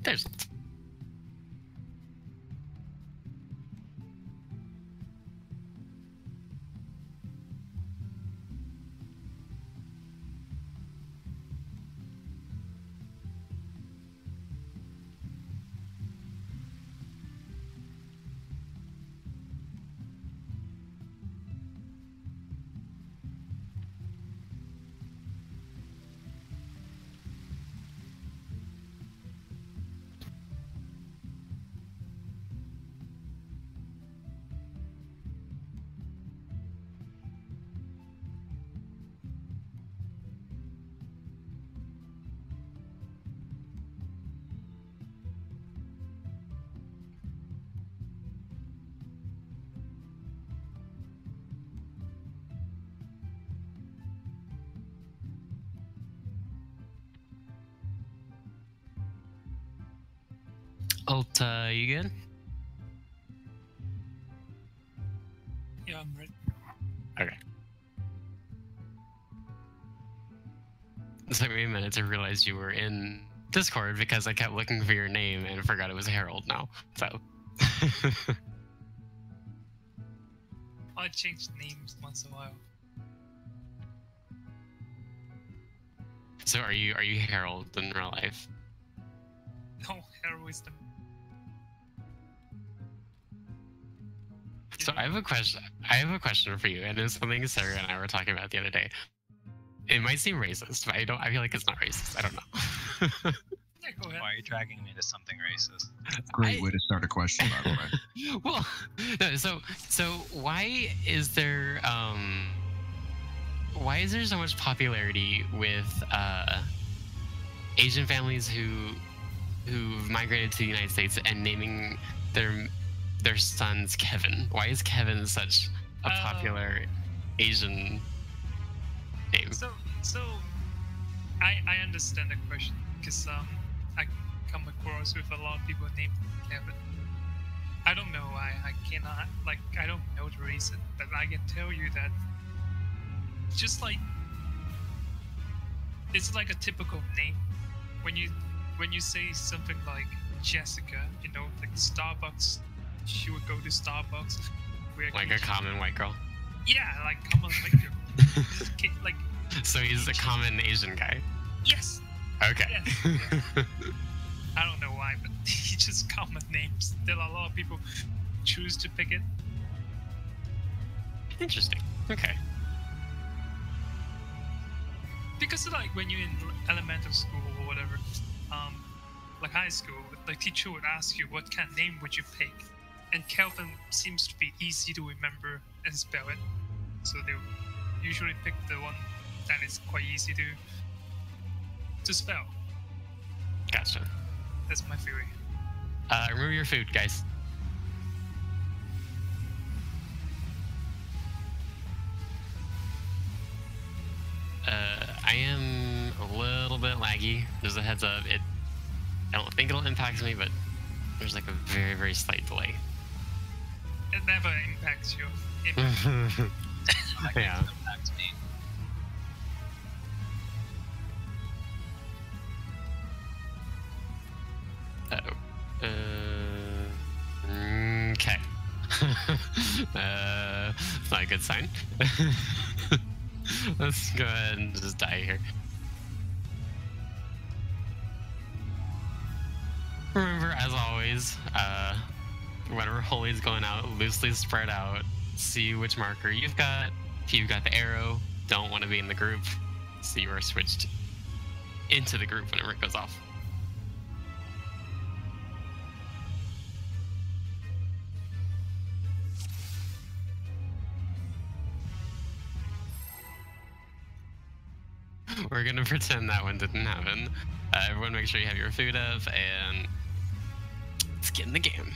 There's. Ulta, you good? Yeah, I'm ready. Okay. It took me a minute to realize you were in Discord because I kept looking for your name and forgot it was Harold now. So. I change names once in a while. So are you Harold in real life? No, heroism. So I have a question. I have a question for you, and it's something Sarah and I were talking about the other day. It might seem racist, but I feel like it's not racist. I don't know. Yeah, go ahead. Why are you dragging me to something racist? Great way to start a question, by the way. Well, no, so why is there so much popularity with Asian families who've migrated to the United States and naming their sons Kevin? Why is Kevin such a popular Asian name? So I understand the question because I come across with a lot of people named Kevin. I don't know. I cannot, like, I don't know the reason, but I can tell you that just like it's like a typical name. When you say something like Jessica, you know, like Starbucks, she would go to Starbucks. Like a common white girl. Yeah, like common white girl. Like. So he's a common Asian guy. Yes. Okay. Yes. I don't know why, but he just common names. There are a lot of people choose to pick it. Interesting. Okay. Because like when you're in elementary school or whatever, like high school, the teacher would ask you what kind of name would you pick, and Kelvin seems to be easy to remember and spell it, so they usually pick the one that is quite easy to spell. Gotcha. That's my theory. Remember your food, guys. I am a little bit laggy. Just a heads up. I don't think it'll impact me, but there's like a very, very slight delay. It never impacts you. Yeah. It impacts me. Okay. It's not a good sign. Let's go ahead and just die here. Remember, as always, whenever Holy's going out, loosely spread out, see which marker you've got. If you've got the arrow, don't want to be in the group, so you are switched into the group whenever it goes off. We're gonna pretend that one didn't happen. Everyone make sure you have your food up, and let's get in the game.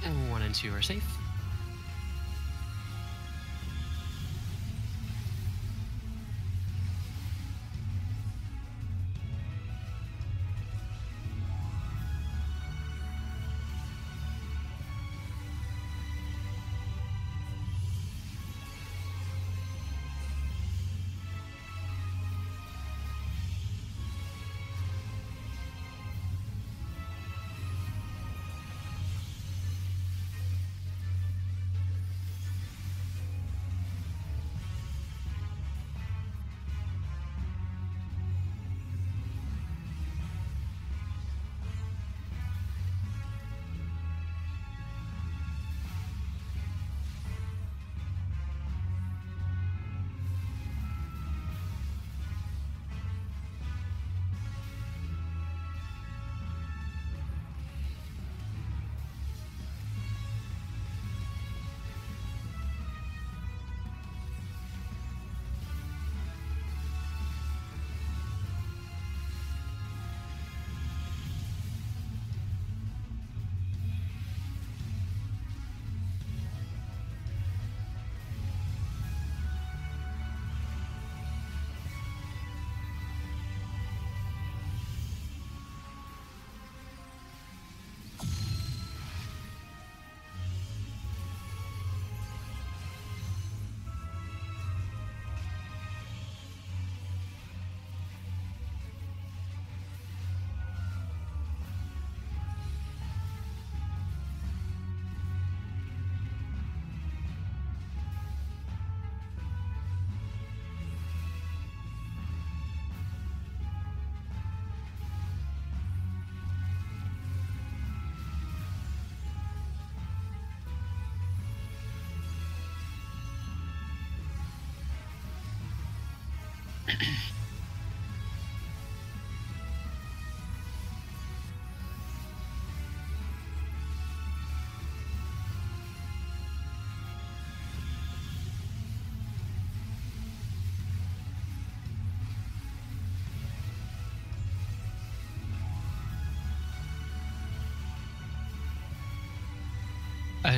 1 and 2 are safe.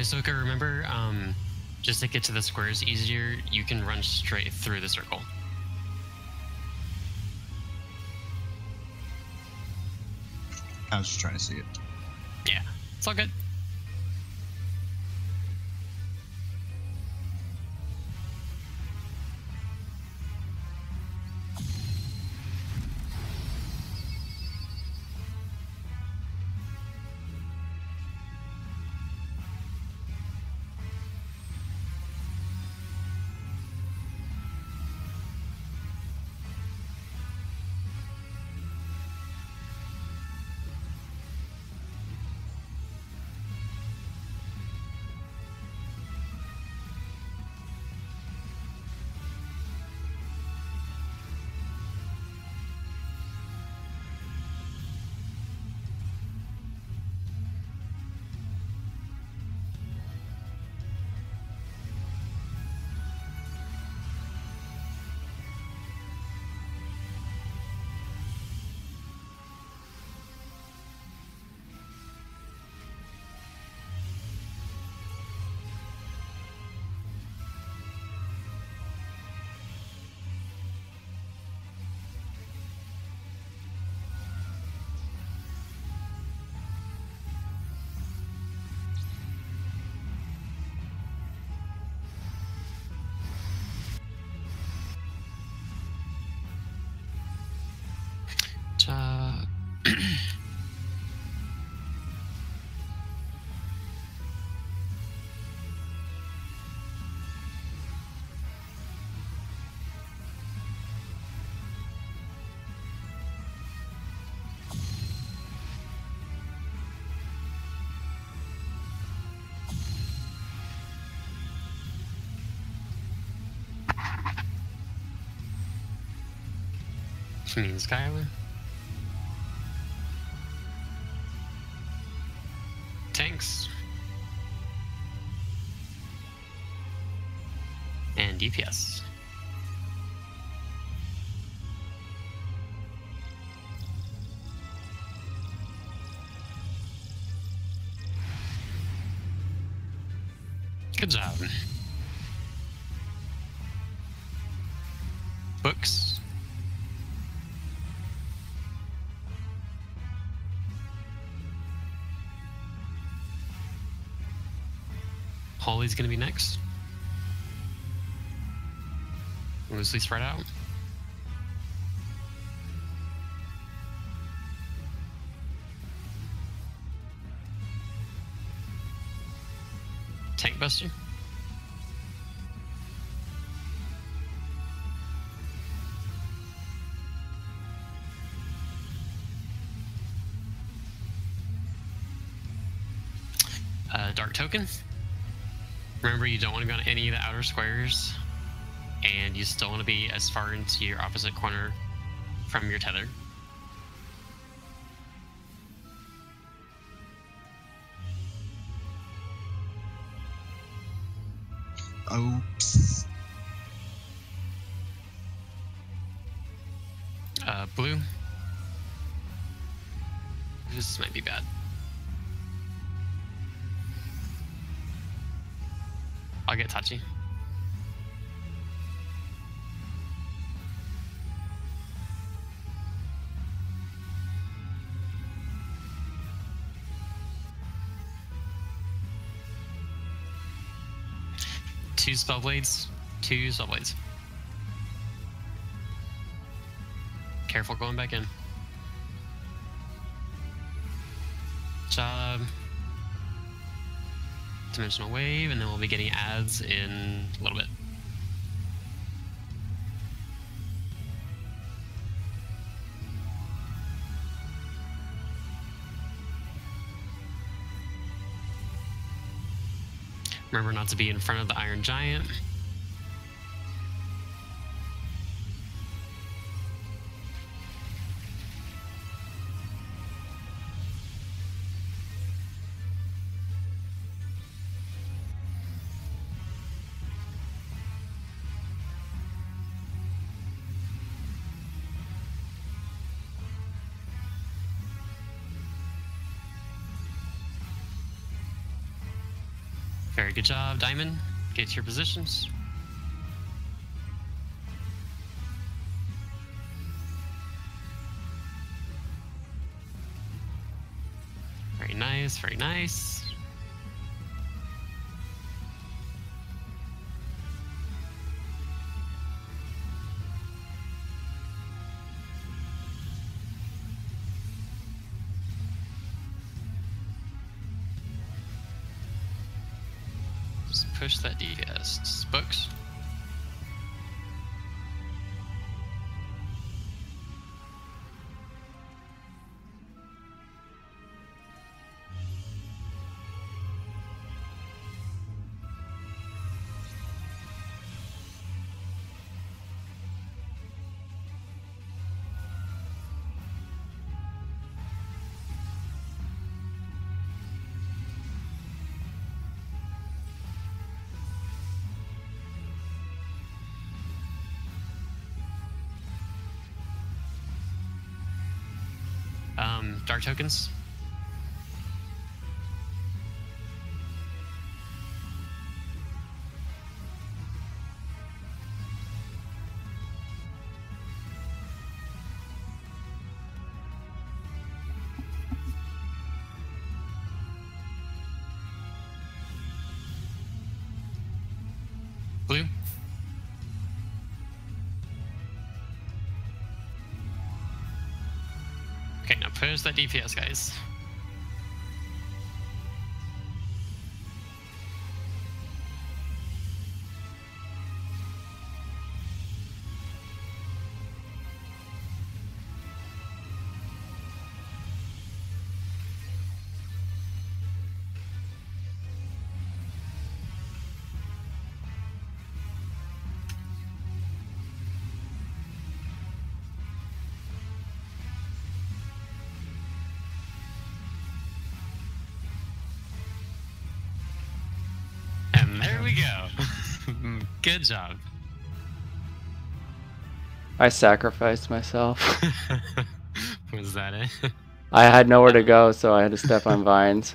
So okay, remember, just to get to the squares easier, you can run straight through the circle. I was just trying to see it. Yeah, it's all good. You mean Skylar? Tanks. And DPS. Good job. Books. Holy's gonna be next. Loosely spread out. Tank Buster. Dark Token. Remember, you don't want to be on any of the outer squares, and you still want to be as far into your opposite corner from your tether. Oops. Blue. This might be bad. I'll get touchy. Two spellblades. Two spellblades. Careful going back in. Job. Dimensional wave, and then we'll be getting ads in a little bit. Remember not to be in front of the Iron Giant. Very good job, Diamond. Get to your positions. Very nice, very nice. Push that DPS. Books. Dark tokens. Blue. Okay, now push that DPS, guys. There we go. Good job. I sacrificed myself. Was that it? I had nowhere to go, so I had to step on vines.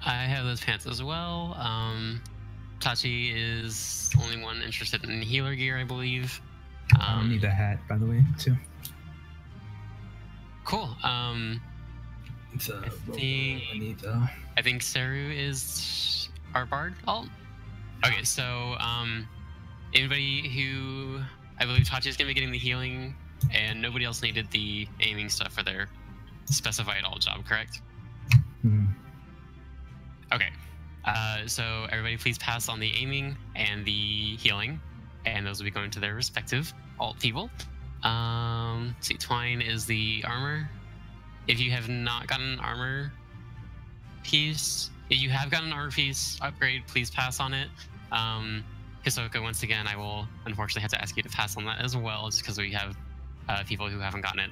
I have those pants as well. Tachi is the only one interested in healer gear, I believe. I need a hat, by the way, too. Cool. It's I think Saru is our bard alt. Okay, so anybody who I believe Tachi is gonna be getting the healing, and nobody else needed the aiming stuff for their specified alt job, correct? Hmm. Okay. So everybody please pass on the aiming and the healing, and those will be going to their respective alt people. Let's see, Twine is the armor. If you have not gotten an armor piece, if you have gotten an armor piece upgrade, please pass on it. Hisoka, once again, I will unfortunately have to ask you to pass on that as well, just because we have people who haven't gotten it.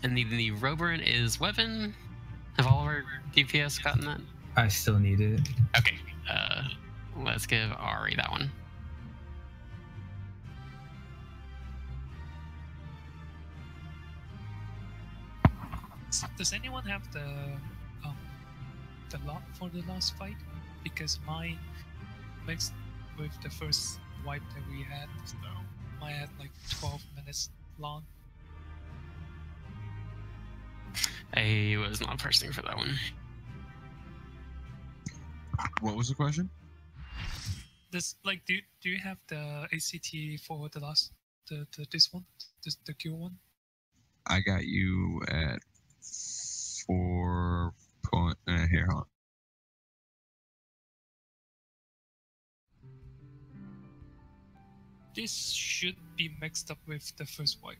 And the Roberin is weapon. Have all of our DPS gotten that? I still need it. Okay, let's give Ari that one. Does anyone have the lot for the last fight? Because mine mixed with the first wipe that we had, so mine had like 12 minutes long. I was not pressing for that one. What was the question? This like do you have the ACT for the last this one, the Q one? I got you at 4 point. Here, hold on. This should be mixed up with the first wipe.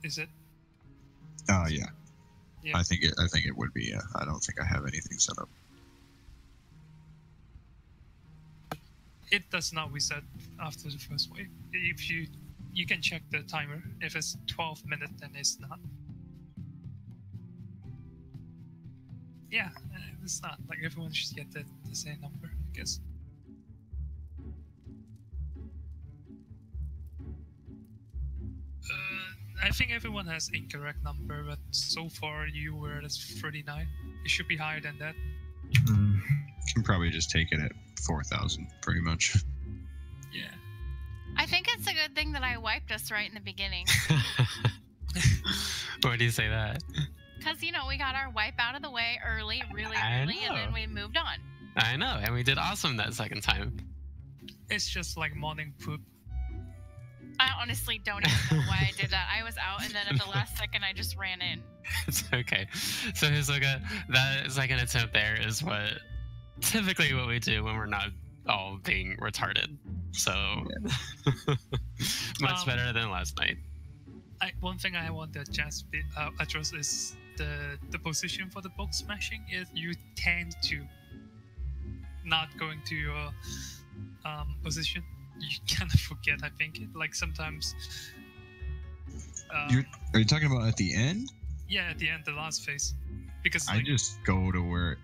Is it? Yeah. Yeah. I think it would be. I don't think I have anything set up. It does not reset after the first wave. If you can check the timer. If it's 12 minutes, then it's not. Yeah, it's not. Like everyone should get the same number, I guess. I think everyone has incorrect number, but so far you were at 39. It should be higher than that. Can probably just take it at 4,000, pretty much. Yeah. I think it's a good thing that I wiped us right in the beginning. Why do you say that? Because, you know, we got our wipe out of the way early, really I early, and know. then we moved on. I know, and we did awesome that second time. It's just like morning poop. I honestly don't even know why I did that. I was out, and then at the last second, I just ran in. It's okay. So Hisoka, that second attempt there is what typically what we do when we're not all being retarded. So much better than last night. One thing I want to just address is the position for the book smashing is you tend to not going to your position. You kind of forget, I think. Like sometimes. Are you talking about at the end? Yeah, at the end, the last phase. Because I just go to where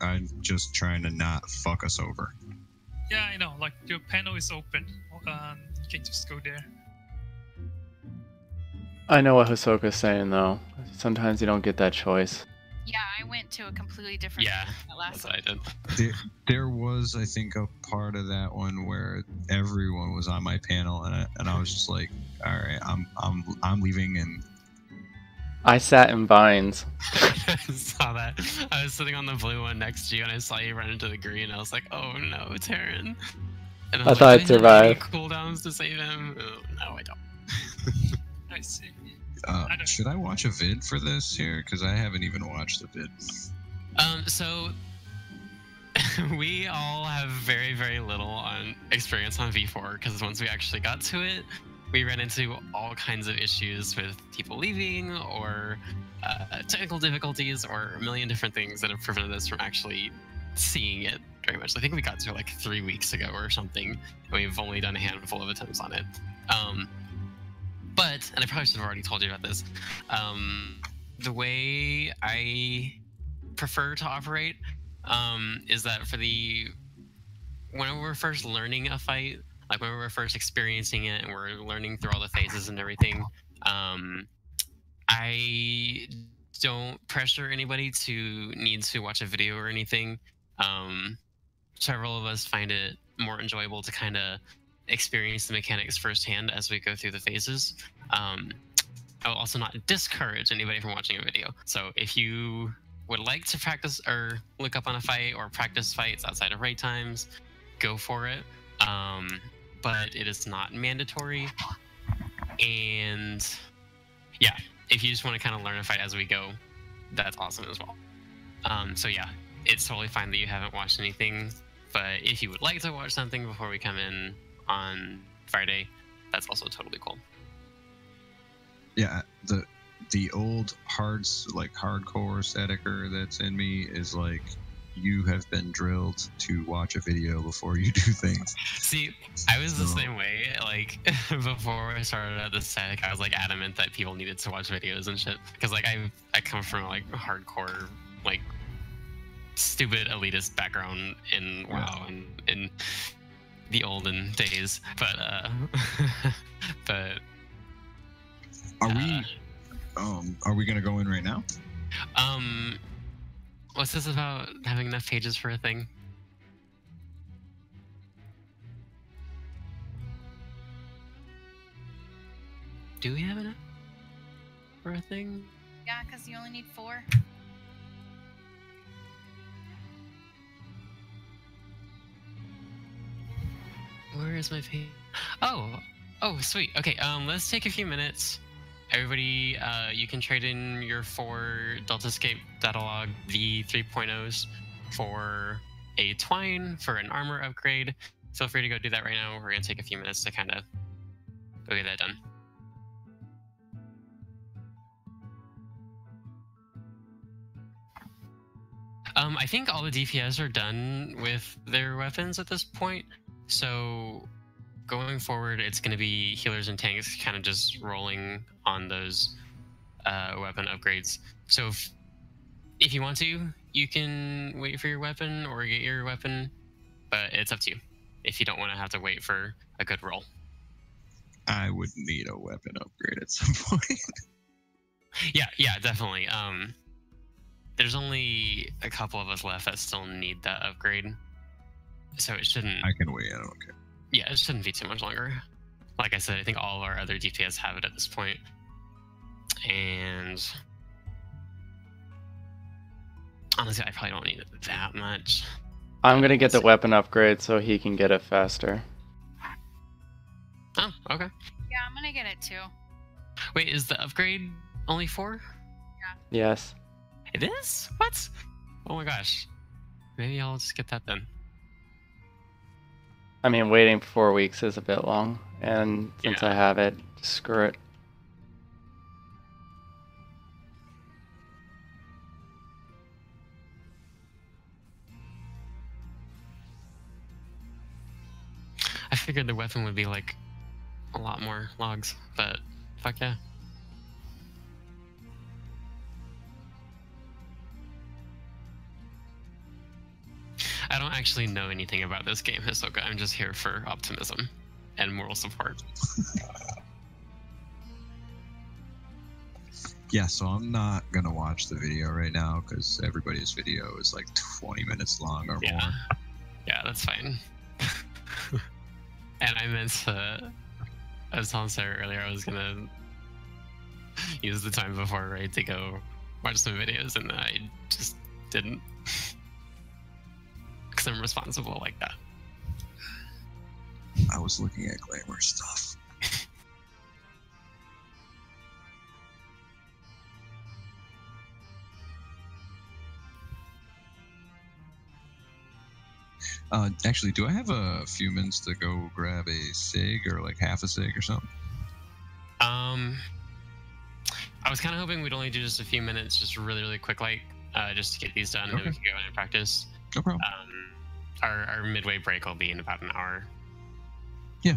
I'm just trying to not fuck us over. Yeah, I know. Like your panel is open. You can just go there. I know what Hisoka's saying though. Sometimes you don't get that choice. Yeah, I went to a completely different Yeah, the last that's what I one. did. There was, I think, a part of that one where everyone was on my panel, and I was just like, all right, I'm leaving, and I sat in vines. I saw that. I was sitting on the blue one next to you, and I saw you run into the green. And I was like, "Oh no, Terran!" And I thought I'd "Do I have any survive." cooldowns to save him. Oh, no, I don't. I see. should I watch a vid for this here? Because I haven't even watched the vid. So we all have very, very little on experience on V4 because once we actually got to it, we ran into all kinds of issues with people leaving or technical difficulties or a million different things that have prevented us from actually seeing it very much. I think we got to it like 3 weeks ago or something, and we've only done a handful of attempts on it. But, and I probably should have already told you about this, the way I prefer to operate is that when we're first learning a fight, like when we're first experiencing it and we're learning through all the phases and everything, I don't pressure anybody to need to watch a video or anything. Several of us find it more enjoyable to kind of experience the mechanics firsthand as we go through the phases. I will also not discourage anybody from watching a video. So if you would like to practice or look up on a fight or practice fights outside of raid times, go for it. But it is not mandatory. And yeah, if you just want to kind of learn a fight as we go, that's awesome as well. So yeah, it's totally fine that you haven't watched anything, but if you would like to watch something before we come in on Friday, that's also totally cool. Yeah, the old hardcore staticer that's in me is like, you have been drilled to watch a video before you do things. See, I was the same way. Like before I started at the static, I was like adamant that people needed to watch videos and shit. Because like I come from like hardcore, like stupid elitist background in WoW and in the olden days. But are we gonna go in right now? What's this about having enough pages for a thing? Do we have enough for a thing? Yeah, because you only need 4. Where is my page? Oh, sweet. Okay, let's take a few minutes. Everybody, you can trade in your 4 Deltascape Datalog V3.0s for a Twine for an armor upgrade. Feel free to go do that right now. We're gonna take a few minutes to kind of go get that done. I think all the DPS are done with their weapons at this point. So going forward, it's going to be healers and tanks kind of just rolling on those weapon upgrades. So if you want to, you can wait for your weapon or get your weapon, but it's up to you if you don't want to have to wait for a good roll. I would need a weapon upgrade at some point. Yeah, definitely. There's only a couple of us left that still need that upgrade, so it shouldn't. I can wait. I don't care. Yeah, it shouldn't be too much longer. Like I said, I think all of our other DPS have it at this point. And honestly, I probably don't need it that much. I'm gonna get the weapon upgrade so he can get it faster. Oh, okay. Yeah, I'm gonna get it too. Wait, is the upgrade only 4? Yes. It is? What? Oh my gosh. Maybe I'll just get that then. I mean, waiting for 4 weeks is a bit long, and since I have it, screw it. I figured the weapon would be like a lot more logs, but fuck yeah. I don't actually know anything about this game, Hisoka. I'm just here for optimism and moral support. Yeah, so I'm not gonna watch the video right now because everybody's video is like 20 minutes long or more. Yeah, that's fine. And I meant to, I was telling Sarah earlier I was gonna use the time before raid to go watch some videos, and I just didn't. Because I'm responsible like that. I was looking at glamour stuff. Actually, do I have a few minutes to go grab a cig or like half a cig or something? I was kind of hoping we'd only do just a few minutes, just really quick, like just to get these done, and then we can go in and practice. No problem. Our midway break will be in about an hour. Yeah.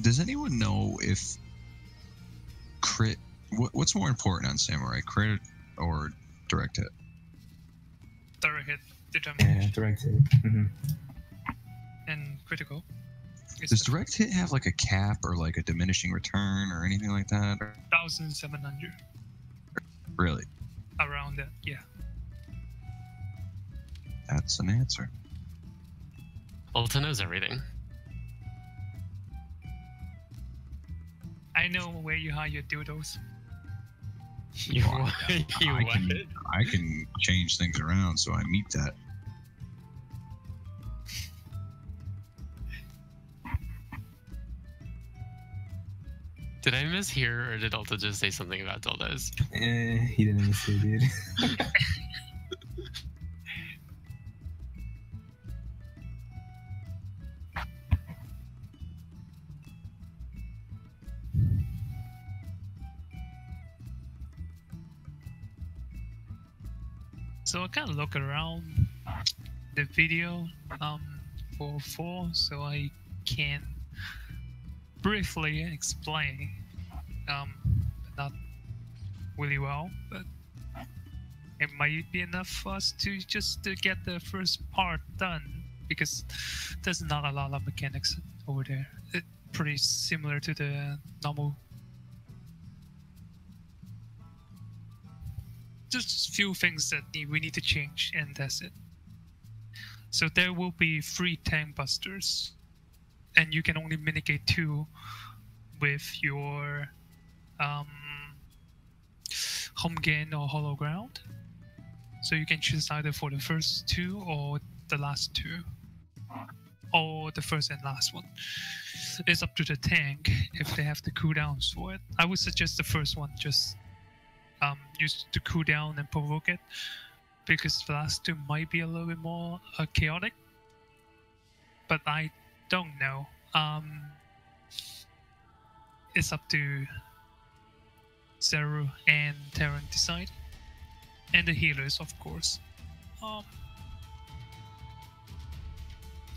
Does anyone know if crit? What's more important on Samurai, crit or direct hit? Direct hit, Yeah, determination, direct hit. and critical. Does direct hit have like a cap or like a diminishing return or anything like that? 1,700 Really? around that? Yeah. That's an answer. Ulta knows everything. I know where you hide your dildos. You Well, what? You I what? can change things around so I meet that. Did I mishear, or did Ulta just say something about dildos? He didn't even say, dude. So I kind of look around the video for 4, so I can briefly explain, not really well, but it might be enough for us to just to get the first part done, because there's not a lot of mechanics over there. It's pretty similar to the normal. Just a few things that we need to change, and that's it. So there will be 3 tank busters, and you can only mitigate 2 with your home gain or hollow ground. So you can choose either for the first 2 or the last 2, or the first and last one. It's up to the tank if they have the cooldowns for it. I would suggest the first one, just use the cooldown and provoke it, because the last 2 might be a little bit more chaotic, but I don't know. It's up to Zero and Terran decide, and the healers, of course.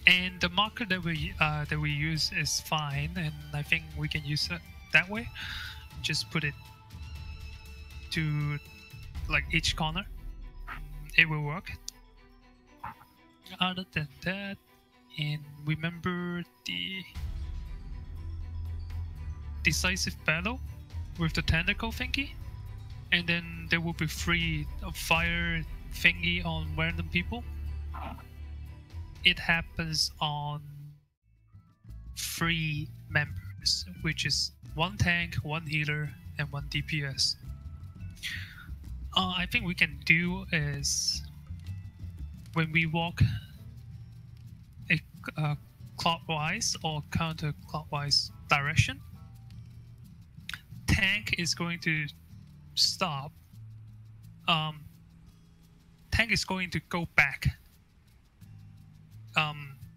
And the marker that we use is fine, and I think we can use it that way. Just put it to like each corner. It will work. Other than that, and remember the decisive battle with the tentacle thingy, and then there will be 3 fire thingy on random people. It happens on 3 members, which is 1 tank, 1 healer, and 1 DPS. I think we can do is when we walk a clockwise or counterclockwise direction, tank is going to stop. Tank is going to go back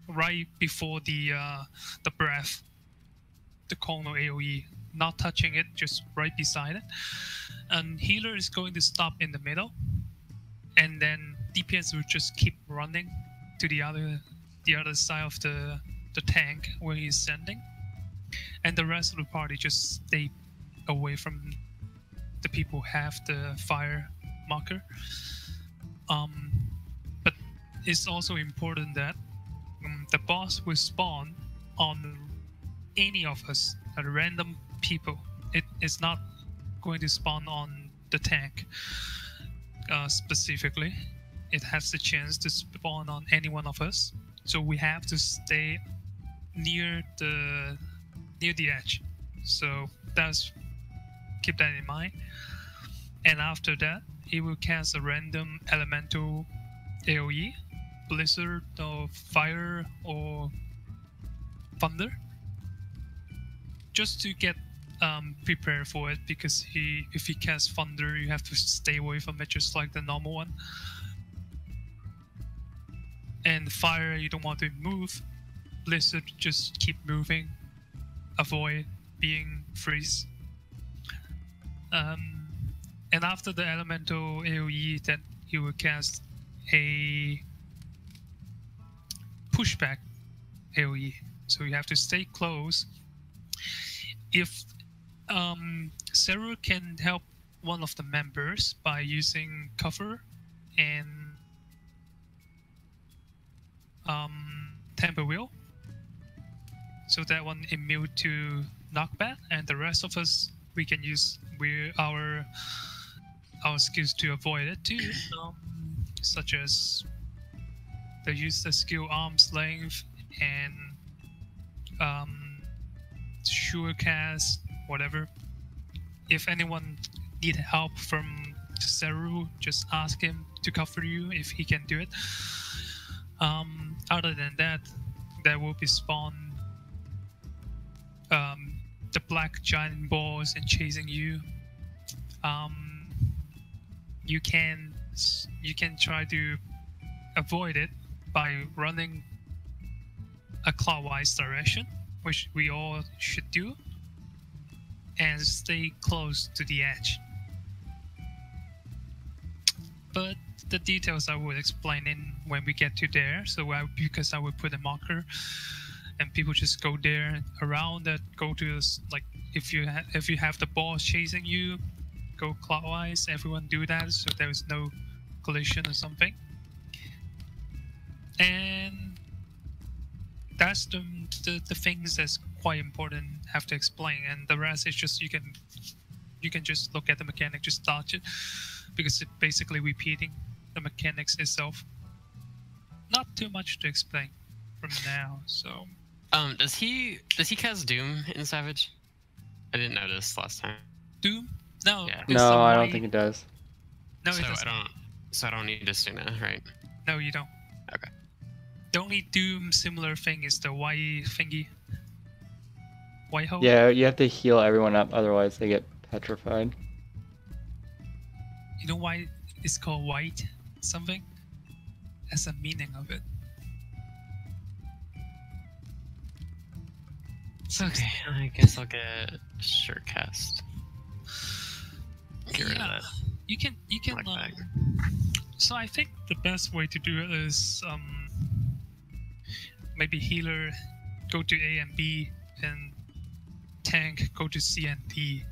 right before the breath, the Chrono AoE, not touching it, just right beside it. And healer is going to stop in the middle, and then DPS will just keep running to the other side of the tank where he's standing, and the rest of the party just stay away from the people who have the fire marker. But it's also important that the boss will spawn on any of us, random people. It is not going to spawn on the tank specifically. It has the chance to spawn on any one of us, so we have to stay near the edge. So keep that in mind. And after that, it will cast a random elemental AoE, blizzard or fire or thunder, just to get prepared for it, because if he casts thunder, you have to stay away from it just like the normal one. And fire, you don't want to move. Blizzard, just keep moving, avoid being freeze. And after the elemental AoE, then he will cast a pushback AoE. So you have to stay close if Seru can help one of the members by using cover and temper wheel, so that one immune to knockback, and the rest of us we can use our skills to avoid it too, such as the use the skill arm's length and sure cast, whatever. If anyone need help from Seru, just ask him to cover you if he can do it. Other than that, there will be spawn the black giant balls and chasing you. You can try to avoid it by running a clockwise direction, which we all should do, and stay close to the edge. But the details I will explain in when we get to there. So because I will put a marker, and people just go there around that. Go to like if you have the ball chasing you, go clockwise. Everyone do that so there is no collision or something. And that's the things that's quite important have to explain, and the rest is just you can just look at the mechanic, just dodge it, because it's basically repeating the mechanics itself. Not too much to explain from now. So does he cast Doom in Savage? I didn't notice last time. Doom? No. Yeah. No, I don't think it does. No, So it doesn't. I don't need to Suna, right? No, you don't. Okay. The only Doom similar thing is the white thingy. White hole? Yeah, you have to heal everyone up, otherwise they get petrified. You know why it's called white something? That's the meaning of it. It's okay. I guess I'll get short cast. Get rid of that. You can Black bag. so I think the best way to do it is maybe healer go to A and B, and tank go to C and D.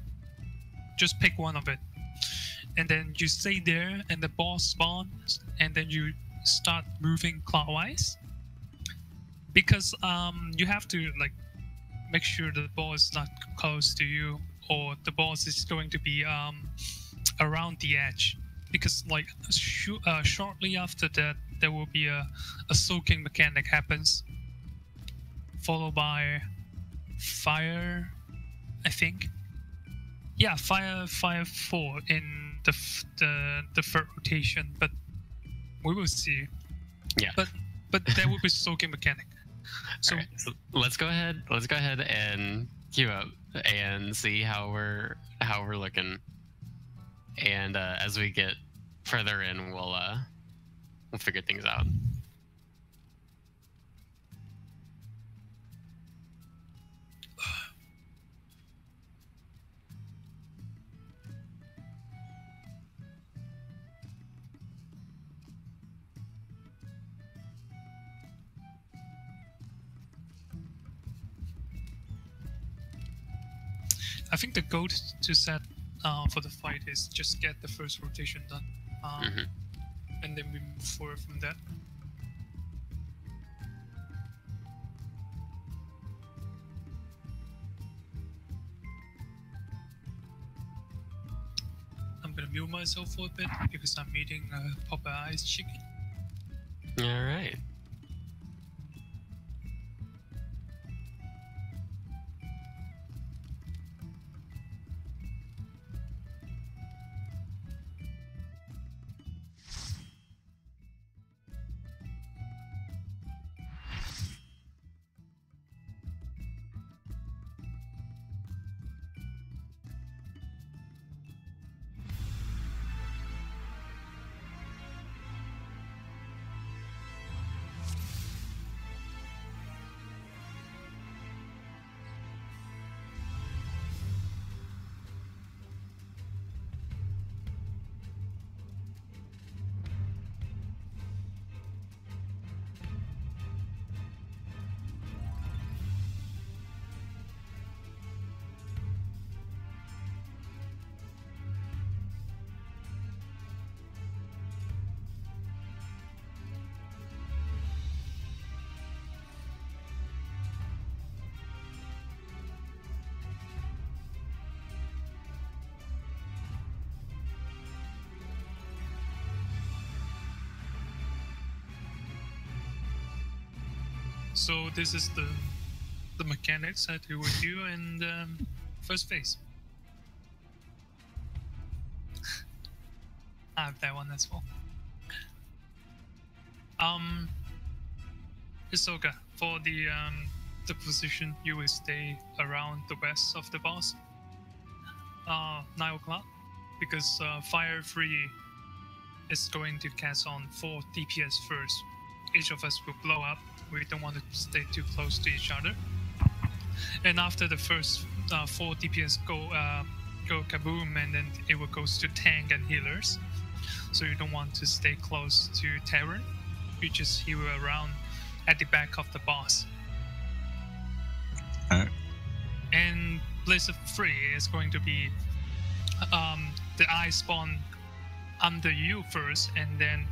Just pick one of it, and then you stay there and the boss spawns, and then you start moving clockwise, because you have to like make sure the ball is not close to you, or the boss is going to be around the edge, because like shortly after that there will be a soaking mechanic happens, followed by fire, I think. Yeah, fire 4 in the third rotation, but we will see. Yeah. But there will be soaking mechanic. So, Alright, so let's go ahead and queue up and see how we're looking. And as we get further in, we'll figure things out. I think the goal to set for the fight is just get the first rotation done, and then we move forward from that. I'm gonna mute myself for a bit because I'm eating Popeye's chicken. All right. So this is the mechanics I do with you in first phase. I have that one as well. Hisoka, for the position, you will stay around the west of the boss. 9 o'clock, because Fire 3 is going to cast on 4 DPS first. Each of us will blow up. We don't want to stay too close to each other. And after the first 4 DPS go kaboom, and then it will goes to tank and healers. So you don't want to stay close to Terran. You just heal around at the back of the boss. Alright. And Blizzard 3 is going to be the eye spawn under you first, and then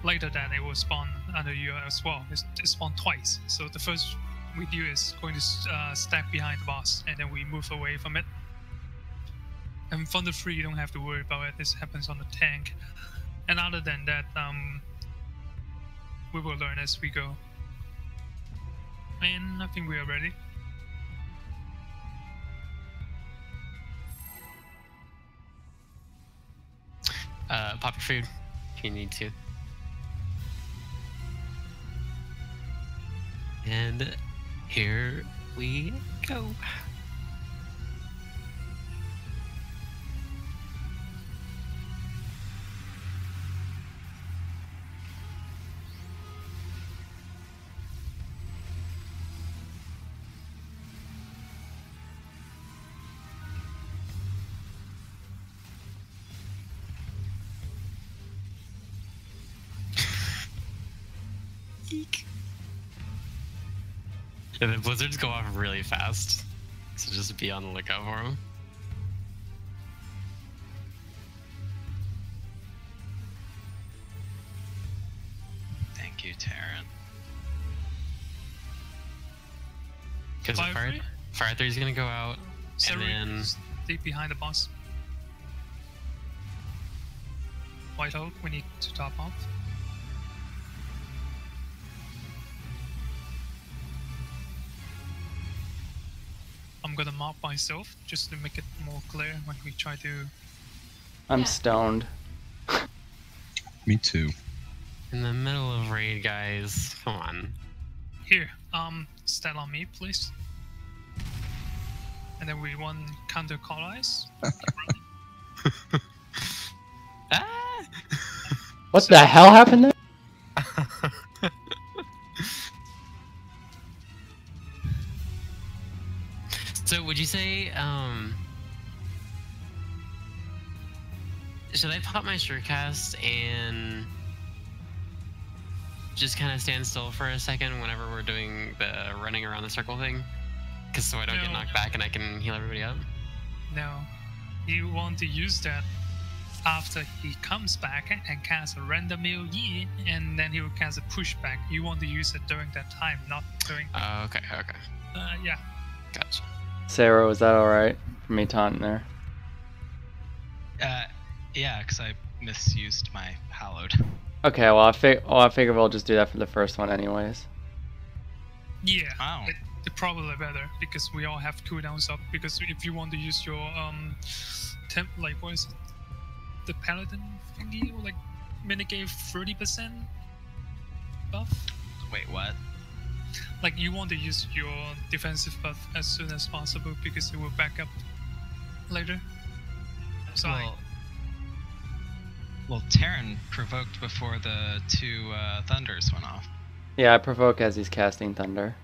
later that it will spawn under you as well. It spawn twice. So the first we do is going to stack behind the boss, and then we move away from it. And Thunder 3, you don't have to worry about it. This happens on the tank. And other than that, we will learn as we go. And I think we are ready. Pop your food if you need to. And here we go. Eek. Yeah, the blizzards go off really fast, so just be on the lookout for them. Thank you, Terran. Because Fire 3 is gonna go out, and then stay behind the boss. White Oak, we need to top off. I'm gonna mop myself just to make it more clear when we try to. I'm stoned. Me too. in the middle of raid, guys. Come on. Here, stand on me, please. And then we want counter colonize. Ah! What the hell happened there? So would you say, should I pop my surecast and just kind of stand still for a second whenever we're doing the running around the circle thing? Because so I don't get knocked back and I can heal everybody up? No. You want to use that after he comes back and casts a random AoE, and then he will cast a pushback. You want to use it during that time, not during... Okay, okay. Yeah. Gotcha. Sarah, was that alright for me taunting there? Yeah, because I misused my hallowed. Okay, well I figure we'll just do that for the first one anyways. Yeah. Wow. It's probably better because we all have cooldowns up. Because if you want to use your like what is it? The paladin thingy, or like minigave 30% buff. Wait, what? Like you want to use your defensive buff as soon as possible because it will back up later. So Well, Terran provoked before the two thunders went off. Yeah, I provoke as he's casting thunder.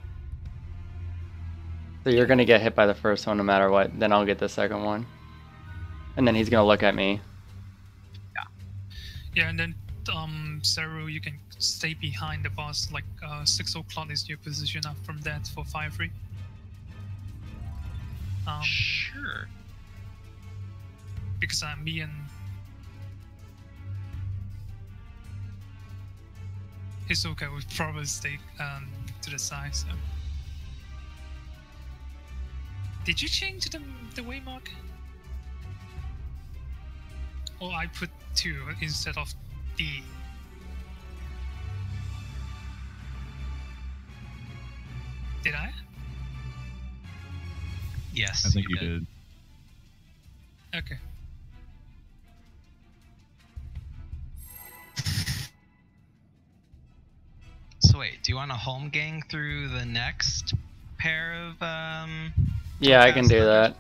So you're gonna get hit by the first one no matter what, then I'll get the second one. And then he's gonna look at me. yeah, and then Saru, you can stay behind the boss. Like 6 o'clock is your position up from that for Fire 3. Sure. Because me and Hisoka would probably stay to the side. So. Did you change the waymark? Or I put 2 instead of D? Did I? Yes, I think you did. Okay. So wait, do you want a home gang through the next pair of Yeah, I can do that.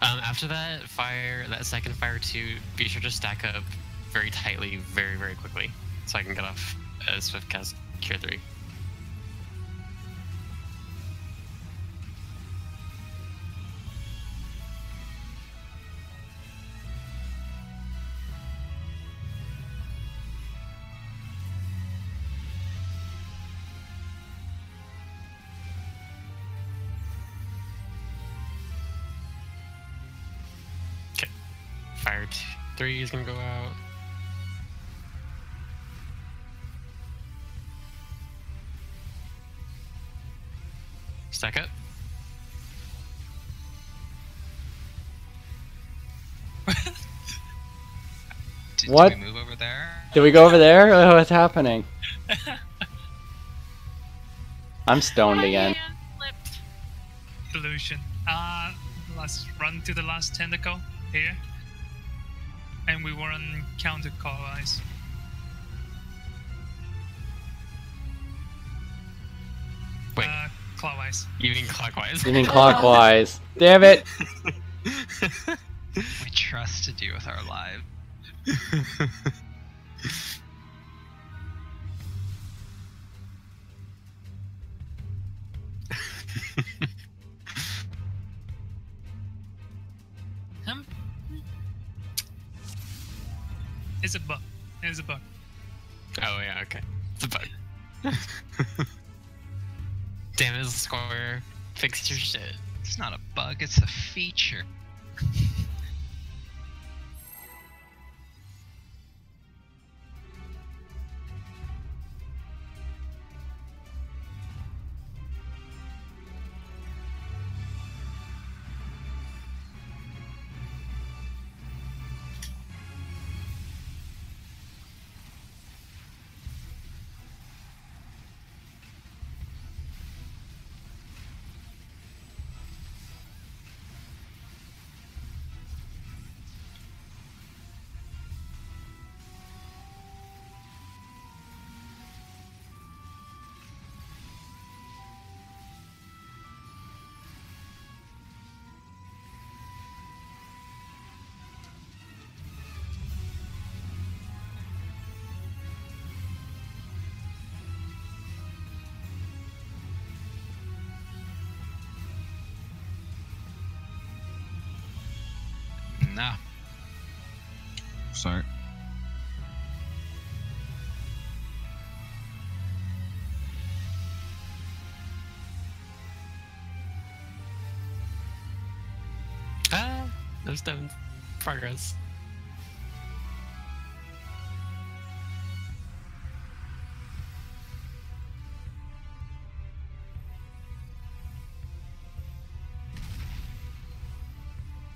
After that second fire 2, be sure to stack up very tightly, very, very quickly, so I can get off a swift cast Cure 3. Okay, fire 3 is gonna go out. Stack up. What? Did we move over there? Did we go over there? Oh, what's happening? I'm stoned My again. hand slipped. Illusion. Let's run to the last tentacle here. And we were on counterclockwise. Wait, Clockwise. you mean clockwise? You mean clockwise? Damn it! We trusted you with our lives. It's a bug. It's a bug. Oh yeah, okay. It's a bug. Damn it, Square. Fix your shit. It's not a bug, it's a feature. No. Sorry. No stones. Progress.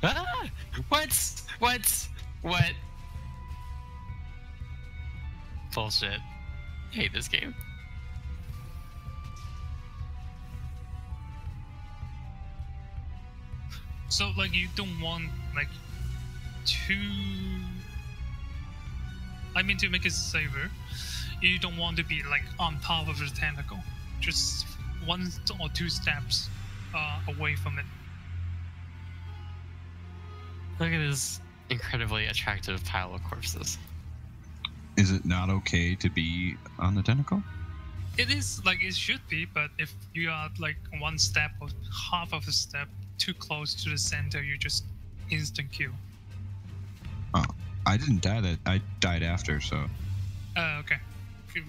Ah! What? What? What? Bullshit. I hate this game. So, like, you don't want, like, to make it safer, you don't want to be, like, on top of the tentacle. Just 1 or 2 steps away from it. Look at this incredibly attractive pile of corpses. Is it not okay to be on the tentacle? It is, like, it should be, but if you are, like, 1 step or half of a step too close to the center, you just instant kill. Oh, I didn't die that. I died after, so. Okay.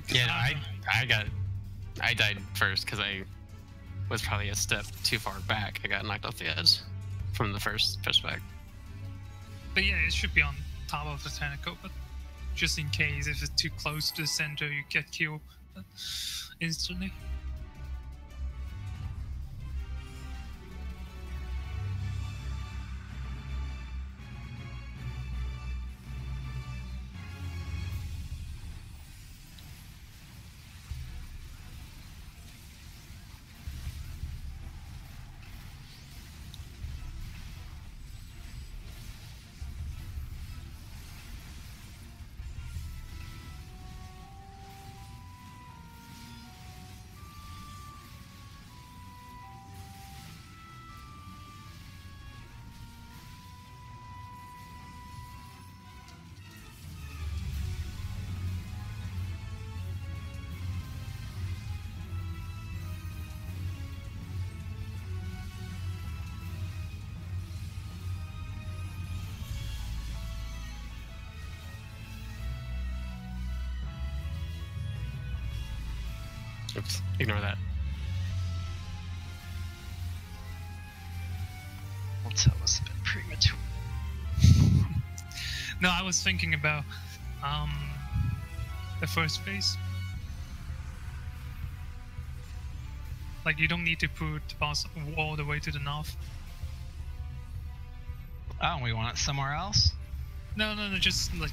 Yeah, no, I died first because I was probably a step too far back. I got knocked off the edge from the first pushback. But yeah, it should be on top of the tentacle, but just in case if it's too close to the center, you get killed instantly. Oops, ignore that. Well, that was a bit premature. No, I was thinking about the first phase. Like, you don't need to put the boss all the way to the north. Oh, we want it somewhere else? No, just like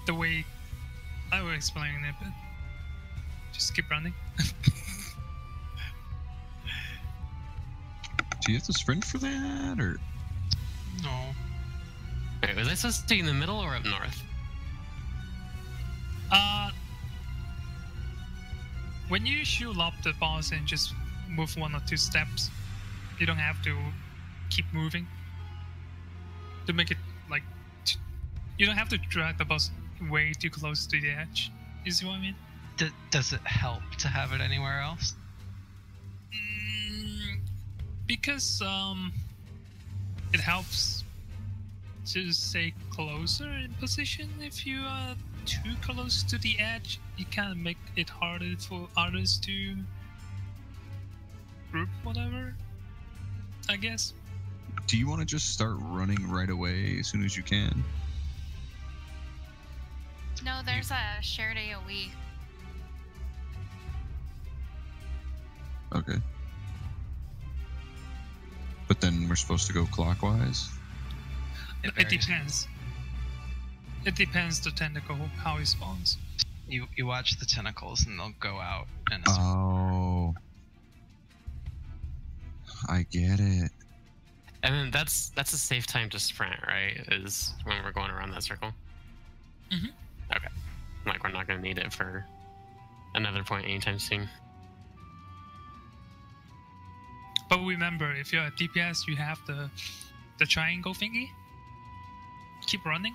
the way I will explain it, but just keep running. Do you have to sprint for that, or? No. Wait, was I supposed to be in the middle or up north? When you shoot up the boss and just move 1 or 2 steps, you don't have to keep moving to make it like you don't have to drag the boss way too close to the edge. You see what I mean? Does it help to have it anywhere else? Because it helps to stay closer in position. If you are too close to the edge, you can make it harder for others to group whatever, I guess. Do you want to just start running right away as soon as you can? No, there's a shared AoE. Okay. But then we're supposed to go clockwise? It depends. It depends the tentacle, how it spawns. You watch the tentacles and they'll go out and Oh. I get it. And then that's a safe time to sprint, right? Is when we're going around that circle. Mhm. Okay. Like we're not gonna need it for another point anytime soon. But remember, if you're a DPS, you have the triangle thingy. Keep running.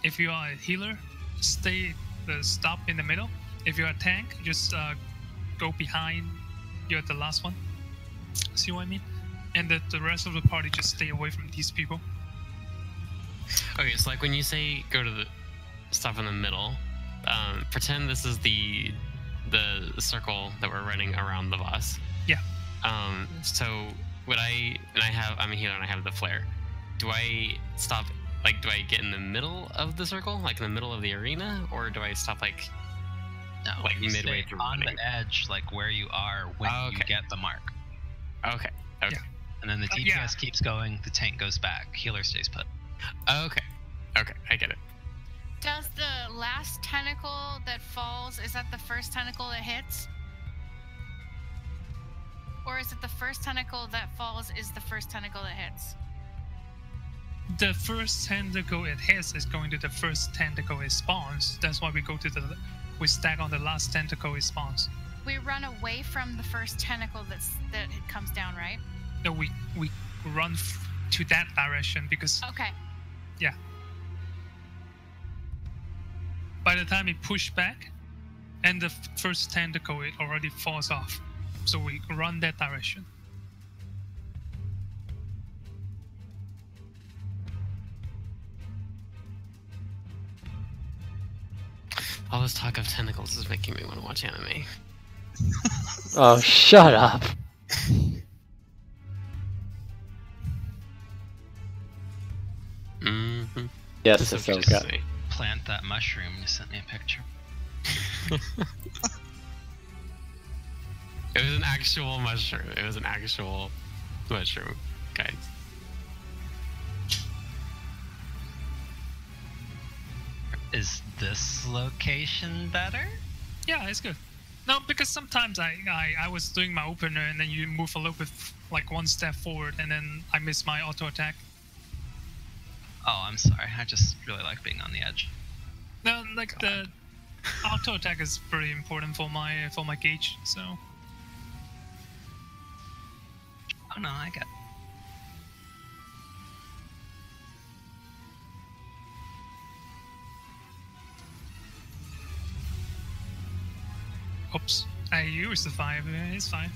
If you are a healer, stop in the middle. If you're a tank, just go behind. You're the last one. See what I mean? And the rest of the party just stay away from these people. Okay, so like when you say go to the stop in the middle, pretend this is the circle that we're running around the boss. Yeah. So would I'm a healer and I have the flare. Do I stop? Like, do I get in the middle of the circle, like in the middle of the arena, or do I stop like like midway stay through on running? the edge, like where you are when you get the mark. Okay. Yeah. And then the DPS keeps going, the tank goes back, healer stays put. Okay, I get it. Does the last tentacle that falls, is that the first tentacle that hits? Or is it the first tentacle that falls is the first tentacle that hits? The first tentacle it hits is going to the first tentacle it spawns. That's why we we stack on the last tentacle it spawns. We run away from the first tentacle that it comes down, right? No, we run to that direction because Okay. yeah. By the time it push back, and the first tentacle it already falls off, so we run that direction. All this talk of tentacles is making me want to watch anime. Oh, shut up. Mm-hmm. Yes, That's Ahsoka. interesting. Plant that mushroom, you sent me a picture. It was an actual mushroom. Guys. Is this location better? Yeah, it's good. No, because sometimes I was doing my opener and then you move a little bit like 1 step forward and then I miss my auto attack. Oh, I'm sorry. I just really like being on the edge. No, like the auto attack is pretty important for my gauge. So. Oh no, I get. Oops, I used the 5. It's fine.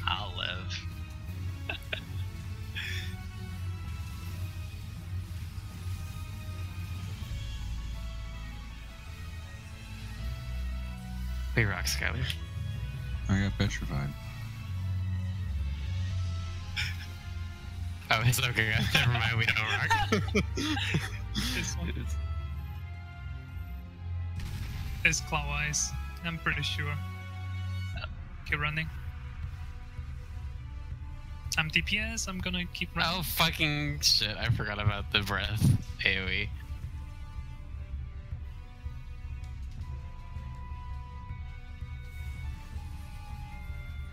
I'll live. We rock, Skylar. I got petrified. Oh, it's okay. Never mind. We don't rock. This one. It's clockwise. I'm pretty sure. Keep running. I'm DPS. I'm gonna keep running. Oh, fucking shit. I forgot about the breath AoE.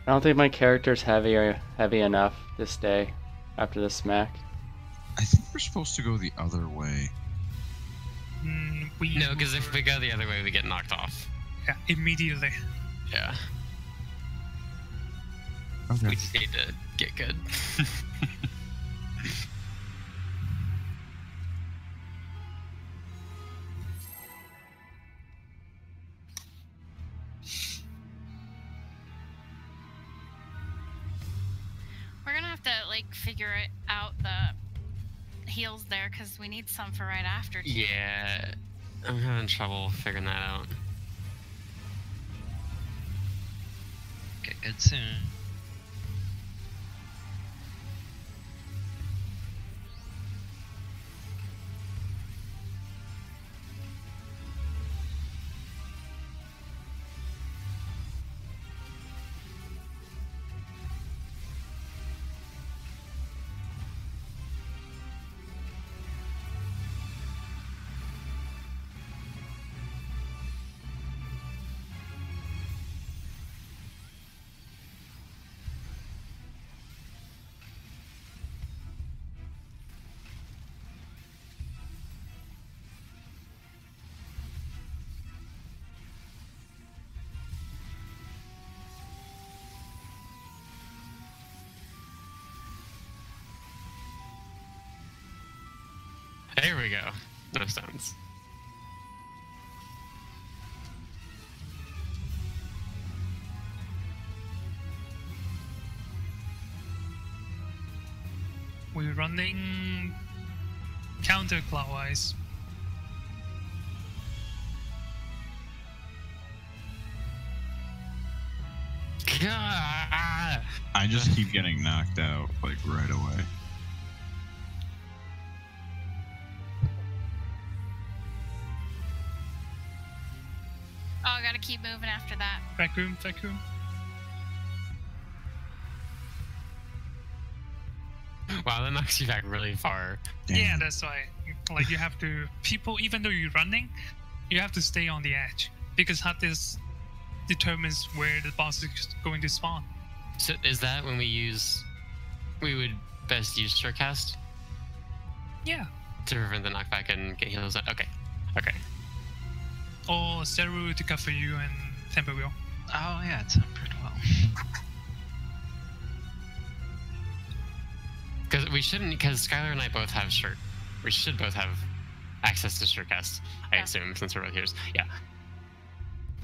I don't think my character's heavy enough to stay after the smack. I think we're supposed to go the other way. We No, because if we go the other way, we get knocked off. yeah, immediately. Yeah. Okay. We just need to get good. We're gonna have to like figure it out the heals there because we need some for right after. Too. Yeah. I'm having trouble figuring that out. Get good soon. There we go. No stones. We're running counterclockwise. Ah! I just keep getting knocked out, like, right away. Oh, I gotta keep moving after that. Back room, back room. Wow, that knocks you back really far. Damn. Yeah, that's why. Like you have to people, even though you're running, you have to stay on the edge because Hades determines where the boss is going to spawn. So is that when we would best use Surecast Yeah. to prevent the knockback and get heals? Okay. Okay. Or Seru to cover you and Temper Wheel. Oh yeah, it's pretty well. Because we shouldn't, because Skylar and I both have we should both have access to Surecast, I Yeah. assume, since we're both here. Yeah.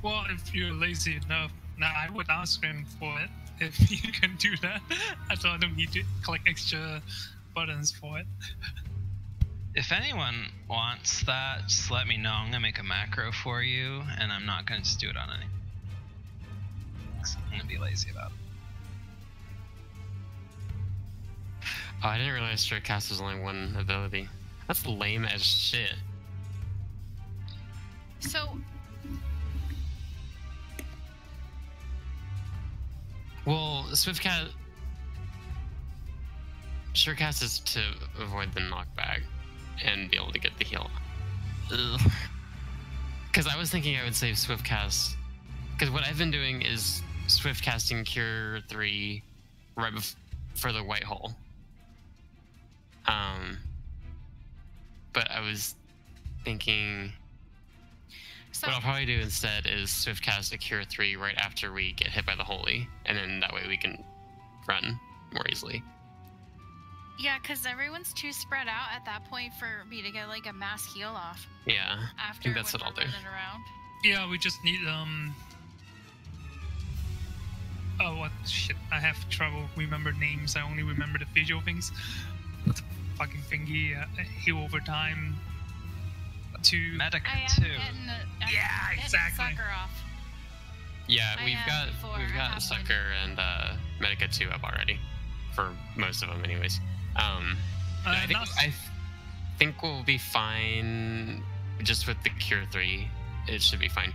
Well, if you're lazy enough, now I would ask him for it if you can do that. I don't need to click extra buttons for it. If anyone wants that, just let me know. I'm gonna make a macro for you, and I'm not gonna just do it on any. I'm gonna be lazy about it. Oh, I didn't realize Surecast was only one ability. That's lame as shit. So, Well, Surecast is to avoid the knockback and be able to get the heal. Because I was thinking I would save Swiftcast. Because what I've been doing is Swift casting Cure 3 right for the white hole. But I was thinking so what I'll probably do instead is Swift cast a Cure 3 right after we get hit by the holy, and then that way we can run more easily. yeah, because everyone's too spread out at that point for me to get like a mass heal off Yeah, after I think that's when what I'll we're do. running around. Yeah, we just need Oh, what shit! I have trouble remember names. I only remember the visual things. The fucking thingy, heal over time. To Medica I am too. getting Yeah, getting exactly. sucker off. Yeah, I we've have got four, we've got halfway. Sucker and Medica 2 up already, for most of them, anyways. I think we'll be fine just with the Cure 3. It should be fine.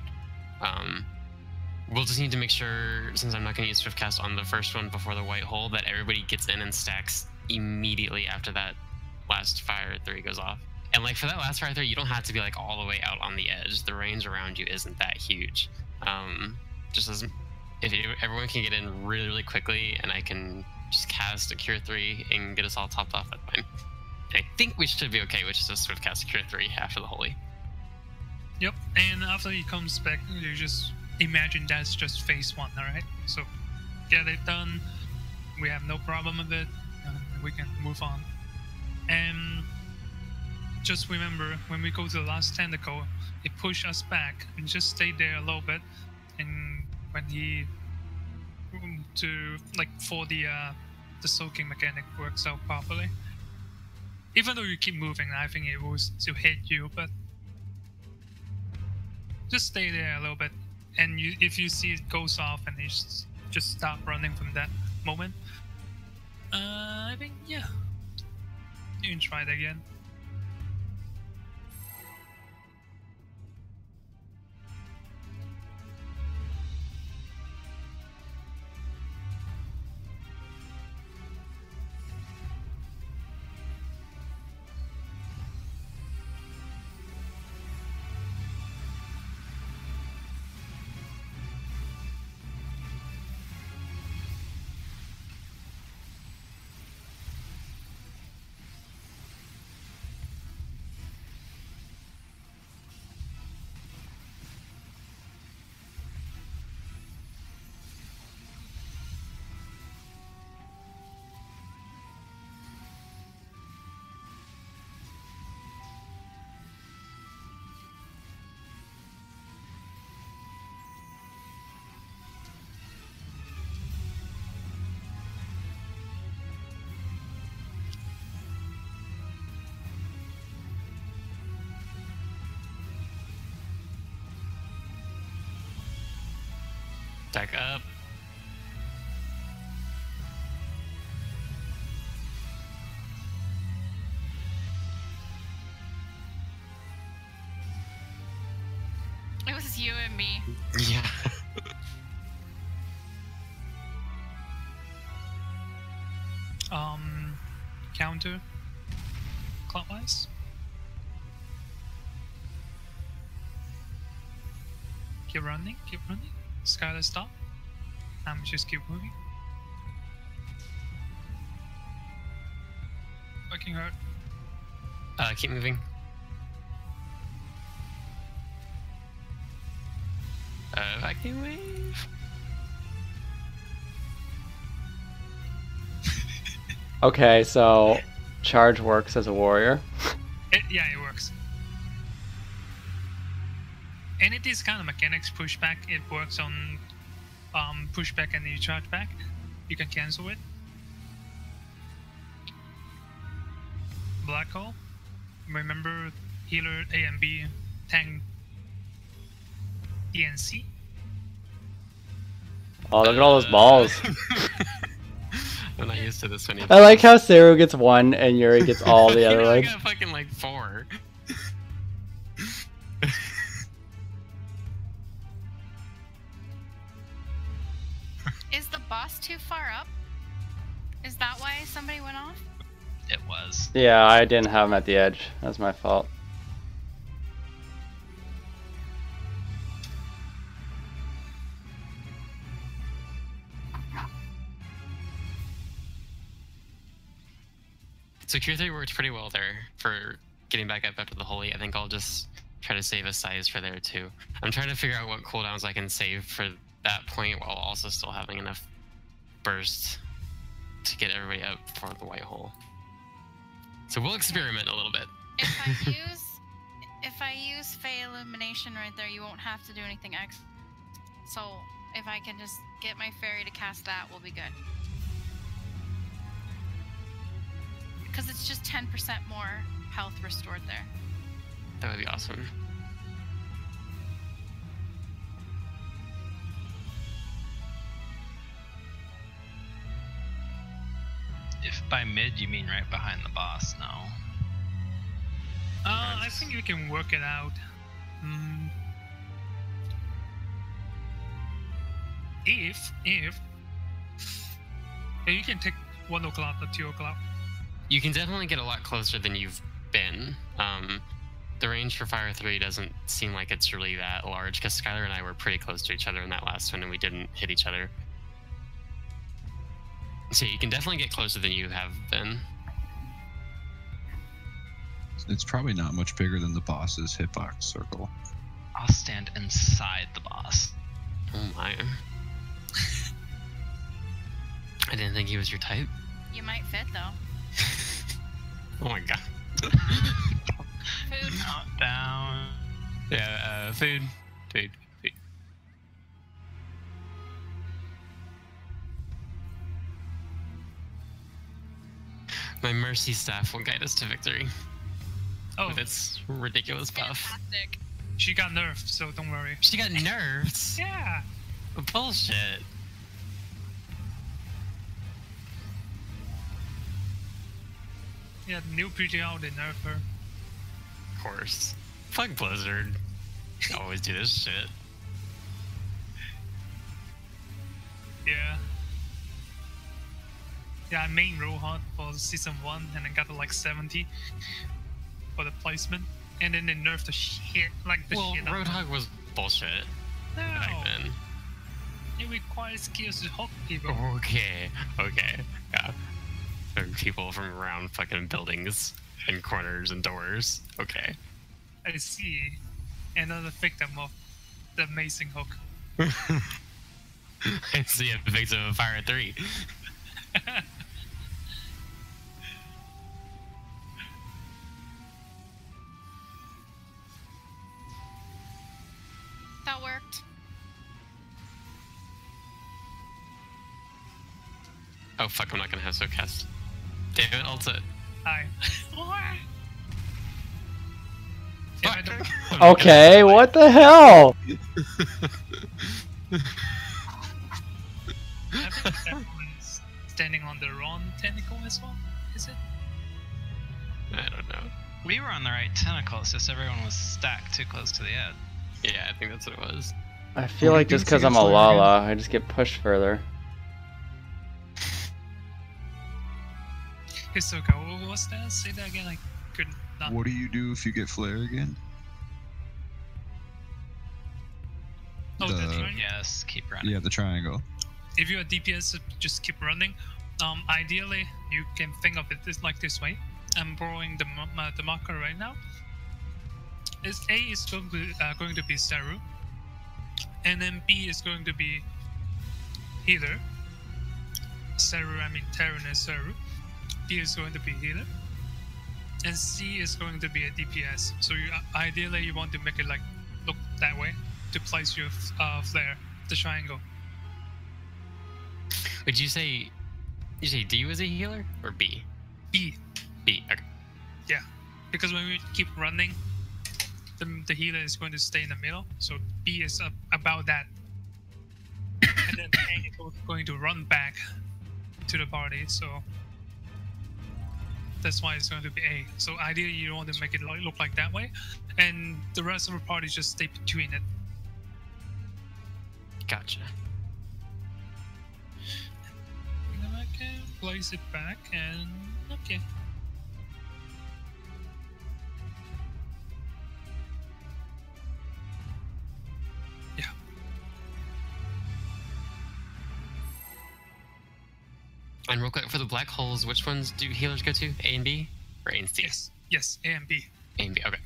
We'll just need to make sure, since I'm not going to use Swift Cast on the first one before the white hole, that everybody gets in and stacks immediately after that last Fire 3 goes off. And like for that last Fire 3, you don't have to be like all the way out on the edge. The range around you isn't that huge. Just as if everyone can get in really, really quickly, and I can just cast a Cure 3 and get us all topped off, that's fine. I think we should be okay with just Swift Cast Cure 3 after the Holy. Yep, and after he comes back, you just imagine that's just phase 1, alright? So, get it done, we have no problem with it, and we can move on. And just remember, when we go to the last tentacle, it pushes us back, and just stay there a little bit, and when he... for the soaking mechanic works out properly. Even though you keep moving, I think it will still hit you, but just stay there a little bit. And if you see it goes off and you just stop running from that moment, I think, yeah, you can try it again. Back up. It was you and me. Yeah. Counter clockwise. Keep running, keep running. Skylar, stop. Just keep moving. Fucking hurt. Keep moving. Vacuum wave. Okay, so charge works as a warrior. Yeah, it works. Any of these kind of mechanics, pushback, it works on pushback and you charge back. You can cancel it. Black hole. Remember healer A and B, tank DNC. Oh, look at all those balls. I'm not used to this one either. I like how Saru gets one and Yuri gets all the other I ones. got fucking like 4. Is the boss too far up? Is that why somebody went off? It was. Yeah, I didn't have him at the edge. That's my fault. So Cure 3 worked pretty well there for getting back up after the Holy. I think I'll just try to save a size for there too. I'm trying to figure out what cooldowns I can save for that point while also still having enough burst to get everybody up for the white hole. So we'll experiment a little bit. If I use Fey Illumination right there, you won't have to do anything extra. So if I can just get my fairy to cast that, we'll be good. Because it's just 10% more health restored there. That would be awesome. if by mid you mean right behind the boss, no. I think we can work it out. If yeah, you can take 1 o'clock or 2 o'clock. You can definitely get a lot closer than you've been. The range for Fire 3 doesn't seem like it's really that large, because Skylar and I were pretty close to each other in that last one, and we didn't hit each other. So you can definitely get closer than you have been. It's probably not much bigger than the boss's hitbox circle. I'll stand inside the boss. Oh my. I didn't think he was your type. You might fit though. Oh my god. Food. Not down. Yeah, food. Food. My mercy staff will guide us to victory. Oh, With its ridiculous buff. Fantastic. she got nerfed, so don't worry. She got nerfed? Yeah. Bullshit. Yeah, new PGL, they nerf her. Of course. Fuck Blizzard. They always do this shit. Yeah. Yeah, I main Rohan for season 1 and I got to like 70 for the placement. And then they nerfed the shit, like the Well, shit out of Roadhog was bullshit back No, then. it requires skills to hook people. Okay. Yeah. There are people from around fucking buildings and corners and doors. Okay. I see. Another victim of the amazing hook. I see a victim of Fire 3. That worked. Oh fuck, I'm not gonna have so cast. Damn it, ult it. Hi. Fuck. Okay, what the hell? I think everyone's standing on the wrong tentacle as well, is it? I don't know. We were on the right tentacle, it's just everyone was stacked too close to the edge. Yeah, I think that's what it was. I feel What like do you just do because I'm a against Slayer Lala, I just get pushed further. Hisoka, what was that? Say that again, I could not. What do you do if you get flare again? Oh, the- that's right. Yes, keep running. Yeah, the triangle. If you're a DPS, just keep running. Ideally, you can think of it like this way. I'm borrowing the marker right now. A is going to be Saru, and then B is going to be healer. Saru, I mean Terran and Saru. D is going to be healer, and C is going to be a DPS. So ideally you want to make it like look that way to place your flare, the triangle. Would you say D was a healer or B? B. B. Okay. Yeah, because when we keep running, the healer is going to stay in the middle. So B is about that, and then A is going to run back to the party. So that's why it's going to be A. So ideally, you want to make it look like that way, and the rest of the party just stay between it. Gotcha. And then I can place it back, and okay. Yeah. And real quick, for the black holes, which ones do healers go to? A and B? Or A and C? Yes, A and B. A and B, okay.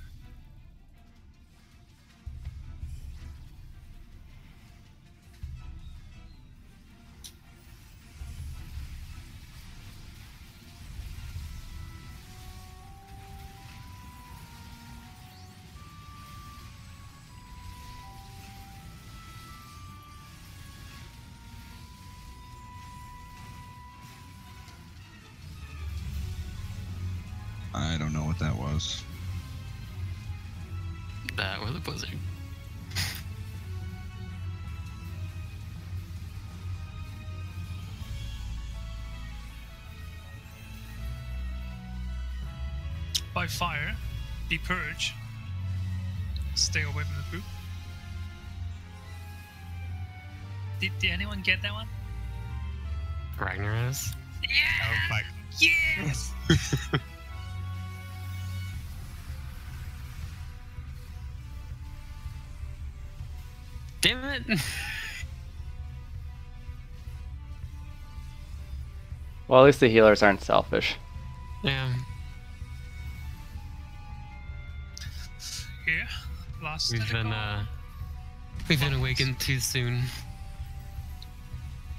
I don't know what that was. That was a blizzard. by fire, be purged. Stay away from the poop. Did anyone get that one? Ragnaros? Yeah! Oh my. Yes! Damn it! Well, at least the healers aren't selfish. Yeah. Here, last We've been awakened too soon.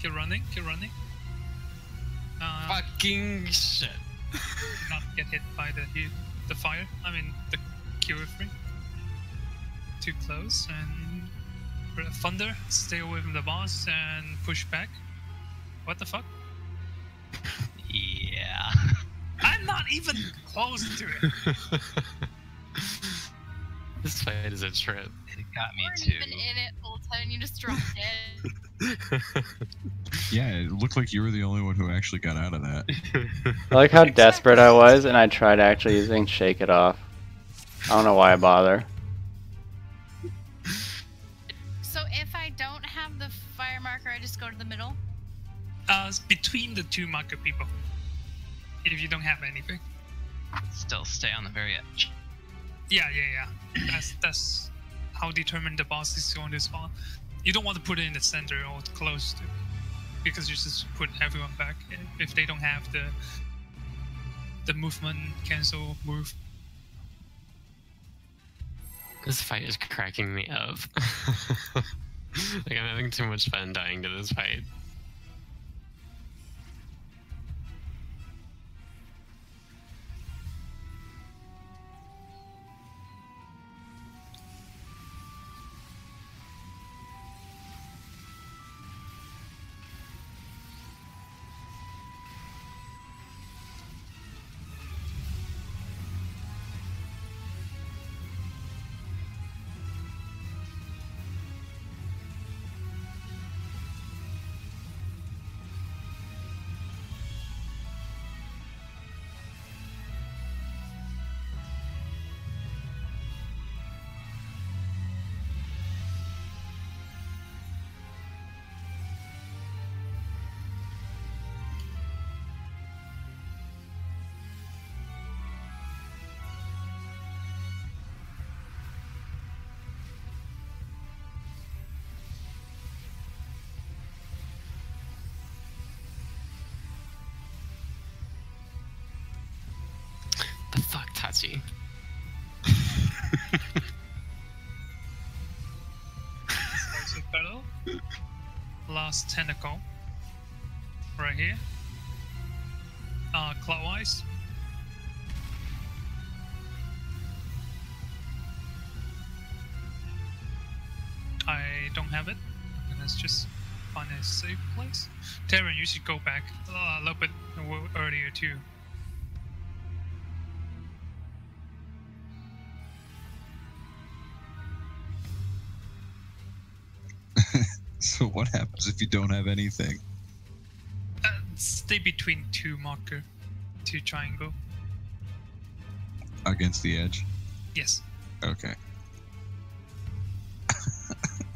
Keep running, keep running. Fucking shit. Not get hit by the fire. I mean the cure free. Too close and thunder. Stay away from the boss and push back. What the fuck? Yeah. I'm not even close to it. This fight is a trip. It got me You too. weren't even in it all the time and you just dropped dead. Yeah, it looked like you were the only one who actually got out of that. I like how desperate I was, and I tried actually using Shake It Off. I don't know why I bother. So if I don't have the fire marker, I just go to the middle? It's between the two marker people. If you don't have anything. Still stay on the very edge. Yeah. That's how determined the boss is going to spawn. You don't want to put it in the center or close to, because you just put everyone back if they don't have the movement cancel move. This fight is cracking me up. Like, I'm having too much fun dying to this fight. The fuck, Tachi? Spicy fellow. Last tentacle. Right here. Clockwise. I don't have it. Let's just find a safe place. Terran, you should go back a little bit earlier too. So what happens if you don't have anything? Stay between two triangle. Against the edge? Yes. Okay.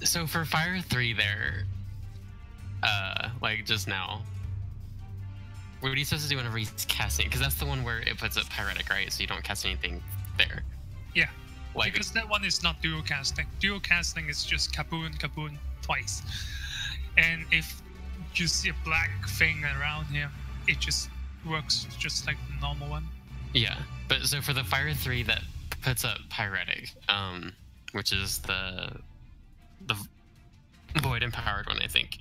So for Fire 3 there, like just now, what are you supposed to do whenever he's casting? Because that's the one where it puts up Pyretic, right? So you don't cast anything there. Yeah. Like, because that one is not dual casting. Dual casting is just kaboom, kaboom twice. And if you see a black thing around him, it just works just like the normal one. yeah, but so for the Fire 3 that puts up Pyretic, which is the Void Empowered one, I think.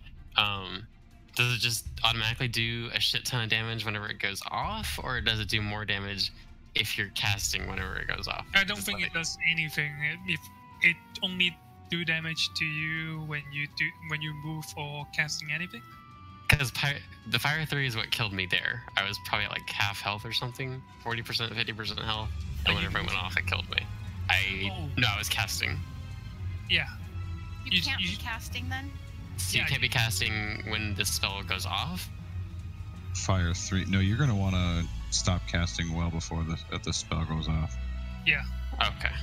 Does it just automatically do a shit ton of damage whenever it goes off, or does it do more damage if you're casting whenever it goes off? I don't think it does anything. If it only do damage to you when you move or casting anything. Because the Fire 3 is what killed me there. I was probably at like half health or something, 40%, 50% health, and whenever it went off, it killed me. No, I was casting. Yeah. You can't be casting then? So you can't be casting when the spell goes off? Fire 3. No, you're gonna want to stop casting well before the spell goes off. Yeah. Okay.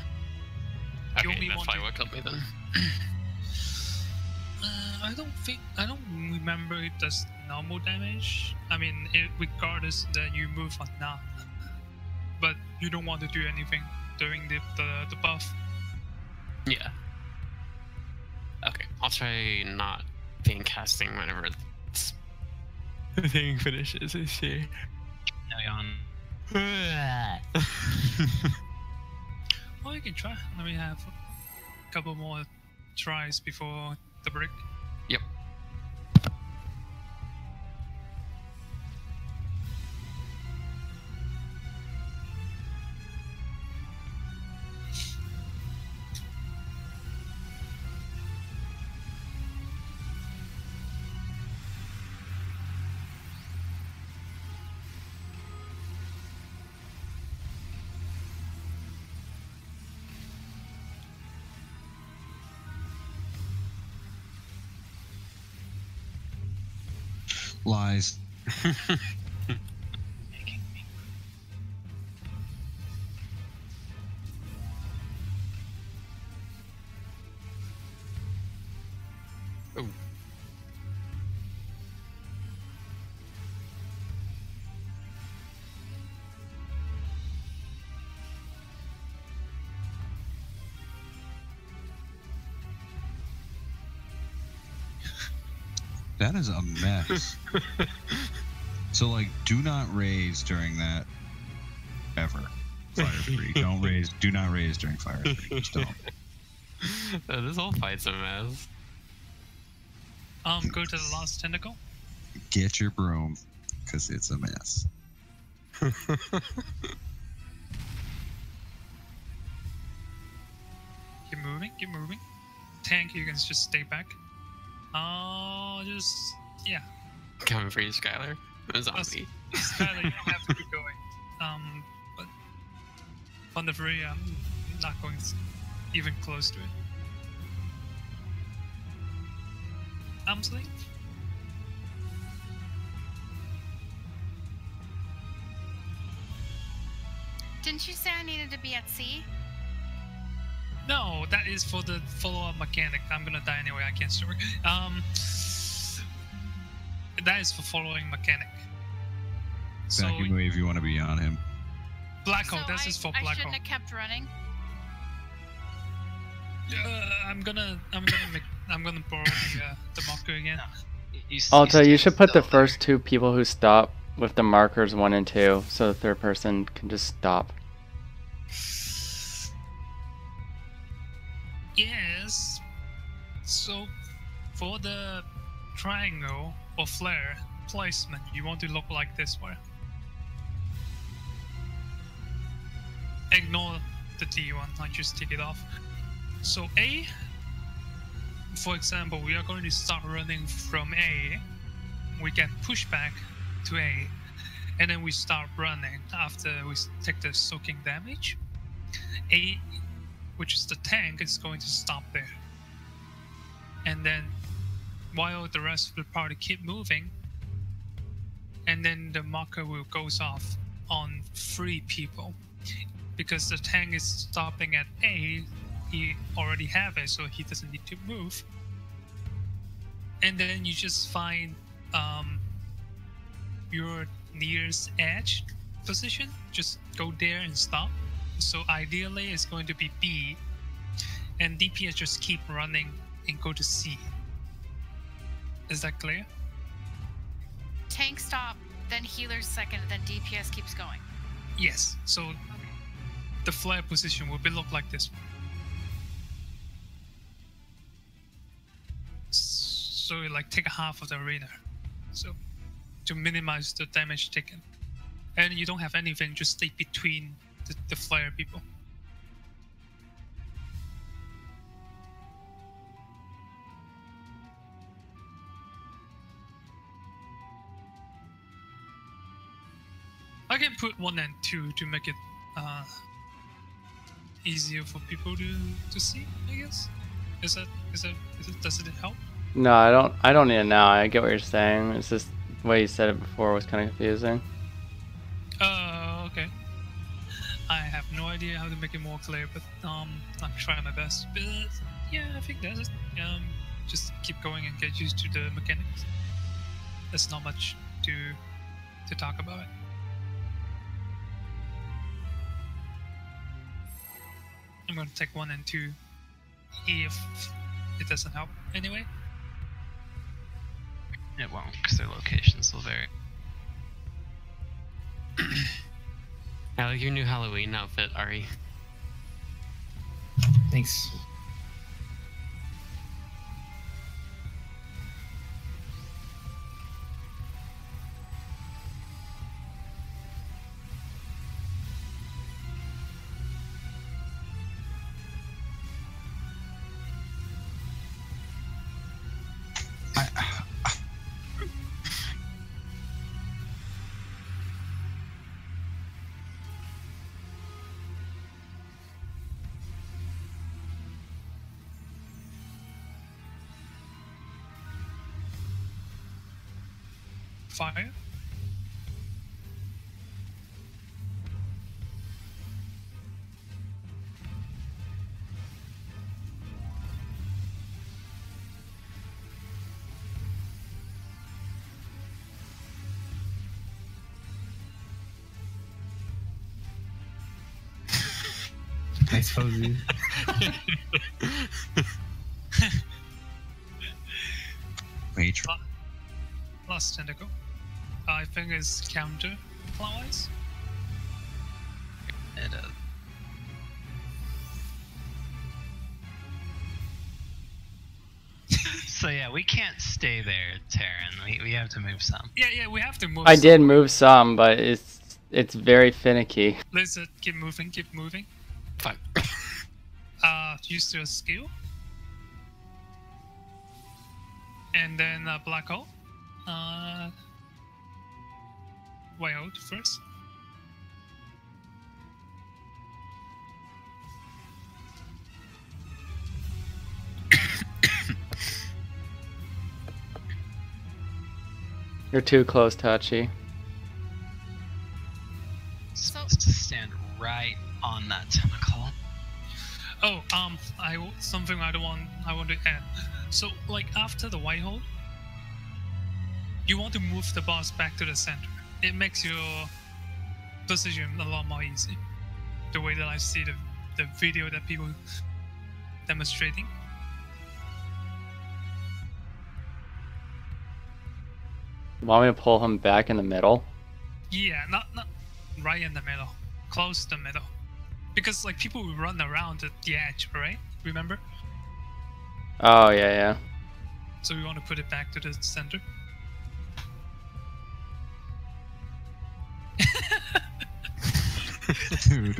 You Okay, only that's want probably to- what killed me then. I don't remember it does normal damage. I mean, regardless that you move or not. But you don't want to do anything during the buff. Yeah. Okay, I'll try not being casting whenever the thing finishes. I see. Now yawn. Oh, you can try. Let me have a couple more tries before the break. Yep. Lies. Making me. Oh. That is a mess. So, like, do not raise during that ever. Fire 3. Don't raise. Do not raise during Fire 3. Just don't. This whole fight's a mess. Go to the last tentacle. Get your broom, because it's a mess. Keep moving, keep moving. Tank, you can just stay back. Yeah. Coming for you, Skylar. A zombie. Skylar, you don't have to keep going. But on the free, I'm not going even close to it. Amsley? Didn't you say I needed to be at sea? No, that is for the follow-up mechanic. I'm gonna die anyway. I can't store. That is for following mechanic. So Vacuum wave, you want to be on him. black hole. So This is for I black shouldn't hole. have kept running. I'm gonna borrow the marker again. Also, you should put the still there. first two people who stop with the markers 1 and 2, so the third person can just stop. Yes. So for the triangle or flare placement, you want to look like this way. Ignore the D1, I just take it off. So A, for example, we are going to start running from A. We get pushed back to A, and then we start running after we take the soaking damage. A, which is the tank, is going to stop there. And then while the rest of the party keep moving, and then the marker will goes off on 3 people. Because the tank is stopping at A, he already have it, so he doesn't need to move. And then you just find your nearest edge position, just go there and stop. So ideally it's going to be B, and DPS just keep running and go to C. Is that clear? Tank stop, then healer's second, then DPS keeps going. Yes. So the flare position will be look like this. So you like take half of the arena. So to minimize the damage taken. And you don't have anything, just stay between the flare people. I can put 1 and 2 to make it easier for people to see, I guess. Does it help? No, I don't need it now. I get what you're saying. It's just the way you said it before was kind of confusing. Okay. I have no idea how to make it more clear, but I'm trying my best. But yeah, I think that's it. Just keep going and get used to the mechanics. There's not much to talk about. I'm gonna take 1 and 2 if it doesn't help anyway. It won't, because their locations will vary. I like your new Halloween outfit, Ari. Thanks. Fire. Nice pose, dude. Major. Last tentacle. I think it's counter clockwise. It So yeah, we can't stay there, Terran. We have to move some. Yeah, we have to move. I did move some, but it's very finicky. Lizard, keep moving, keep moving. Fuck. Use your skill. And then black hole. Way out first. You're too close, Tachi. Supposed to stand right on that tentacle. Oh, something I want to add. So, like after the white hole, you want to move the boss back to the center. It makes your position a lot more easy. The way that I see the video that people demonstrating. Want me to pull him back in the middle? Yeah, not right in the middle, close to the middle, because like people will run around at the edge, right? Remember? Oh, yeah. So we want to put it back to the center. Dude,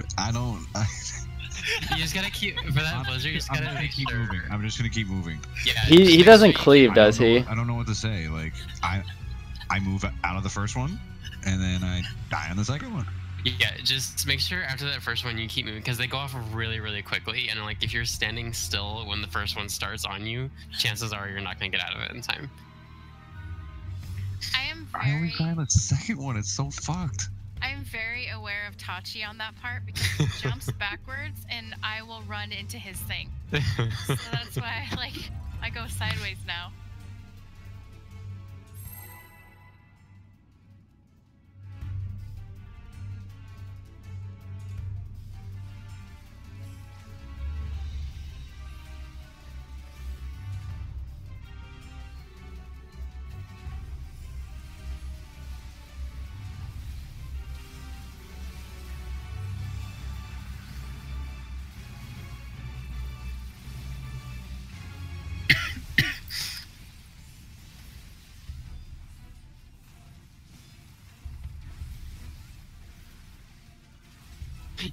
You just gotta keep for that blizzard. You just gotta make keep sure. moving. I'm just gonna keep moving. Yeah. He doesn't cleave, does he? I don't know what to say. Like I move out of the first one, and then I die on the second one. Yeah, just make sure after that first one you keep moving because they go off really, really quickly. And like if you're standing still when the first one starts on you, chances are you're not gonna get out of it in time. I only die on the second one. It's so fucked. I'm very aware of Tachi on that part because he jumps backwards and I will run into his thing. So that's why I go sideways now.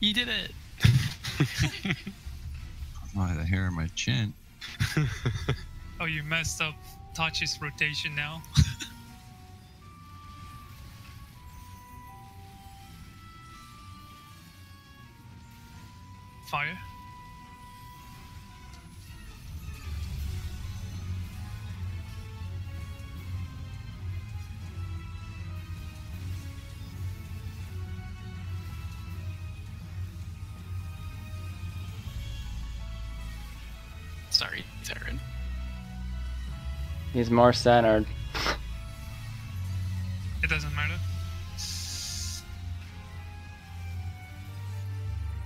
You did it. Oh, the hair on my chin. Oh, you messed up Tachi's rotation now. Fire. Sorry, Darren. He's more centered. It doesn't matter.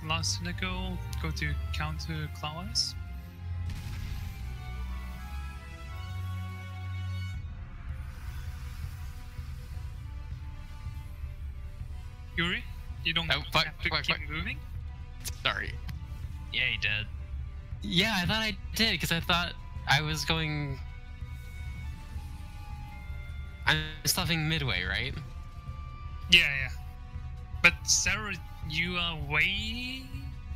Last cynical, go to counterclockwise. Yuri, you don't Oh, have to keep moving? Sorry. Yeah, he did. Yeah, I thought I did, because I thought I was going... I'm stuffing midway, right? Yeah. But Sarah, you are way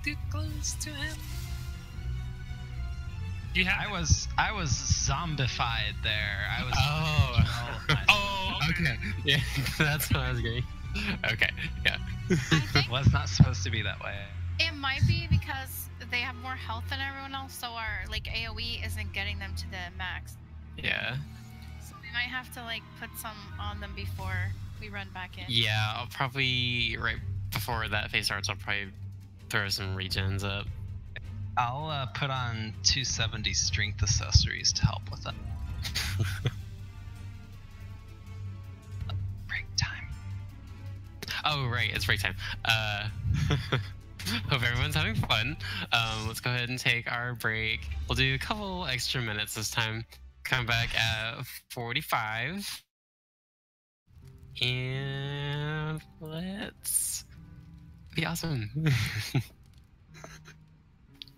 too close to him. You have. I was zombified there. I was. Oh, okay. Yeah, that's what I was getting. Okay, yeah. I think Was not supposed to be that way. it might be because they have more health than everyone else, so our like AoE isn't getting them to the max. Yeah. So we might have to like put some on them before we run back in. Yeah, I'll probably, right before that phase starts, I'll probably throw some regens up. I'll put on 270 strength accessories to help with that. Break time. Oh, right, it's break time. Hope everyone's having fun. Let's go ahead and take our break. We'll do a couple extra minutes this time. Come back at 45. And let's be awesome.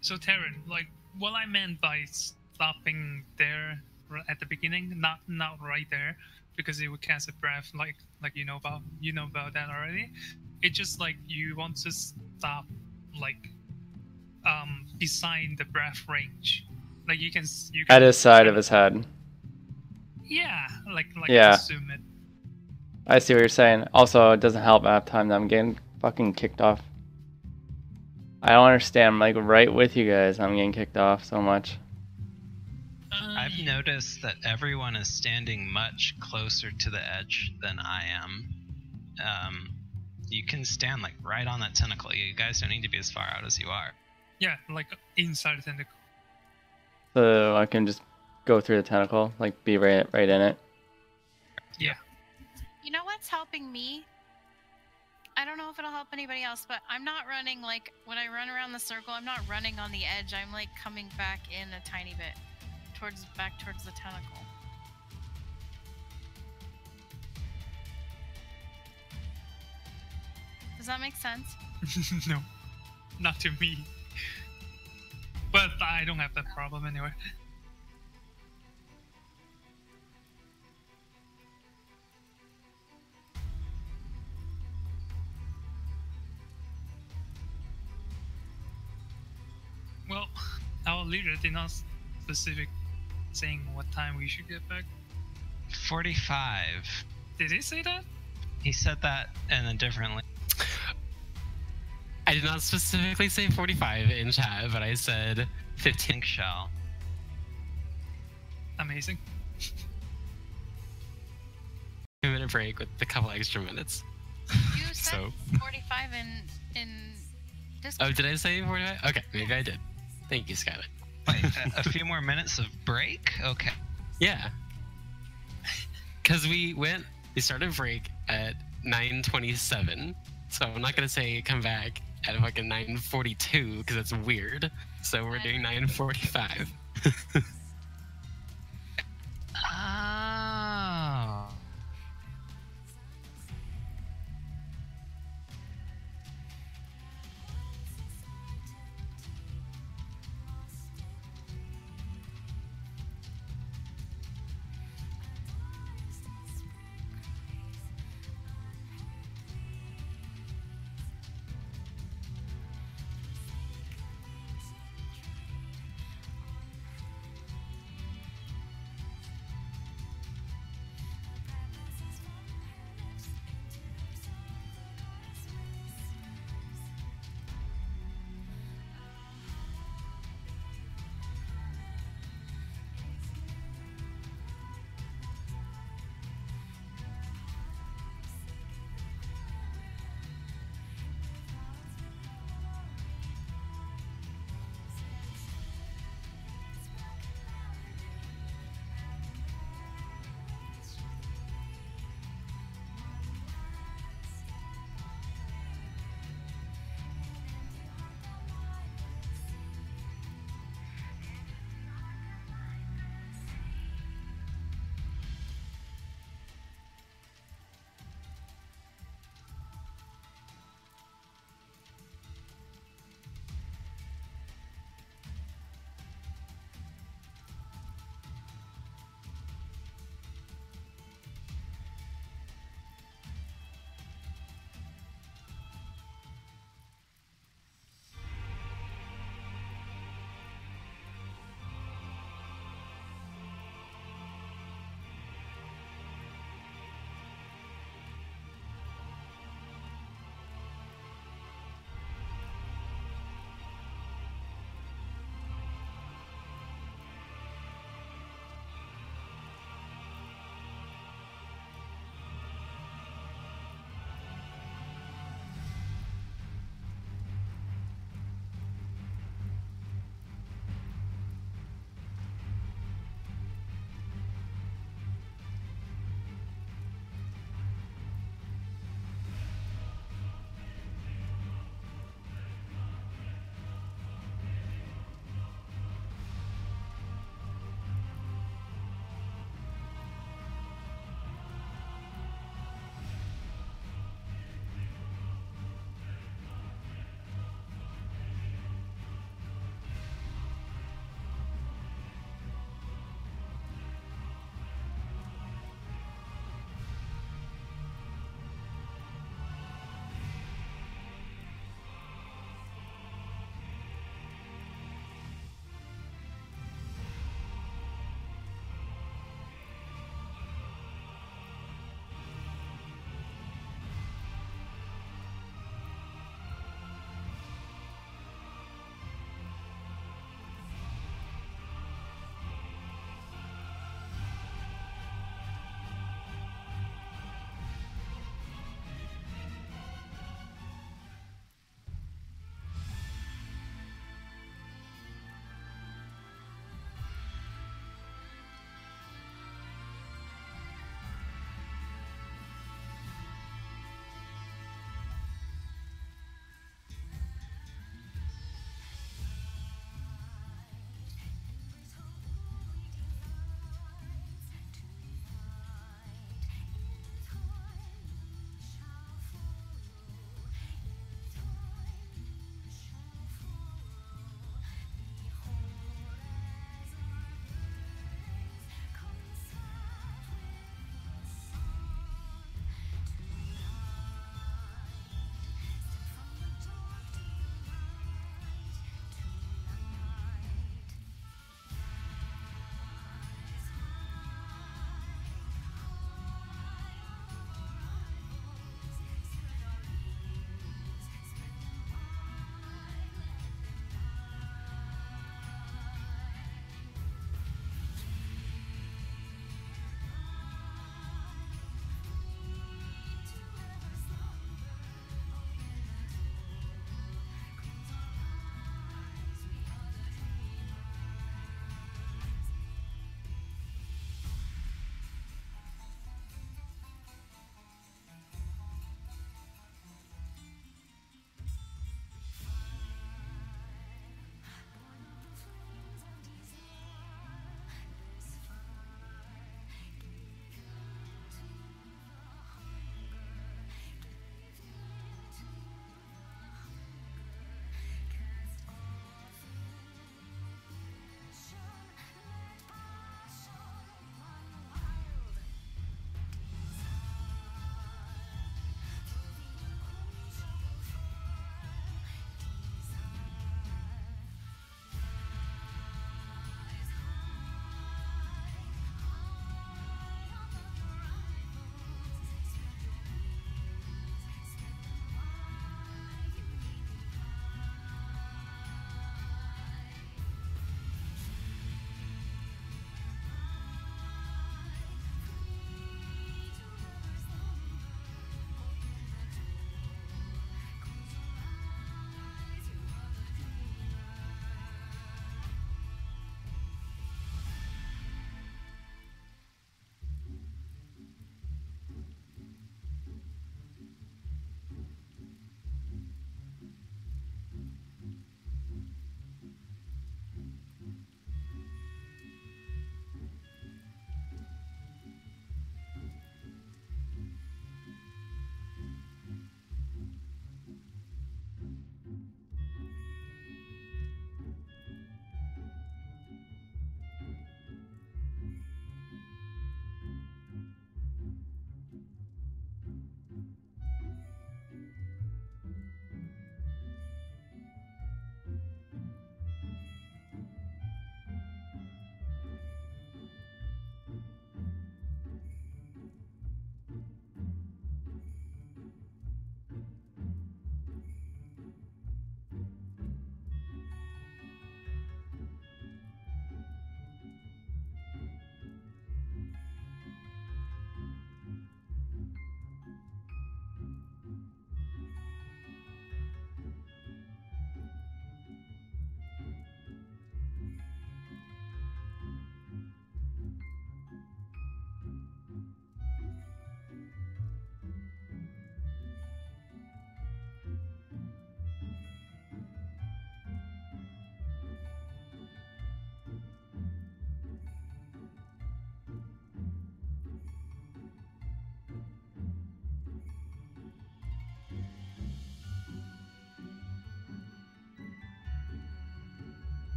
So Terran, like what I meant by stopping there at the beginning, not right there, because it would cast a breath, like you know about that already. It's just like you want to stop, like, beside the breath range, like you can At his side of his head. Yeah, like Yeah. assume it. I see what you're saying. Also, it doesn't help at time that I'm getting fucking kicked off. I don't understand. I'm like right with you guys. I'm getting kicked off so much. I've noticed that everyone is standing much closer to the edge than I am. You can stand like right on that tentacle. You guys don't need to be as far out as you are. Yeah, like inside the tentacle. So I can just go through the tentacle, like be right in it. Yeah. You know what's helping me? I don't know if it'll help anybody else, but I'm not running like when I run around the circle, I'm not running on the edge. I'm like coming back in a tiny bit back towards the tentacle. Does that make sense? No, not to me. But I don't have that problem anyway. Well, our leader did not specific saying what time we should get back. 45. Did he say that? He said that in a different. I did not specifically say 45 in chat, but I said 15 shell. Amazing. 2-minute break with a couple extra minutes. You said So. 45 in Discord. Oh, did I say 45? Okay, maybe I did. Thank you, Skylar. Wait, a few more minutes of break? Okay. Yeah. Because we started break at 9:27, so I'm not gonna say come back at fucking 9:42 because that's weird. So we're doing 9:45. Oh.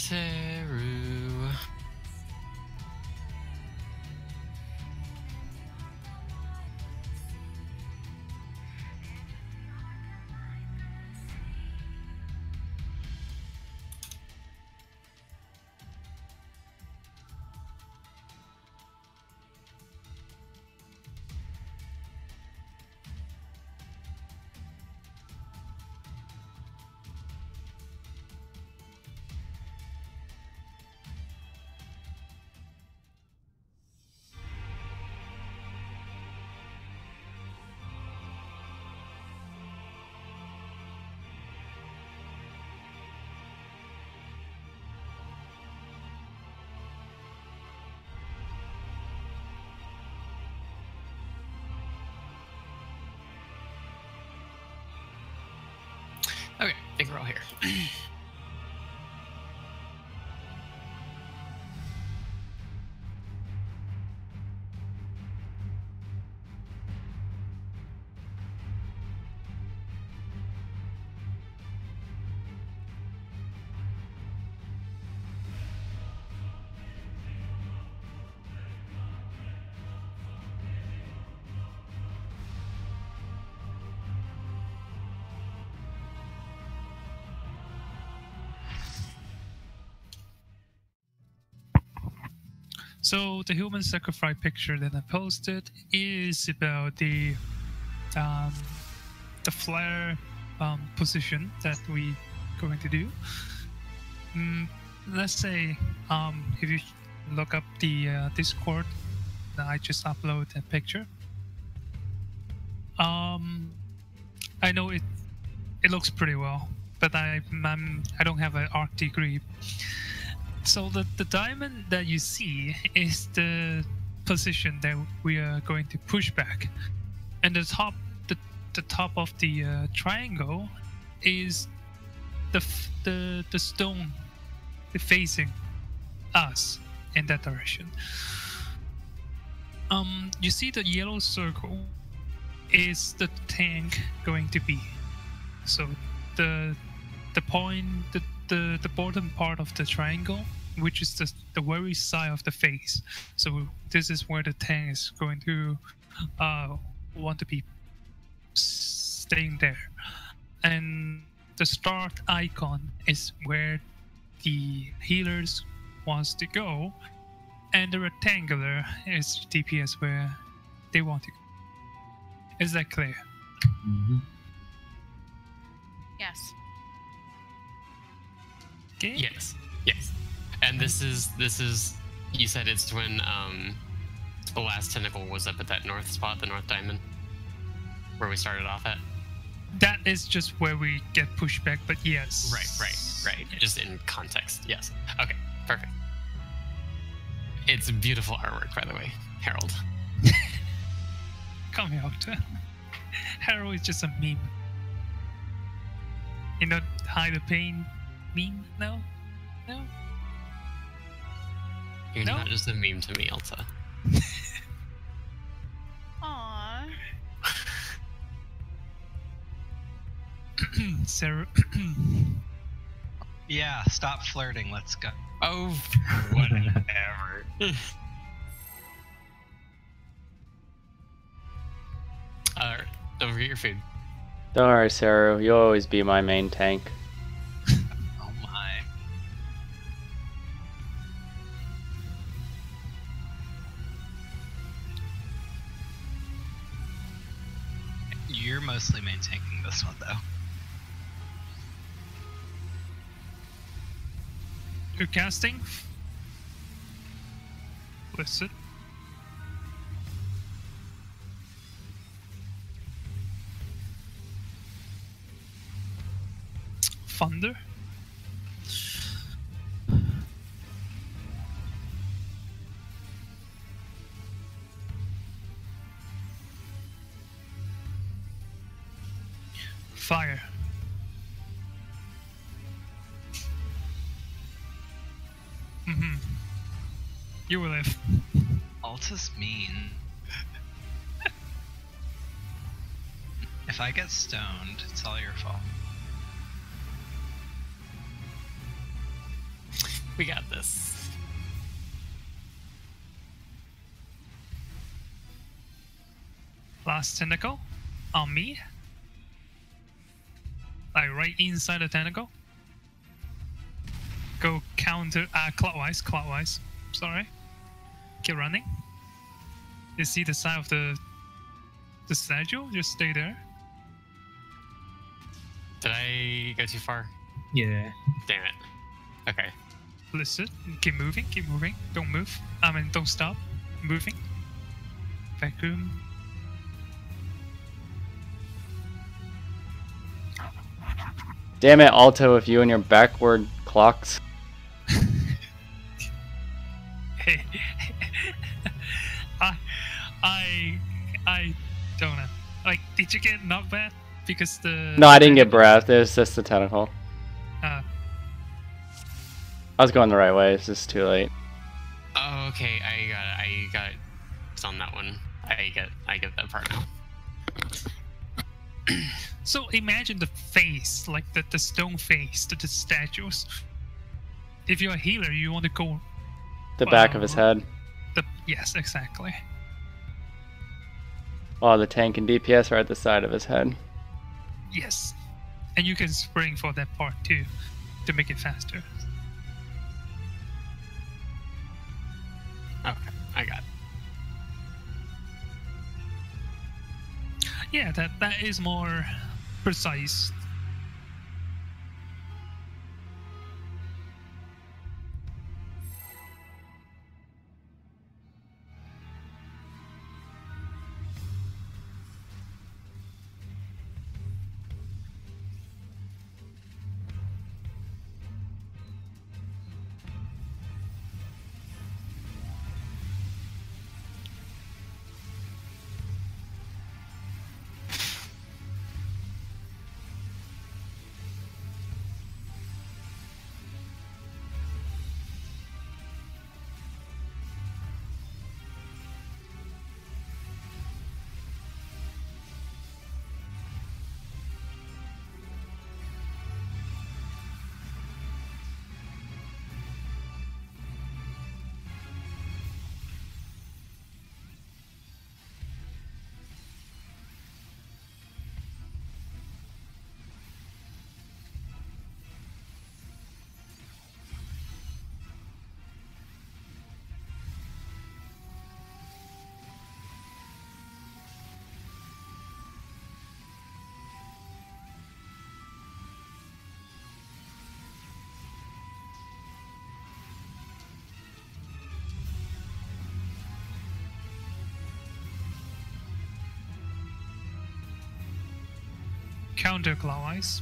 Saru. Okay, I think we're all here. So the human sacrifice picture that I posted is about the flare position that we going to do. Let's say if you look up the Discord, that I just upload a picture. I know it looks pretty well, but I don't have an art degree. So the diamond that you see is the position that we are going to push back, and the top of the triangle is the stone facing us in that direction. You see the yellow circle is the tank going to be. So the point, the bottom part of the triangle, which is the very side of the face. So this is where the tank is going to want to be staying there. And the start icon is where the healers wants to go, and the rectangular is DPS where they want to go. Is that clear? Mm-hmm. Yes. Okay. Yes. Yes. And this is you said it's when the last tentacle was up at that north spot, the north diamond, where we started off at. That is just where we get pushed back, but yes. Right. Just in context. Yes. Okay. Perfect. It's beautiful artwork, by the way, Harold. Come here, Octa. Harold is just a meme. You know, hide the pain meme? No? You're No? not just a meme to me, Elsa. Aww. Sarah. Yeah, stop flirting. Let's go. Oh, whatever. Don't forget your food. Don't worry, Saru. You'll always be my main tank. Oh my. You're mostly main tanking this one, though. You're casting? Listen. Thunder. Fire. You will live. Alta's mean. If I get stoned, it's all your fault. We got this. Last tentacle on me. Like right inside the tentacle. Go counter clockwise. Sorry. Keep running. You see the side of the statue? Just stay there. Did I go too far? Yeah. Damn it. Okay. Listen. Keep moving. Don't move. I mean, don't stop. Moving. Vacuum. Damn it, Alto, with you and your backward clocks. Hey, I don't know. Like, did you get knocked back because the? No, I didn't get breath. It was just the tentacle. Uh, I was going the right way. It's just too late. Oh, okay. I got it. It's on that one. I get that part now. So imagine the face, like the stone face to the statues. If you're a healer, you want to go The back of his head. Yes, exactly. Oh, the tank and DPS are at the side of his head. Yes, and you can spring for that part too, to make it faster. Okay, I got it. Yeah, that is more precise. Counterclockwise.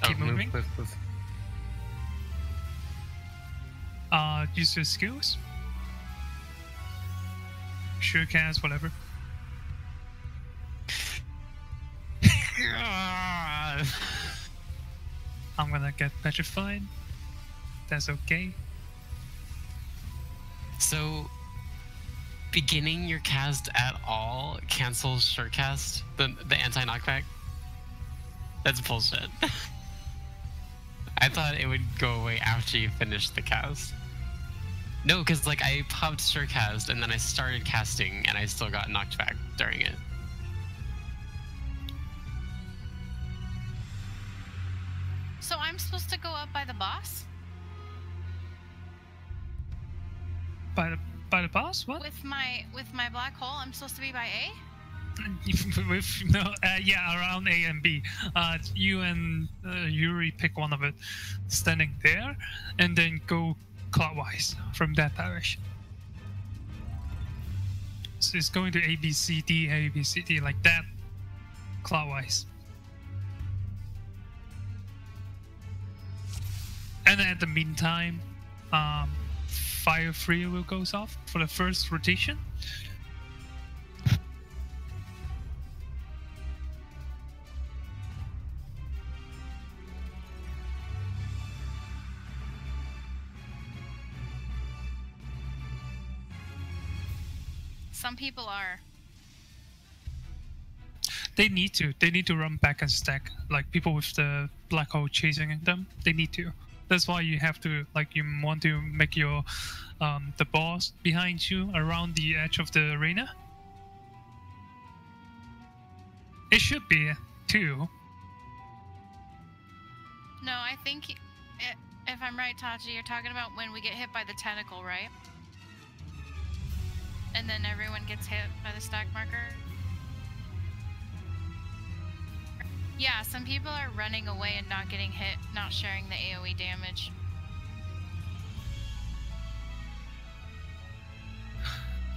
Keep moving. Move. Use your skills. Sure cast, whatever. I'm gonna get petrified. That's okay. So, beginning your cast at all cancels short cast, the anti-knockback? That's bullshit. I thought it would go away after you finished the cast. No, because like I popped short cast and then I started casting and I still got knocked back during it. So I'm supposed to go up by the boss? By the boss? What? With my black hole, I'm supposed to be by A? Yeah, around A and B. You and Yuri pick one of it, standing there, and then go clockwise from that direction. So it's going to A, B, C, D, A, B, C, D, like that, clockwise. And then at the meantime, fire free will goes off for the first rotation. Some people are. They need to. They need to run back and stack. Like people with the black hole chasing them, they need to. That's why you have to, like, you want to make your the boss behind you around the edge of the arena. It should be 2. No, I think, if I'm right, Tachi, you're talking about when we get hit by the tentacle, right? And then everyone gets hit by the stack marker? Yeah, some people are running away and not getting hit, not sharing the AoE damage.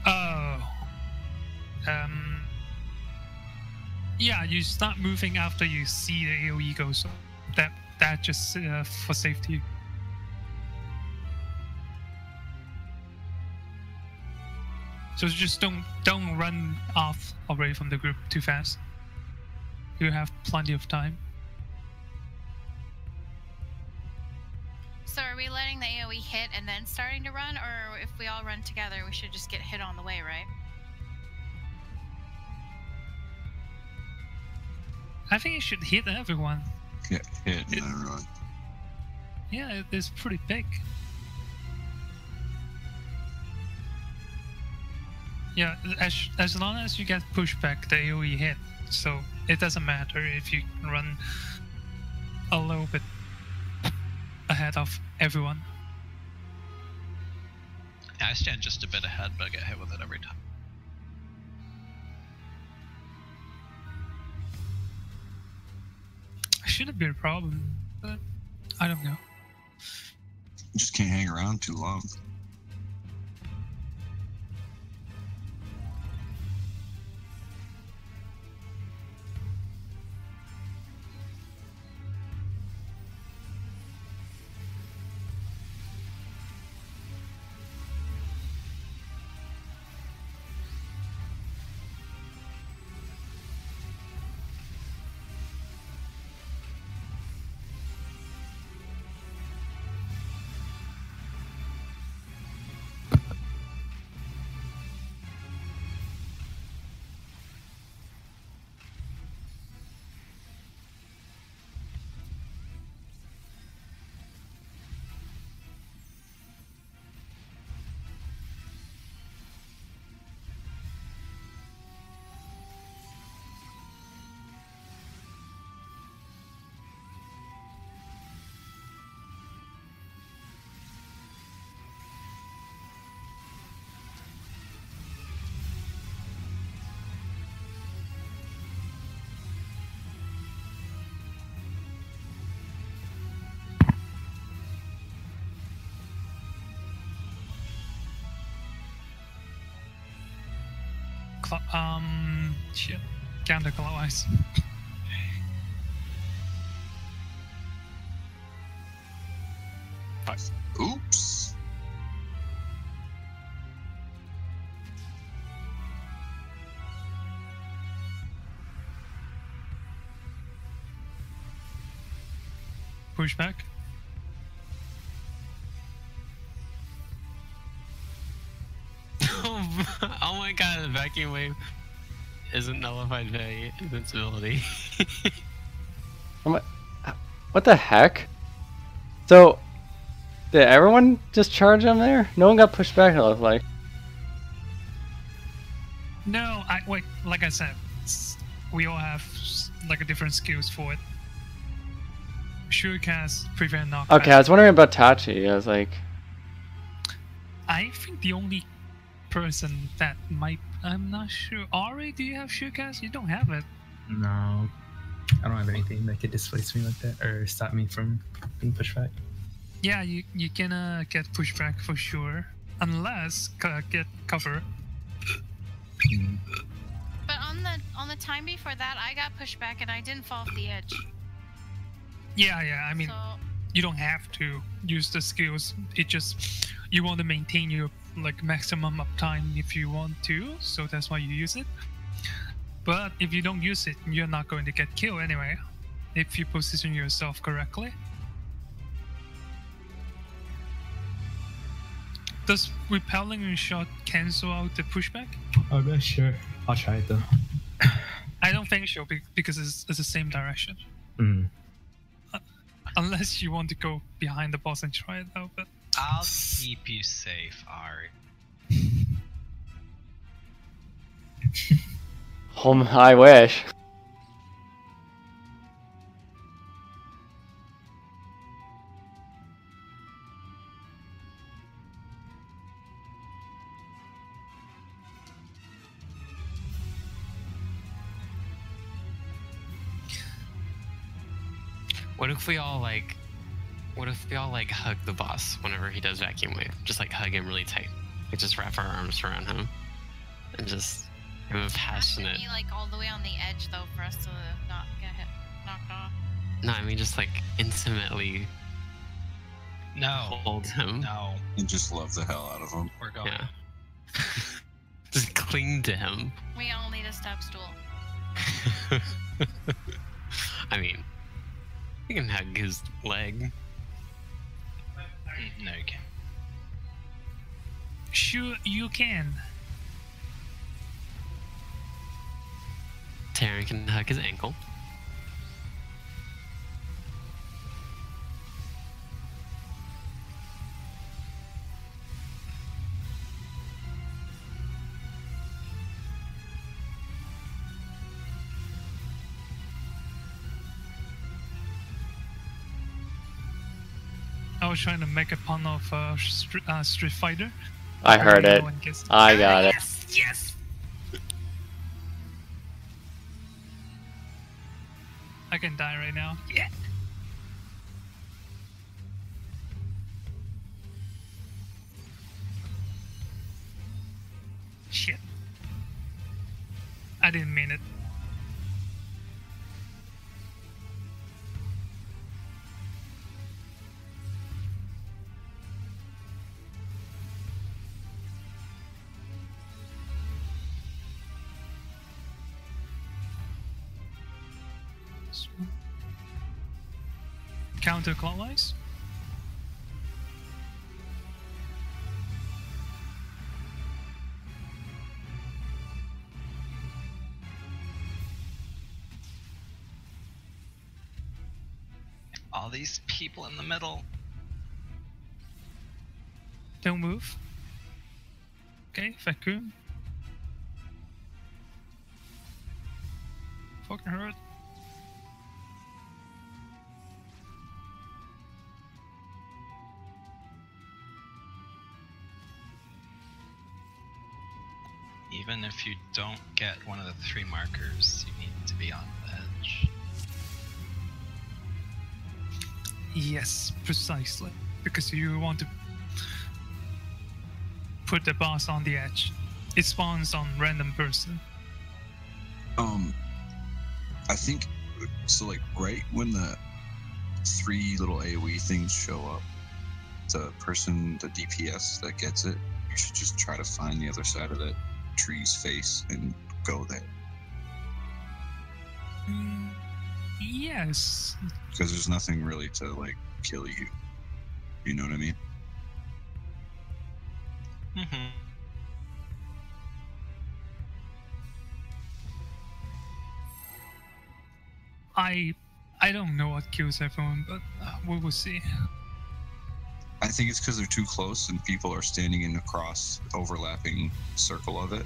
Oh. Yeah, you start moving after you see the AoE go, so that just for safety. So just don't run off away from the group too fast. You have plenty of time. So are we letting the AoE hit and then starting to run, or if we all run together, we should just get hit on the way, right? I think it should hit everyone. Yeah, hit and then run. Yeah, it's pretty big. Yeah, as long as you get pushed back, the AoE hit. So it doesn't matter if you run a little bit ahead of everyone. Yeah, I stand just a bit ahead, but I get hit with it every time. Shouldn't be a problem, but I don't know. You just can't hang around too long. Shit. Counterclockwise. Oops. Push back. Oh my god, the vacuum wave isn't nullified by invincibility. What the heck? So, did everyone just charge on there? No one got pushed back, it looked like. No, like I said, we all have like a different skills for it. Surecast prevent knockback. Okay, I was wondering about Tachi. I was like, I think the only person that might, I'm not sure. Ari, do you have Surecast? You don't have it. No, I don't have anything that could displace me like that or stop me from being pushed back. Yeah, you can get pushed back for sure, unless get cover. But on the time before that, I got pushed back and I didn't fall off the edge. Yeah. I mean, So, you don't have to use the skills. It just, you want to maintain your like maximum uptime if you want to, so that's why you use it. But if you don't use it, you're not going to get killed anyway, if you position yourself correctly. Does repelling a shot cancel out the pushback? I'm not sure. I'll try it though. I don't think so because it's the same direction. Mm. Unless you want to go behind the boss and try it out, but I'll keep you safe, Ari. I wish. What if we all like hug the boss whenever he does vacuum wave? Just like hug him really tight. Like just wrap our arms around him and just give him a passionate. Be like all the way on the edge though for us to not get knocked off. No, I mean just like intimately No. hold him. No. And just love the hell out of him. We're going. Yeah. Just cling to him. We all need a step stool. I mean, you can hug his leg. No, you can't. sure you can. Taryn can hug his ankle. I was trying to make a pun of Street Fighter. I heard it. No one gets I got it. Yes, yes. I can die right now. Yeah. Shit. I didn't mean it. Counterclockwise. All these people in the middle. Don't move. Okay, vacuum. Fucking hurt. Even if you don't get one of the 3 markers, you need to be on the edge. Yes, precisely. Because you want to put the boss on the edge. It spawns on random person. I think so. Like right when the 3 little AOE things show up, the person, the DPS that gets it, you should just try to find the other side of that tree's face and go there. Yes. Because there's nothing really to like kill you. You know what I mean? Mm-hmm. I don't know what kills everyone, but we will see. I think it's because they're too close and people are standing in a cross overlapping circle of it.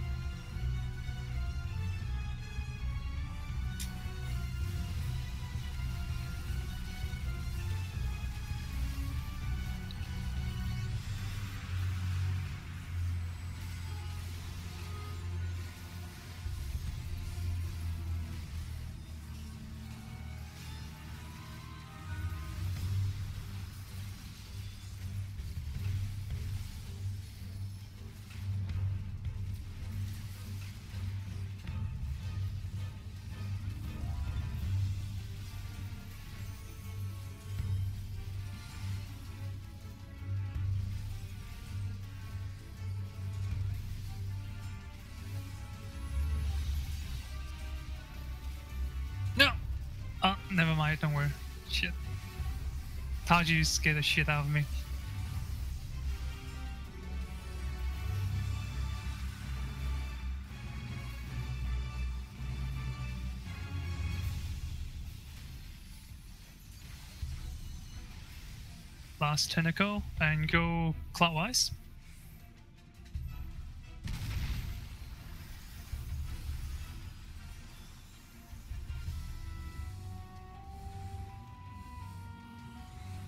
No! Never mind, don't worry. Shit. Taji scared the shit out of me. last tentacle and go clockwise.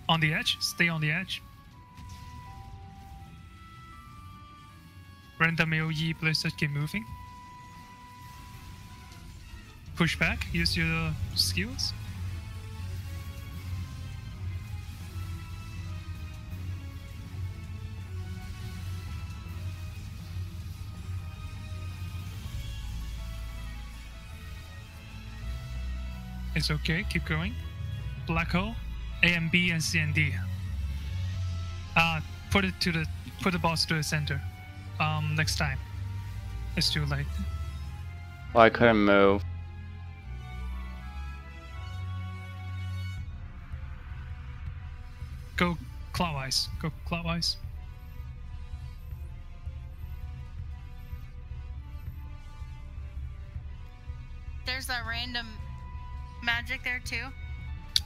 On the edge, stay on the edge. Random AoE blizzard, keep moving. Push back, use your skills. It's okay, keep going. Black hole, A and B and C and D. Put the boss to the center. Next time. It's too late. Well, I couldn't move. Go clockwise. Go clockwise. There's that random magic there too.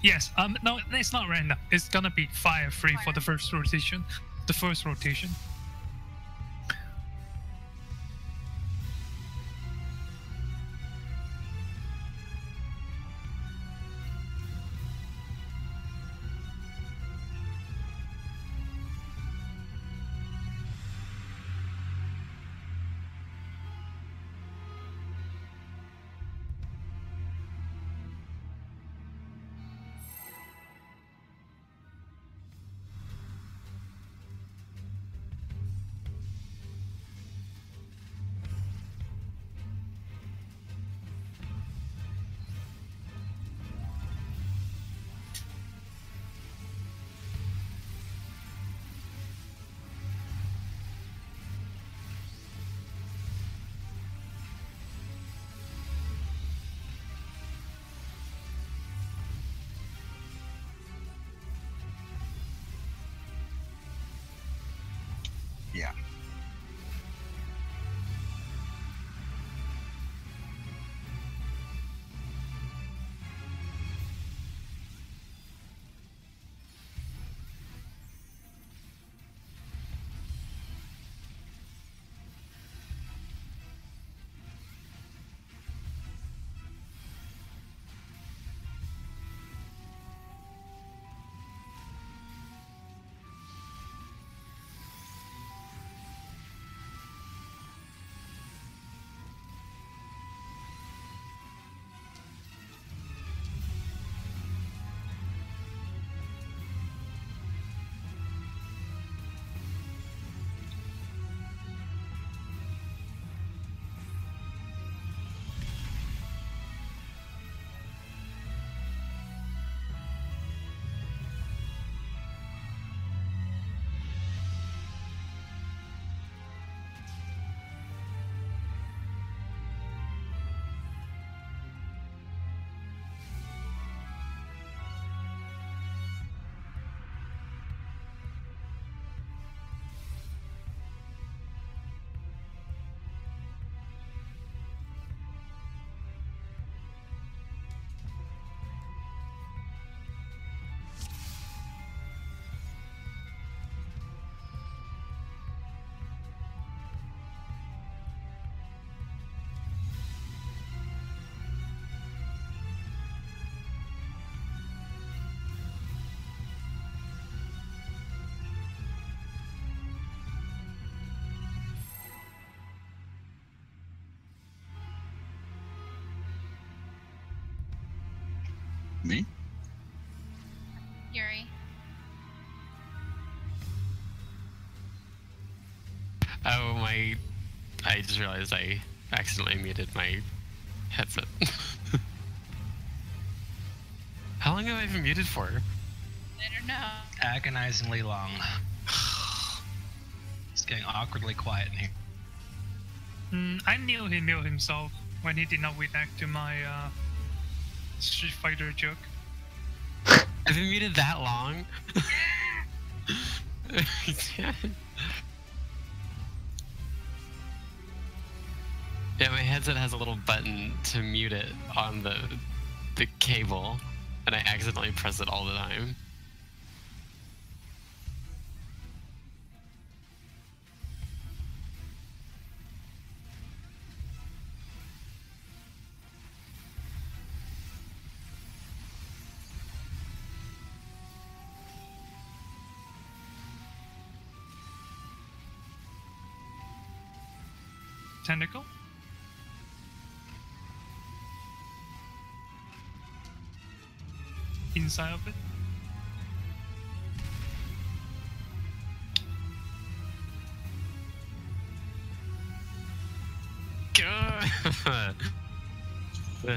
Yes. No, it's not random. It's gonna be fire free for the first rotation. The first rotation. Yeah. Me? Yuri. Oh, I just realized I accidentally muted my headset. How long have I been muted for? I don't know. Agonizingly long. It's getting awkwardly quiet in here. I knew he muted himself when he did not react to my Street Fighter joke. I've been muted that long? Yeah, my headset has a little button to mute it on the cable, and I accidentally press it all the time. tentacle. Inside of it.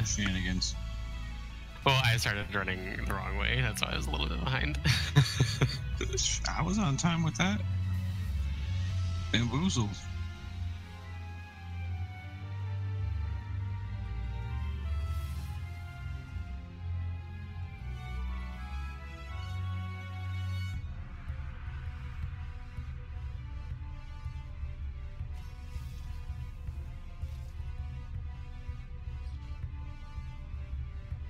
Shenanigans. Well, I started running the wrong way. That's why I was a little bit behind. I was on time with that. Bamboozled.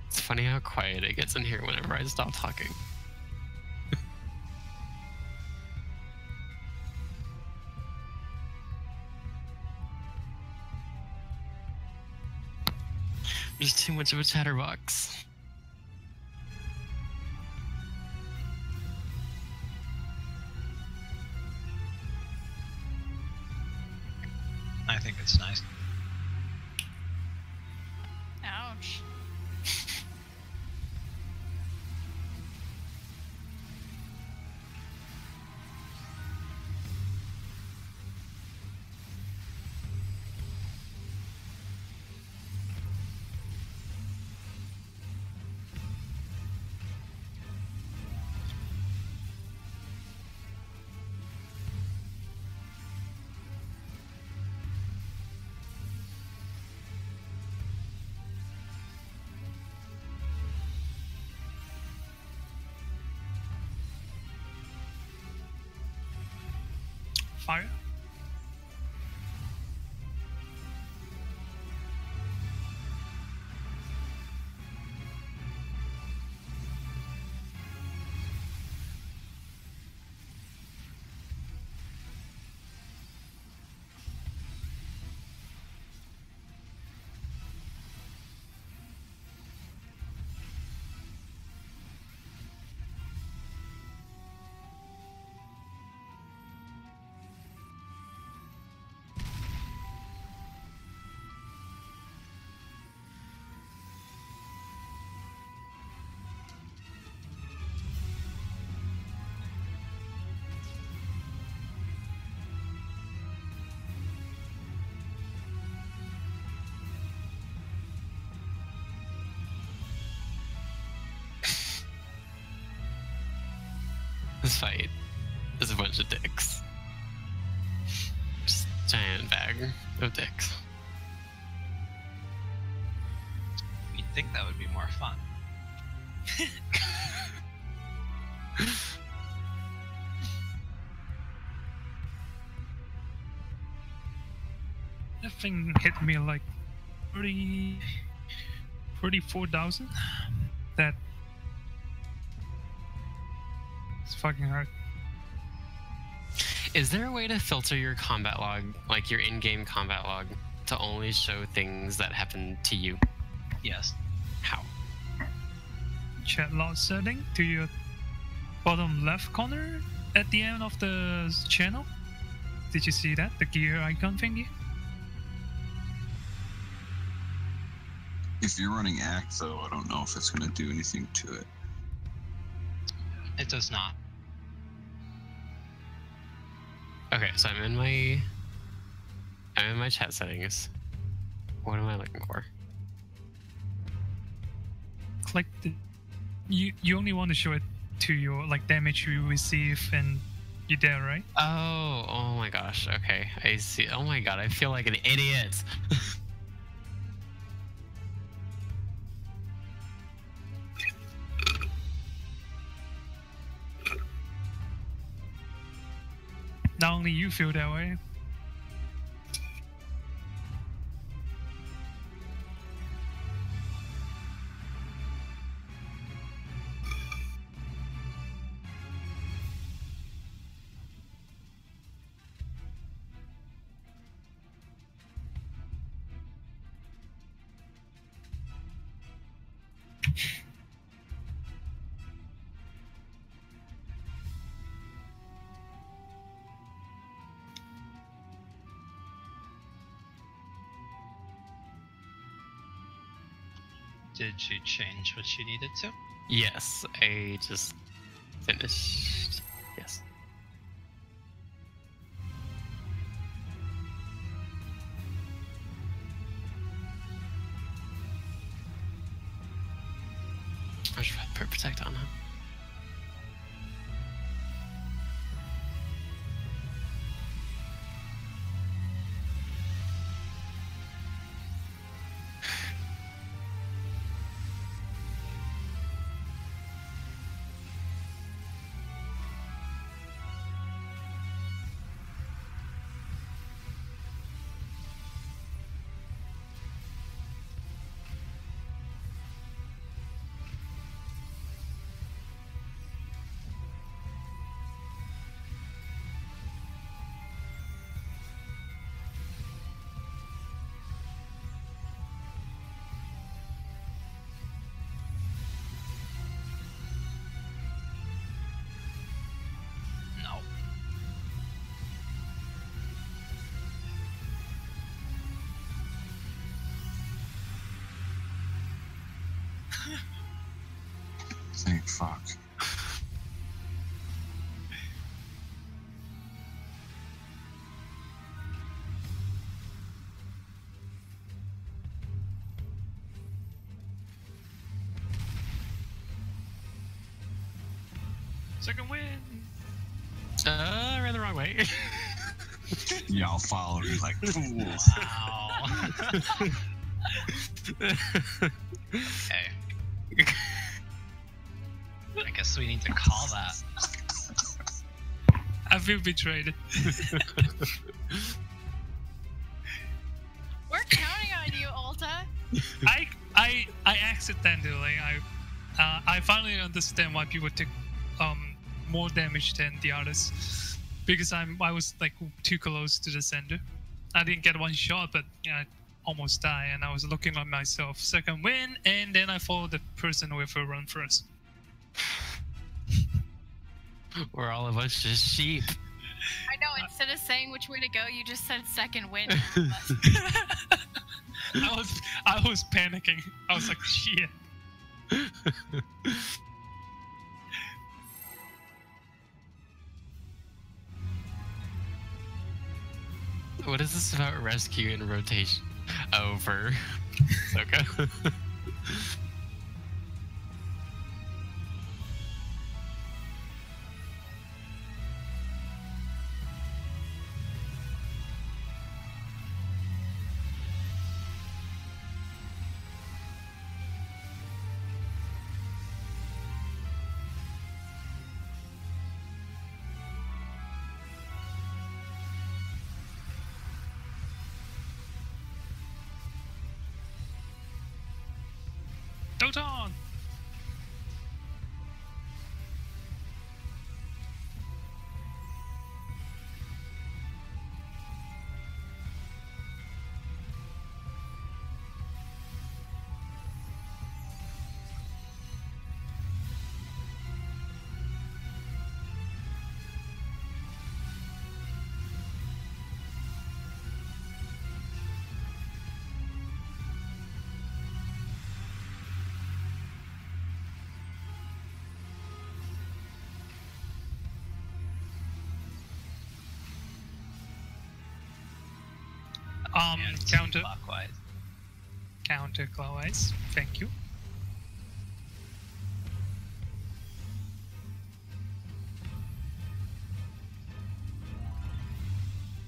It's funny how quiet it gets in here whenever I stop talking. Just too much of a chatterbox. I think it's nice. Ouch. Fire. This fight is a bunch of dicks. Just a giant bag of dicks. You'd think that would be more fun. That thing hit me like 34,000. That it's fucking hard. Is there a way to filter your combat log, like your in-game combat log, to only show things that happen to you? Yes. How? Chat log setting to your bottom left corner at the end of the channel. Did you see that? The gear icon thingy? If you're running Act, though, I don't know if it's going to do anything to it. It does not. Okay, so I'm in my chat settings. What am I looking for? Click the. You only want to show it to your like damage you receive and you're there, right? Oh my gosh. Okay, I see. Oh my god, I feel like an idiot. Not only you feel that way. Did you change what you needed to? Yes, I just finished. Yes. I should put protect on him. No. Thank fuck. Second win. I ran the wrong way. Y'all follow me like fools. Wow. Okay. I guess we need to call that. I feel betrayed. We're counting on you, Ulta. I accidentally I finally understand why people take more damage than the others, because I was like too close to the center. I didn't get one shot, but I almost died, and I was looking at myself. Second win, and then I followed the person with a run first. We're all of us just sheep. I know, instead of saying which way to go, you just said second win. I was panicking. I was like, shit. What is this about rescue and rotation? Over. Okay. Doton! Counter clockwise. Thank you.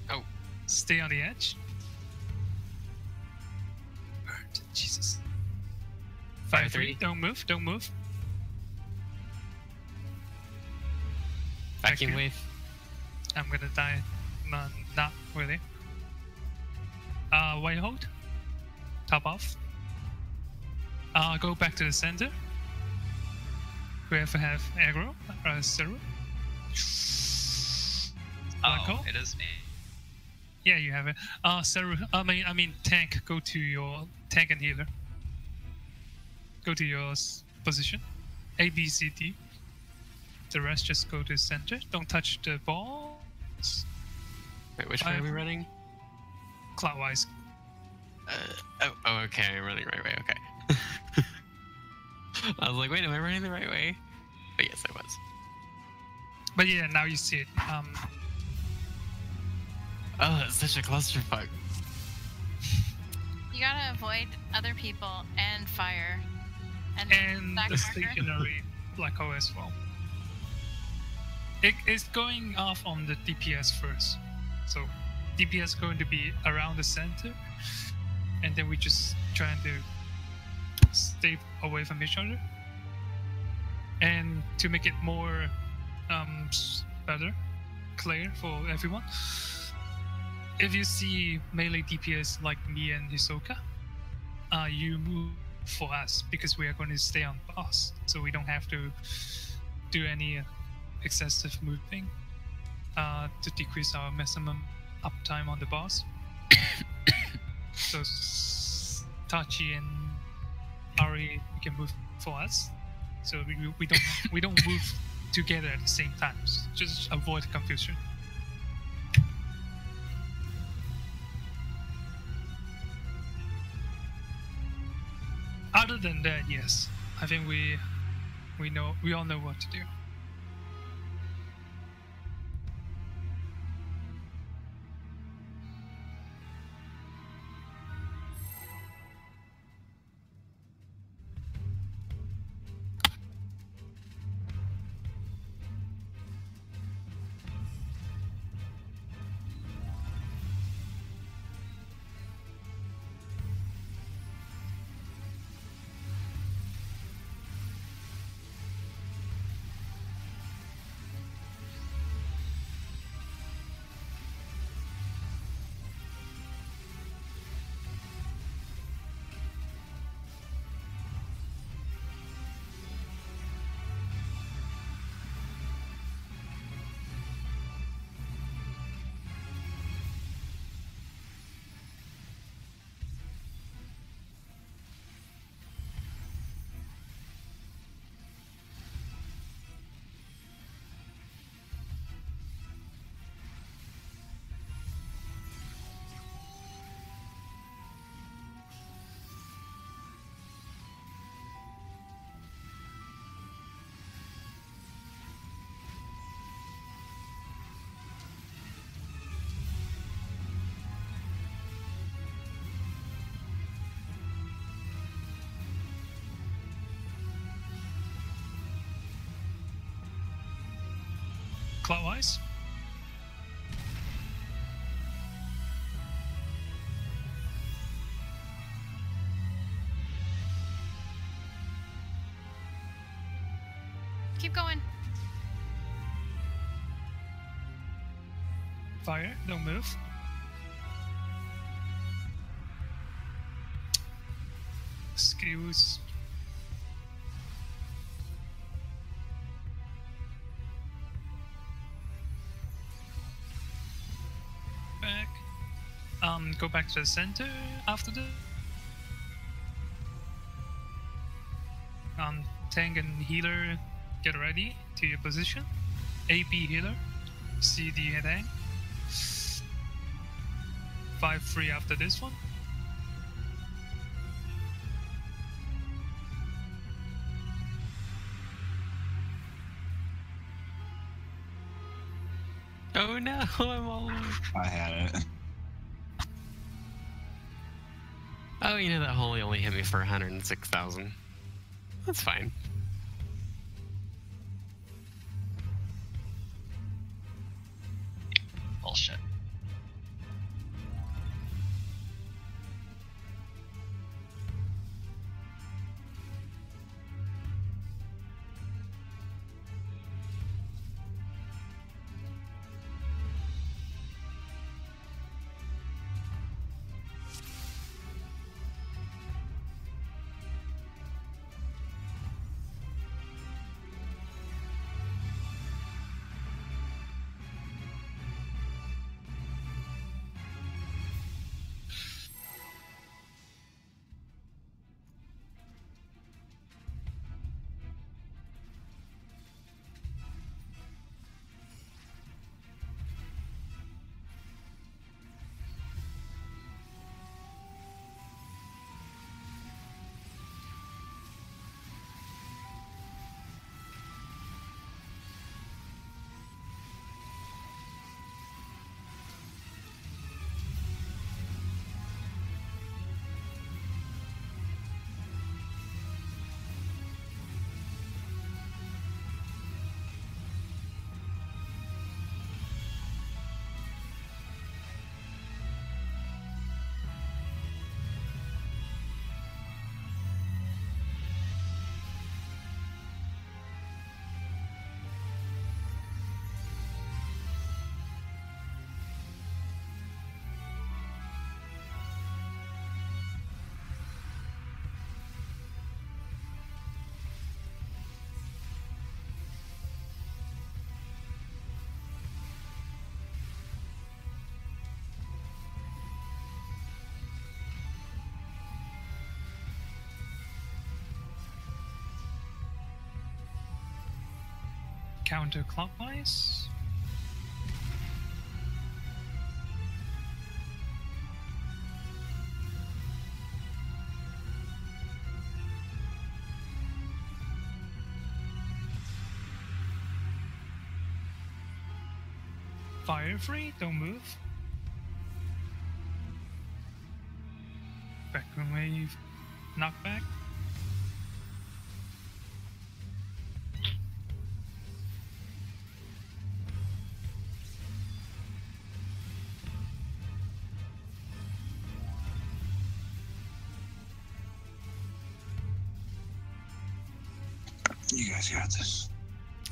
Oh. Stay on the edge. Jesus. 5-3. Don't move. Don't move. Vacuum you. wave. I'm gonna die. No, not really. White hold. Top off. Go back to the center. Whoever have aggro, Seru. Oh, it is me. Yeah, you have it. Seru. I mean, tank. Go to your tank and healer. Go to your position. A, B, C, D. The rest just go to the center. Don't touch the balls. Wait, which way are we running? Clockwise. Oh, okay. I'm running right way. Okay. I was like, wait, am I running the right way? But yes, I was. But yeah, now you see it. Oh, it's such a clusterfuck. You gotta avoid other people and fire. And back the marker. stationary black hole as well. It's going off on the DPS first. So DPS going to be around the center, and then we just trying to stay away from each other. And to make it more better, clear for everyone, if you see melee DPS like me and Hisoka, you move for us because we are going to stay on boss, so we don't have to do any excessive moving to decrease our maximum uptime on the boss. So Tachi and Ari can move for us, so we don't move together at the same time. Just avoid confusion. Other than that, yes, I think we all know what to do. Clockwise. Keep going. Fire, don't move. Skills. Back. Go back to the center after the tank and healer, get ready to your position. AP healer, CD tank. 5-3 after this one. Oh no, I'm all over. I had it. Oh, you know that holy only hit me for 106,000. That's fine. Bullshit. Counterclockwise. Fire free, don't move. Backroom wave, knockback. You guys got this.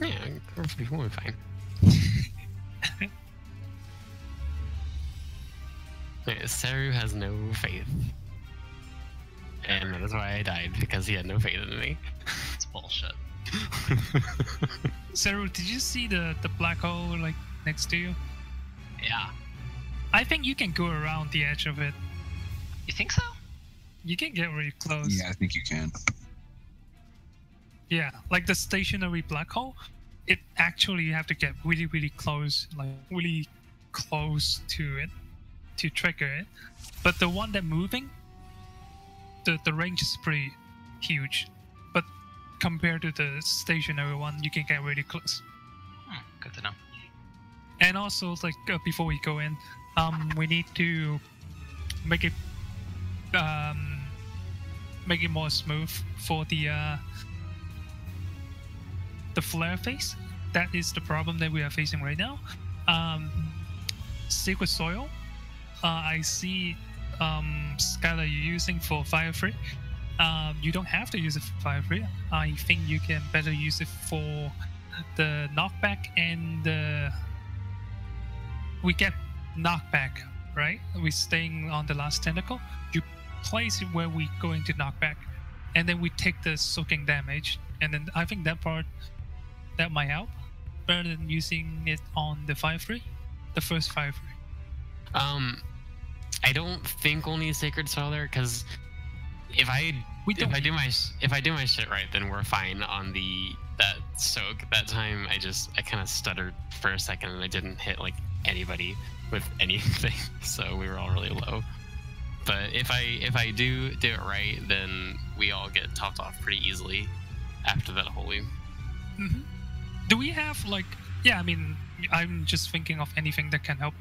Yeah, we'll be fine. Wait, Saru has no faith. And that is why I died, because he had no faith in me. It's bullshit. Saru, did you see the black hole like next to you? Yeah. I think you can go around the edge of it. You think so? You can get really close. Yeah, I think you can. Yeah, like the stationary black hole, it actually you have to get really, really close, like really close to it to trigger it. But the one that moving, the range is pretty huge. But compared to the stationary one, you can get really close. Good to know. And also, like before we go in, we need to make it more smooth for the flare phase. That is the problem that we are facing right now. Sacred Soil, I see Skylar you're using for fire free. You don't have to use it for fire free. I think you can better use it for the knockback and we get knockback, right? We're staying on the last tentacle. You place it where we're going to knock back, and then we take the soaking damage. And then I think that part that might help better than using it on the fire free, the first fire free. I don't think we'll need Sacred Soil there, because if I do my shit right, then we're fine on that soak. That time I kind of stuttered for a second and I didn't hit like anybody with anything, so we were all really low. But if I do it right, then we all get topped off pretty easily after that holy. Mm-hmm. Do we have like? Yeah, I mean, I'm just thinking of anything that can help.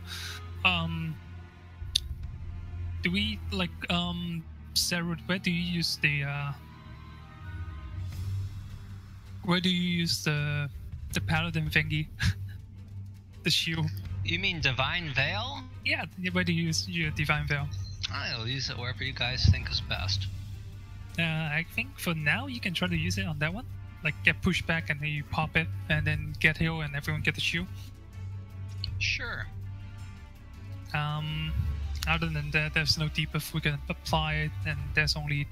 Do we like Sarah? Where do you use the? Where do you use the paladin thingy? The shield. You mean Divine Veil? Yeah, where do you use your Divine Veil? I'll use it wherever you guys think is best. I think for now you can try to use it on that one. Like get pushed back and then you pop it and then get heal and everyone get the shield. Sure. Other than that, there's no debuff we can apply it, and there's only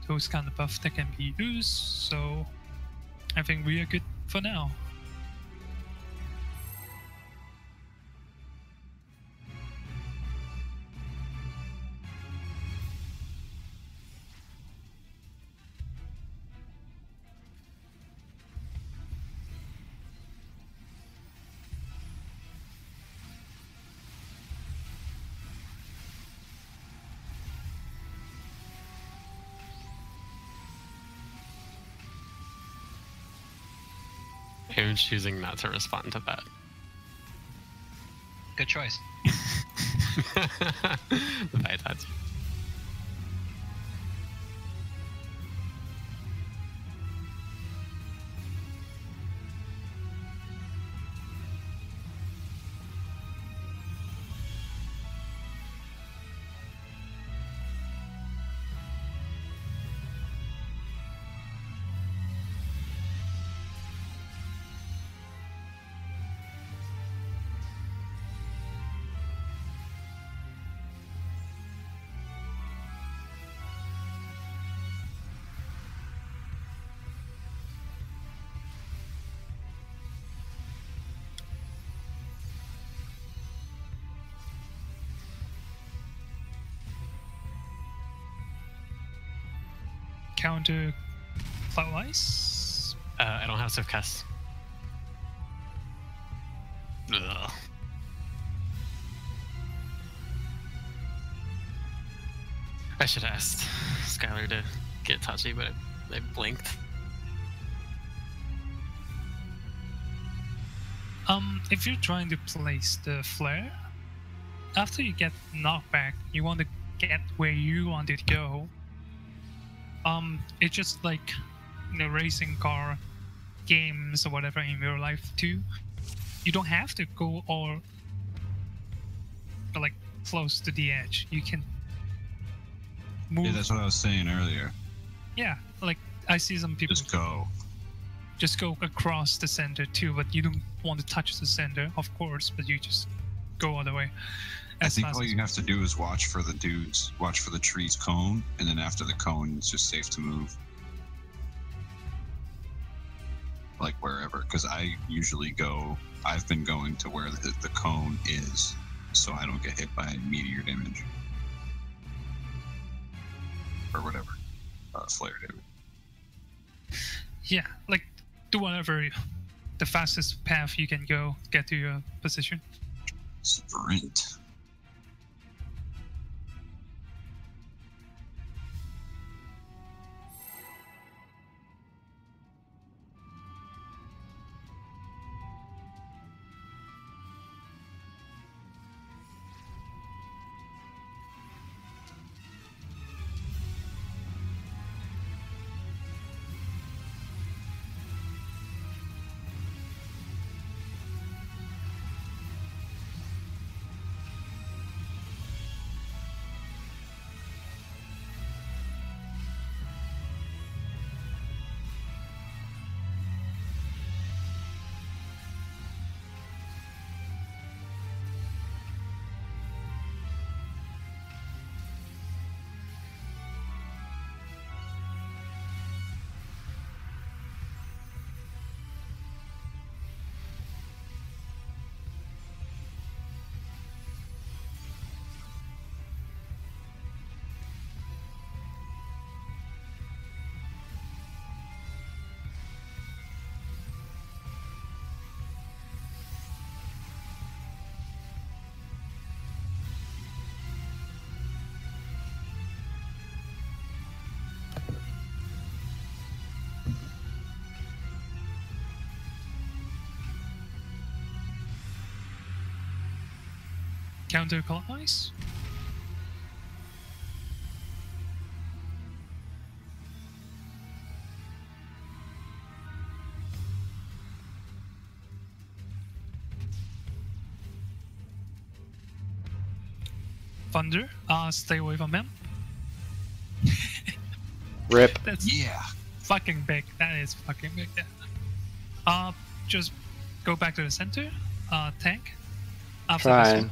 those kind of buffs that can be used. So I think we are good for now. I'm choosing not to respond to that. Good choice. Bye, Tots. Counter clockwise. I don't have Swift Cast. Ugh. I should have asked Skylar to get touchy, but I blinked. If you're trying to place the flare, after you get knocked back, you want to get where you wanted to go. It's just like, you know, racing car games or whatever in real life too. You don't have to go all like close to the edge. You can move. Yeah, that's what I was saying earlier. Yeah, like I see some people Just go. across the center too, but you don't want to touch the center, of course, but you just go all the way. I think all you have to do is watch for the dudes, watch for the tree's cone, and then after the cone, it's just safe to move. Like wherever, because I usually go, I've been going to where the cone is, so I don't get hit by meteor damage. Or whatever, flare damage. Yeah, like do whatever, the fastest path you can go, get to your position. Sprint. Counterclockwise. Thunder, stay away from him. Rip. That's Yeah. fucking big. That is fucking big. Yeah. Just go back to the center. Tank. After this Trying. one.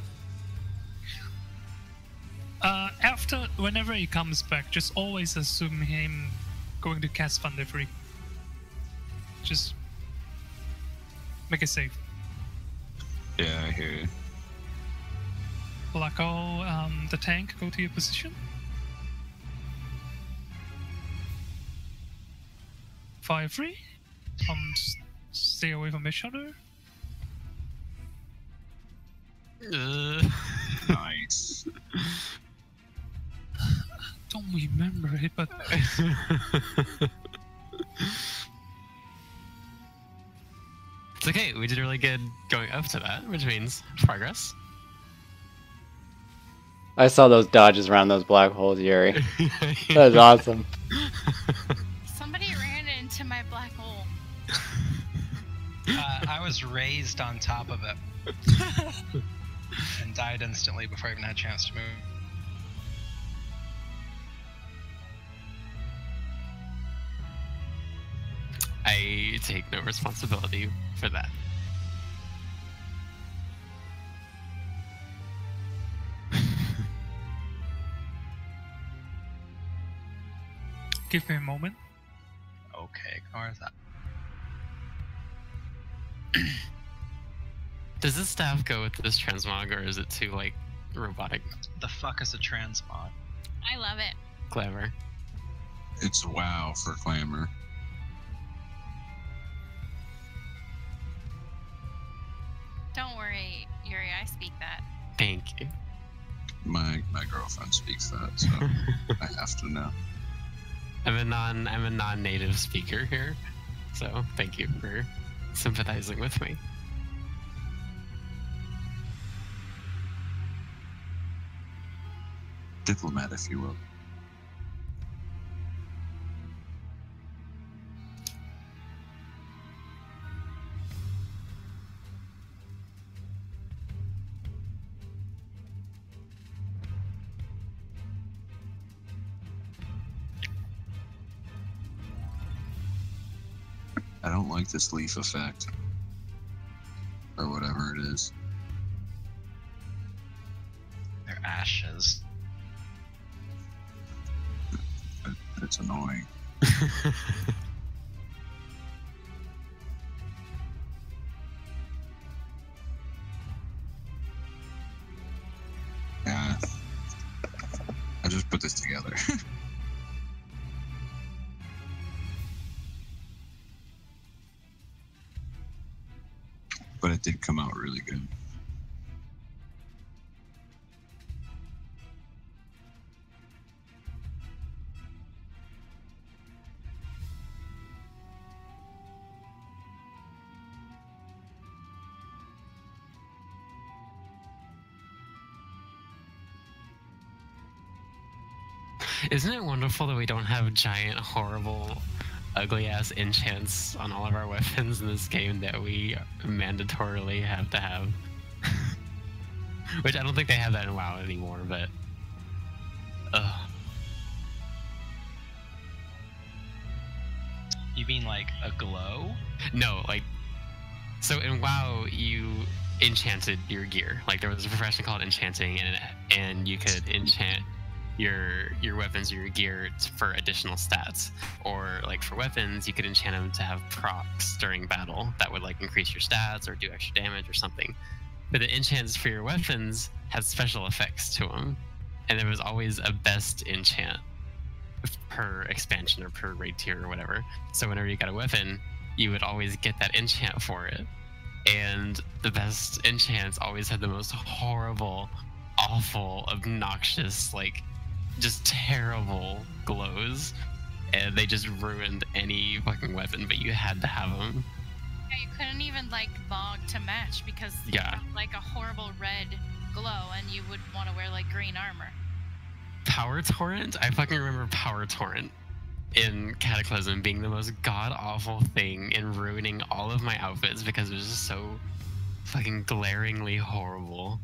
After, whenever he comes back, just always assume him going to cast Thunder free. Just make it safe. Yeah, I hear you. Blacko, the tank, go to your position. 5-3. Stay away from each other. Nice. Don't remember it, but It's okay, we did really good going up to that, which means progress. I saw those dodges around those black holes, Yuri. That was awesome. Somebody ran into my black hole. I was raised on top of it and died instantly before I even had a chance to move. I take no responsibility for that. give me a moment. Okay, ignore that. Does this staff go with this transmog, or is it too, like, robotic? The fuck is a transmog? I love it. Clever. It's WoW for Clamor. Don't worry, Yuri. I speak that. Thank you. My girlfriend speaks that, so I have to know. I'm a non-native speaker here, so thank you for sympathizing with me. Diplomat, if you will. I don't like this leaf effect. Or whatever it is. They're ashes. It's annoying. Yeah. I just put this together. But it did come out really good. Isn't it wonderful that we don't have giant, horrible, ugly-ass enchants on all of our weapons in this game that we mandatorily have to have? Which I don't think they have that in WoW anymore, but... Ugh. You mean like a glow? No, like... So in WoW, you enchanted your gear. Like, there was a profession called enchanting, and you could enchant your weapons or your gear for additional stats, or like for weapons you could enchant them to have procs during battle that would like increase your stats or do extra damage or something. But the enchants for your weapons had special effects to them, and there was always a best enchant per expansion or per raid tier or whatever. So whenever you got a weapon, you would always get that enchant for it, and the best enchants always had the most horrible, awful, obnoxious, like just terrible glows, and they just ruined any fucking weapon, but you had to have them. Yeah, you couldn't even like log to match because you had like a horrible red glow and you would want to wear like green armor. Power Torrent? I fucking remember Power Torrent in Cataclysm being the most god-awful thing and ruining all of my outfits because it was just so fucking glaringly horrible.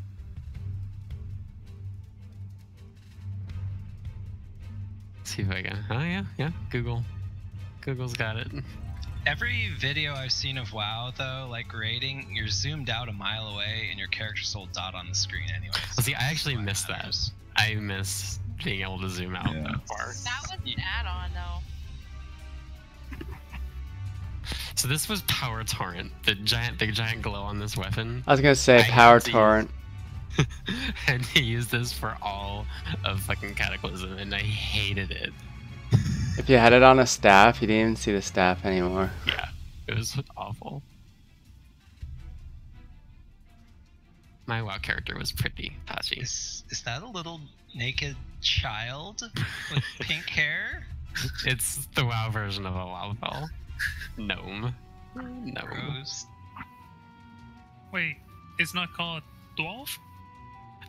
See if I can. Oh yeah. Google's got it. Every video I've seen of WoW, though, like raiding, you're zoomed out a mile away and your character's whole dot on the screen anyway. Well, see, I actually missed that. I miss being able to zoom out that far. That was an add-on, though. So this was Power Torrent, the giant glow on this weapon. I was gonna say Power Torrent. And he used this for all of fucking Cataclysm, and I hated it. If you had it on a staff, you didn't even see the staff anymore. Yeah, it was awful. My WoW character was pretty patchy. Is that a little naked child with pink hair? It's the WoW version of a iLvL. Gnome. Gross. Wait, it's not called dwarf?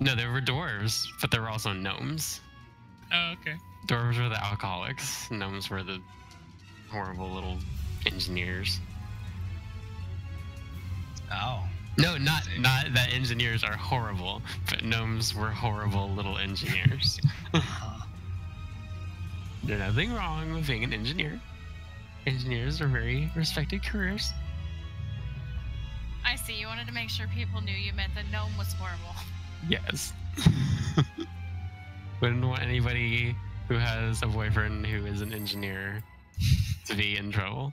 No, there were dwarves, but there were also gnomes. Oh, okay. Dwarves were the alcoholics. Gnomes were the horrible little engineers. Oh. No, not that engineers are horrible, but gnomes were horrible little engineers. There's nothing wrong with being an engineer. Engineers are very respected careers. I see. You wanted to make sure people knew you meant the gnome was horrible. Yes. Wouldn't want anybody who has a boyfriend who is an engineer to be in trouble.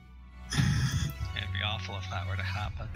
It'd be awful if that were to happen.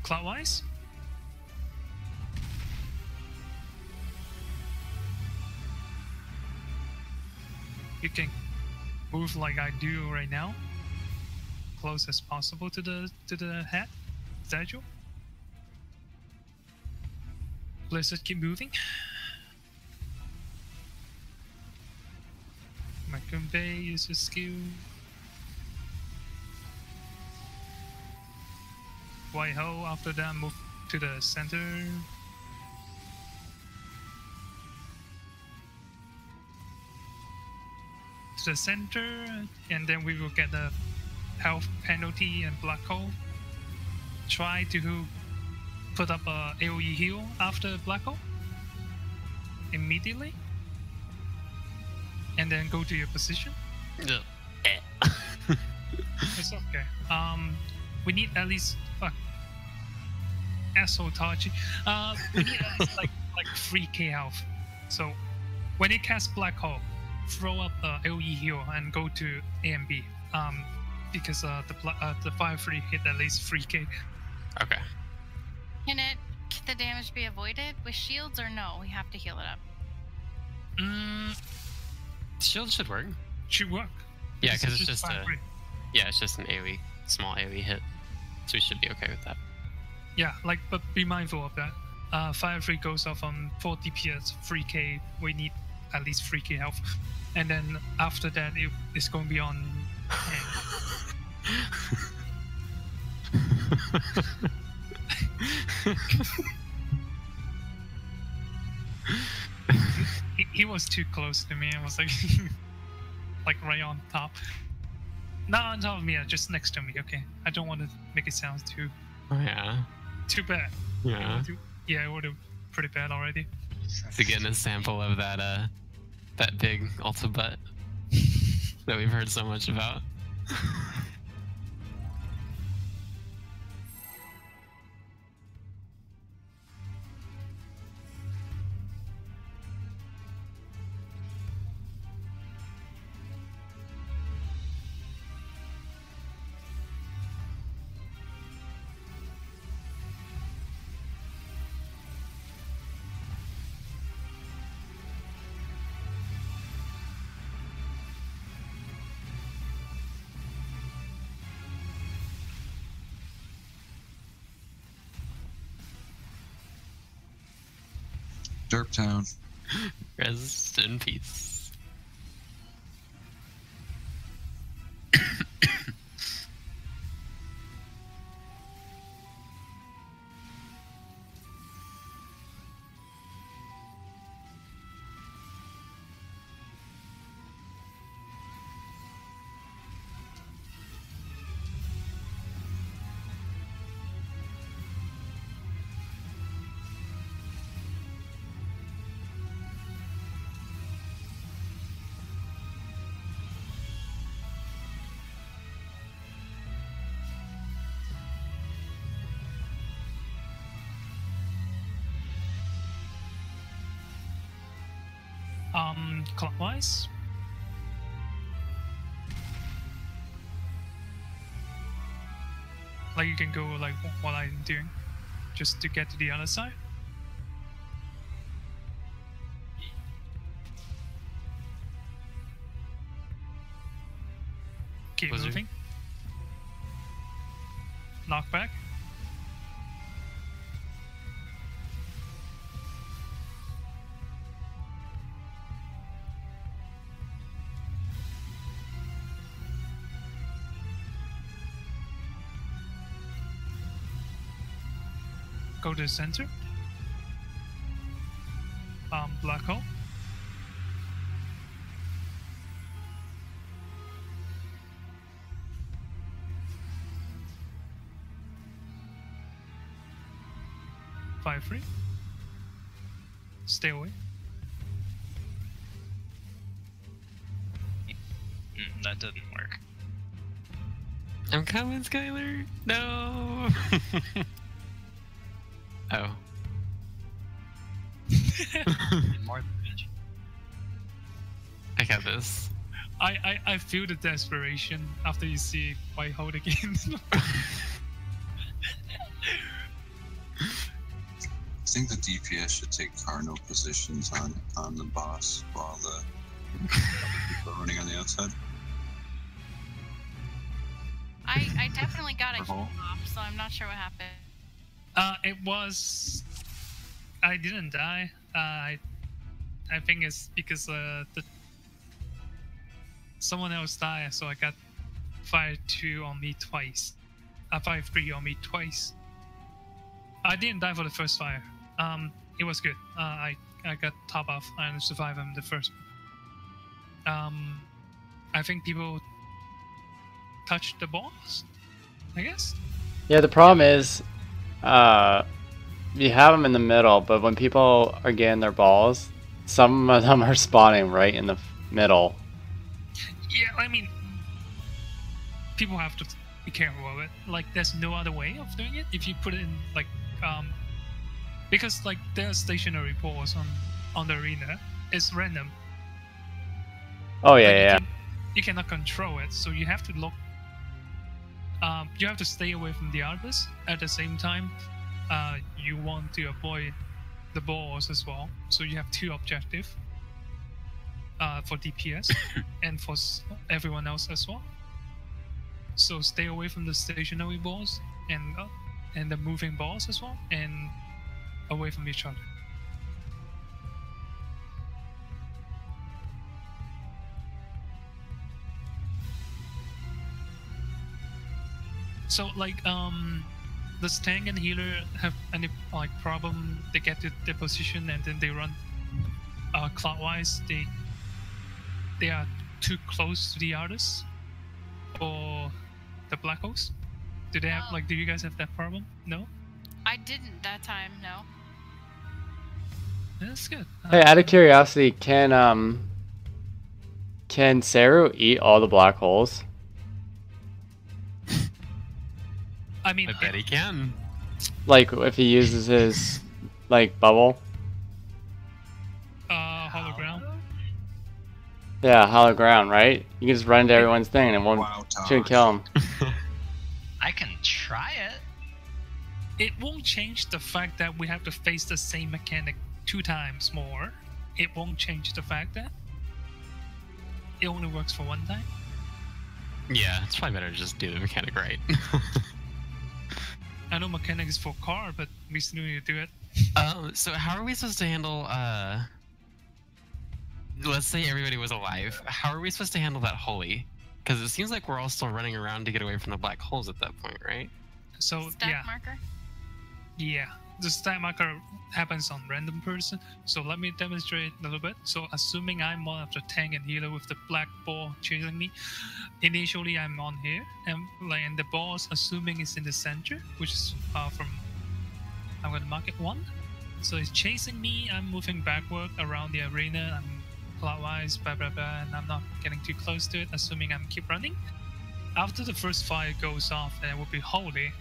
clockwise. You can move like I do right now, close as possible to the head statue. Blizzard, keep moving. Macumbe use a skill. White hole, after that move to the center. To the center, and then we will get the health penalty and black hole. Try to put up a AoE heal after black hole immediately, and then go to your position. It's okay. We need at least asshole Tachi. We need at least like 3k health. So when it casts black hole, throw up AoE heal and go to A and B. Because the fire free hit at least 3k. Okay. Can the damage be avoided with shields or no? We have to heal it up. Shield should work. Should work. Yeah, because it's just fire free. yeah, it's just an AoE, small AoE hit, so we should be okay with that. Yeah, but be mindful of that. Fire free goes off on 4 DPS, 3k. We need at least 3k health, and then after that it's going to be on. he was too close to me. I was like, like right on top. Not on top of me, just next to me. Okay, I don't want to make it sound too. Oh yeah. Too bad. Yeah. Yeah, it would have pretty bad already. To get a sample of that that big ulta butt that we've heard so much about. Derp Town. Rest in peace. Clockwise. Like you can go like what I'm doing, just to get to the other side. Keep Blizzard. moving. Knock back. Go to the center. Black hole. Fire free. Stay away. That didn't work. I'm coming, Skylar. No. Oh. More than bitch. I got this. I feel the desperation after you see white hole again. think the DPS should take cardinal positions on the boss while the people are running on the outside. I definitely got a heat off, so I'm not sure what happened. It was. I didn't die. I think it's because someone else died, so I got fire 2 on me twice. Fire 3 on me twice. I didn't die for the first fire. It was good. I got top off and survived on the first one. I think people touched the balls, I guess. Yeah, the problem is, you have them in the middle, but when people are getting their balls, some of them are spawning right in the middle. Yeah, I mean, people have to be careful of it. Like, there's no other way of doing it. If you put it in, like, because, like, there's stationary balls on the arena. It's random. Oh, yeah, You cannot control it, so you have to look. You have to stay away from the others. At the same time, you want to avoid the balls as well. So you have 2 objectives for DPS and for everyone else as well. So stay away from the stationary balls and the moving balls as well, and away from each other. So, like, does tank and healer have any, like, problem? They get to their position and then they run clockwise. They are too close to the others, or the black holes. Do they have, like, do you guys have that problem? No. I didn't that time. No. That's good. Hey, out of curiosity, can Saru eat all the black holes? I mean, I bet he can. Like, if he uses his, like, bubble? hollow ground. Yeah, hollow ground, right? You can just run into everyone's thing and it shouldn't kill him. I can try it. It won't change the fact that we have to face the same mechanic 2 times more. It won't change the fact that it only works for 1 time. Yeah, it's probably better to just do the mechanic right. I know mechanic is for car, but we still need to do it. So how are we supposed to handle, let's say everybody was alive. How are we supposed to handle that holy? Because it seems like we're all still running around to get away from the black holes at that point, right? So, Stat marker? Yeah. The stat marker happens on random person. So let me demonstrate a little bit. So assuming I'm one of the tank and healer with the black ball chasing me, initially I'm on here, and the ball's assuming it's in the center, which is from, I'm gonna mark it 1. So it's chasing me. I'm moving backward around the arena. I'm clockwise, blah blah blah, and I'm not getting too close to it. Assuming I'm keep running. After the first fire goes off, then it will be holy,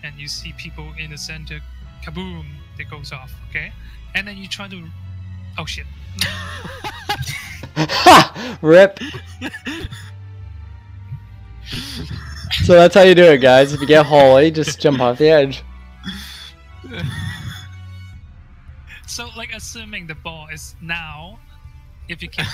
and you see people in the center. Kaboom! It goes off. Okay, and then you try to. Oh shit! Rip. So that's how you do it, guys. If you get holy, just jump off the edge. So, like, assuming the ball is now, if you can,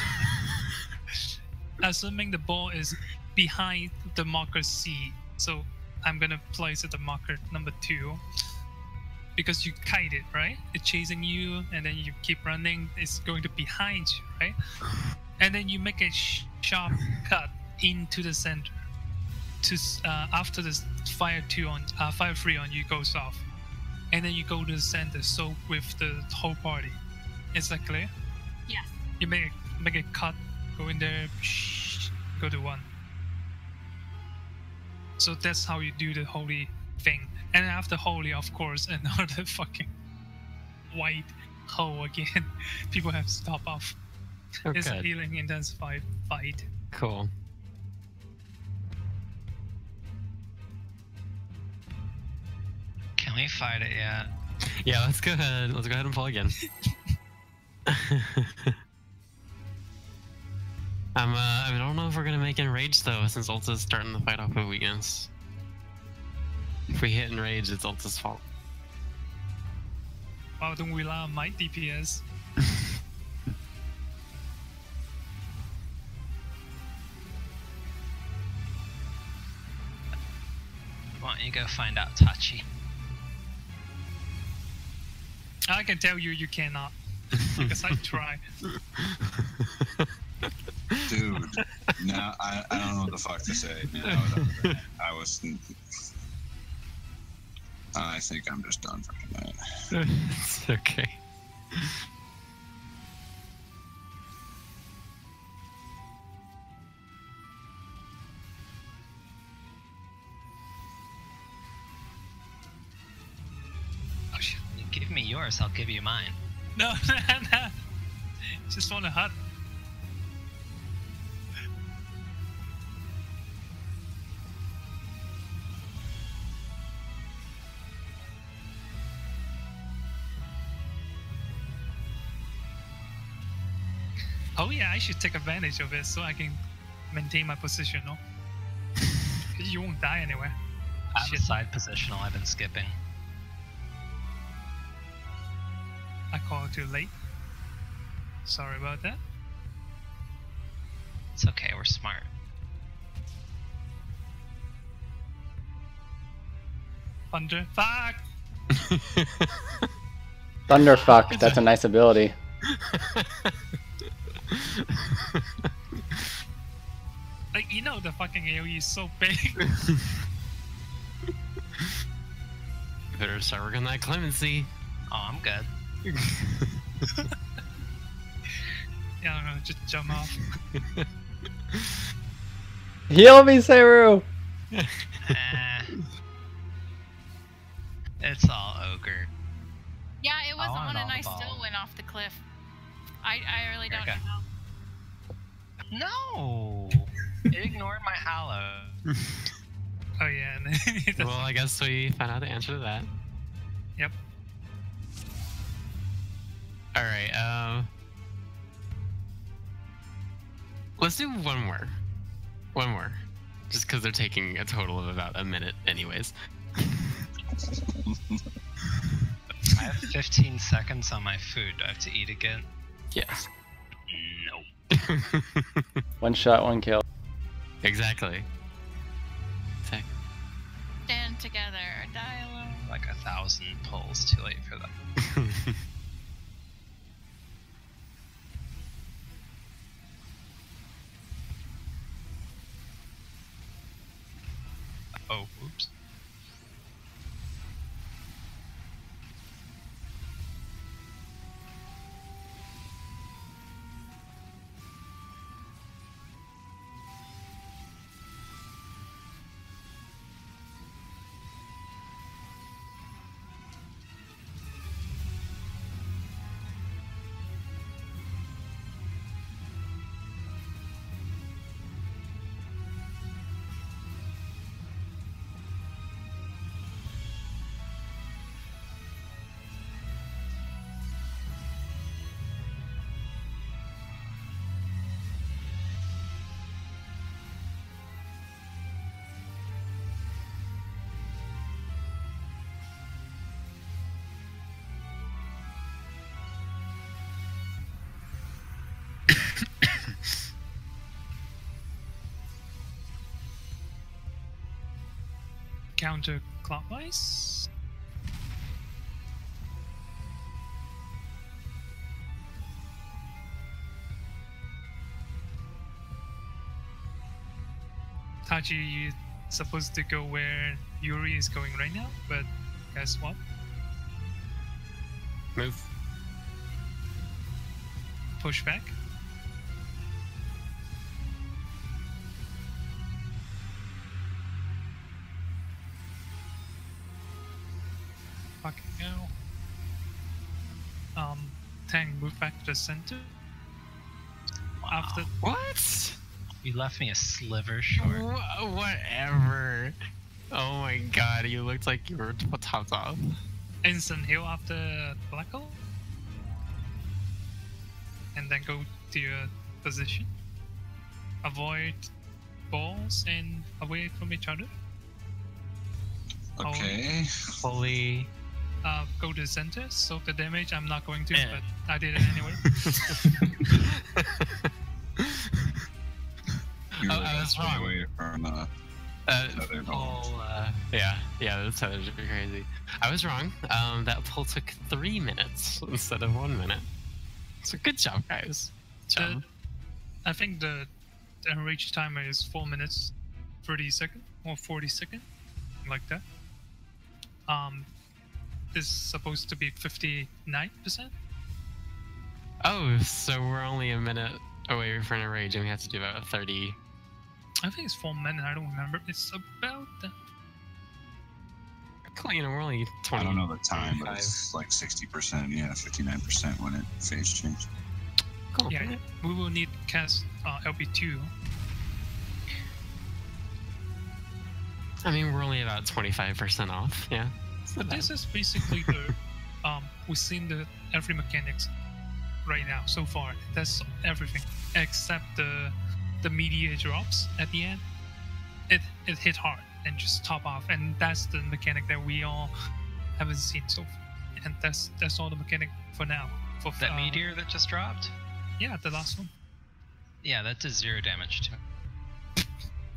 assuming the ball is behind the marker C. So I'm gonna place it the marker number 2. Because you kite it, right? It's chasing you, and then you keep running. It's going to behind you, right? And then you make a sharp cut into the center. To after the fire 3 on you goes off, and then you go to the center. So with the whole party, is that clear? Yes. You make a cut, go in there, go to 1. So that's how you do the holy thing. And after holy, of course, another fucking white hole again. People have to stop off. Oh, It's a good. healing intensified fight. Cool. Can we fight it yet? Yeah, let's go ahead. Let's go ahead and pull again. I don't know if we're gonna make enrage though, since Ulta's starting the fight off with weakness. If we hit enrage, it's Ulta's fault. Wow, don't rely on my DPS. Why don't you go find out, Tachi? I can tell you, you cannot. Because I try. Dude, now I don't know what the fuck to say. Now, I think I'm just done for tonight. It's okay. Oh, shit. You give me yours, I'll give you mine. No, no. Just want to hut. Oh yeah, I should take advantage of it so I can maintain my position, no? You won't die anyway. I have a side positional I've been skipping. I called too late. Sorry about that. It's okay, we're smart. Thunder. Fuck! Thunderfuck, that's a nice ability. Like, you know the fucking AoE is so big. Better start working that clemency. Oh, I'm good. Yeah, I don't know, just jump off. Heal me, Seru! It's all ogre. Yeah, it was I want on all and the I still balls. went off the cliff. I really don't Okay. know. No! It ignored my hallow. Oh yeah, and then Well, I guess we found out the answer to that. Yep. Alright, let's do one more. One more. Just because they're taking a total of about a minute anyways. I have 15 seconds on my food. Do I have to eat again? Yes. Nope. One shot, one kill. Exactly. Stand together, die alone. Like 1,000 pulls. Too late for that. Oh, oops. counterclockwise. Tachi, you're supposed to go where Yuri is going right now, but guess what? Move. Push back. Fucking hell. Tang, move back to the center. Wow. After What? You left me a sliver short. Whatever. Oh my god, you looked like you were topped off. instant heal after black hole. And then go to your position. Avoid balls and away from each other. Okay. Fully go to the center, so the damage I'm not going to, Yeah. but I did it anyway. You Oh, really I gotta was stay wrong. away from other pull, yeah, that's how it's crazy. I was wrong. That pull took 3 minutes instead of 1 minute. So good job, guys. Good job. I think the enrage timer is 4 minutes 30 seconds or 40 seconds, like that. This is supposed to be 59%. Oh, so we're only a minute away from a rage, and we have to do about 30. I think it's 4 minutes. I don't remember. It's about that. Cool, you know, we're only 20. I don't know the time, but 25. it's like 60%, yeah, 59% when it phase changed. Cool. Yeah, we will need cast LP2. I mean, we're only about 25% off. Yeah. But this is basically the we've seen the every mechanics right now so far. That's everything except the media drops at the end. It hit hard and just top off, and that's the mechanic that we all haven't seen so far. And that's all the mechanic for now. For That meteor that just dropped? Yeah, the last one. Yeah, that does 0 damage to me.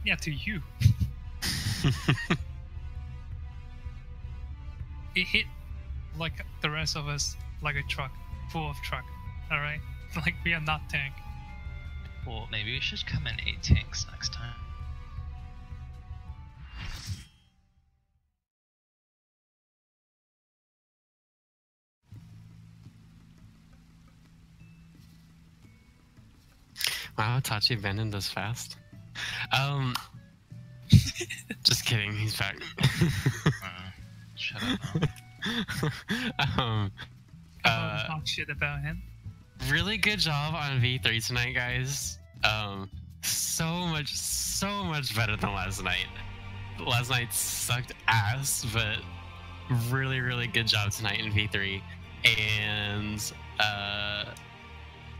Yeah, to you. It hit like the rest of us, like a truck, full of truck. All right, like we are not tank. Well, maybe we should come in 8 tanks next time. Wow, Tachi abandoned us fast. Just kidding, he's back. Shut up. Talk shit about him. Really good job on V3 tonight, guys. So much better than last night. Last night sucked ass, but really good job tonight in V3. And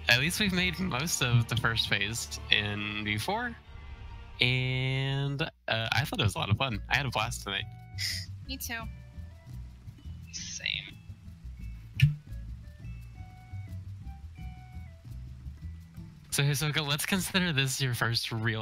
at least we've made most of the first phase in V4. And I thought it was a lot of fun. I had a blast tonight. Me too. Same. So Hisoka, let's consider this your first real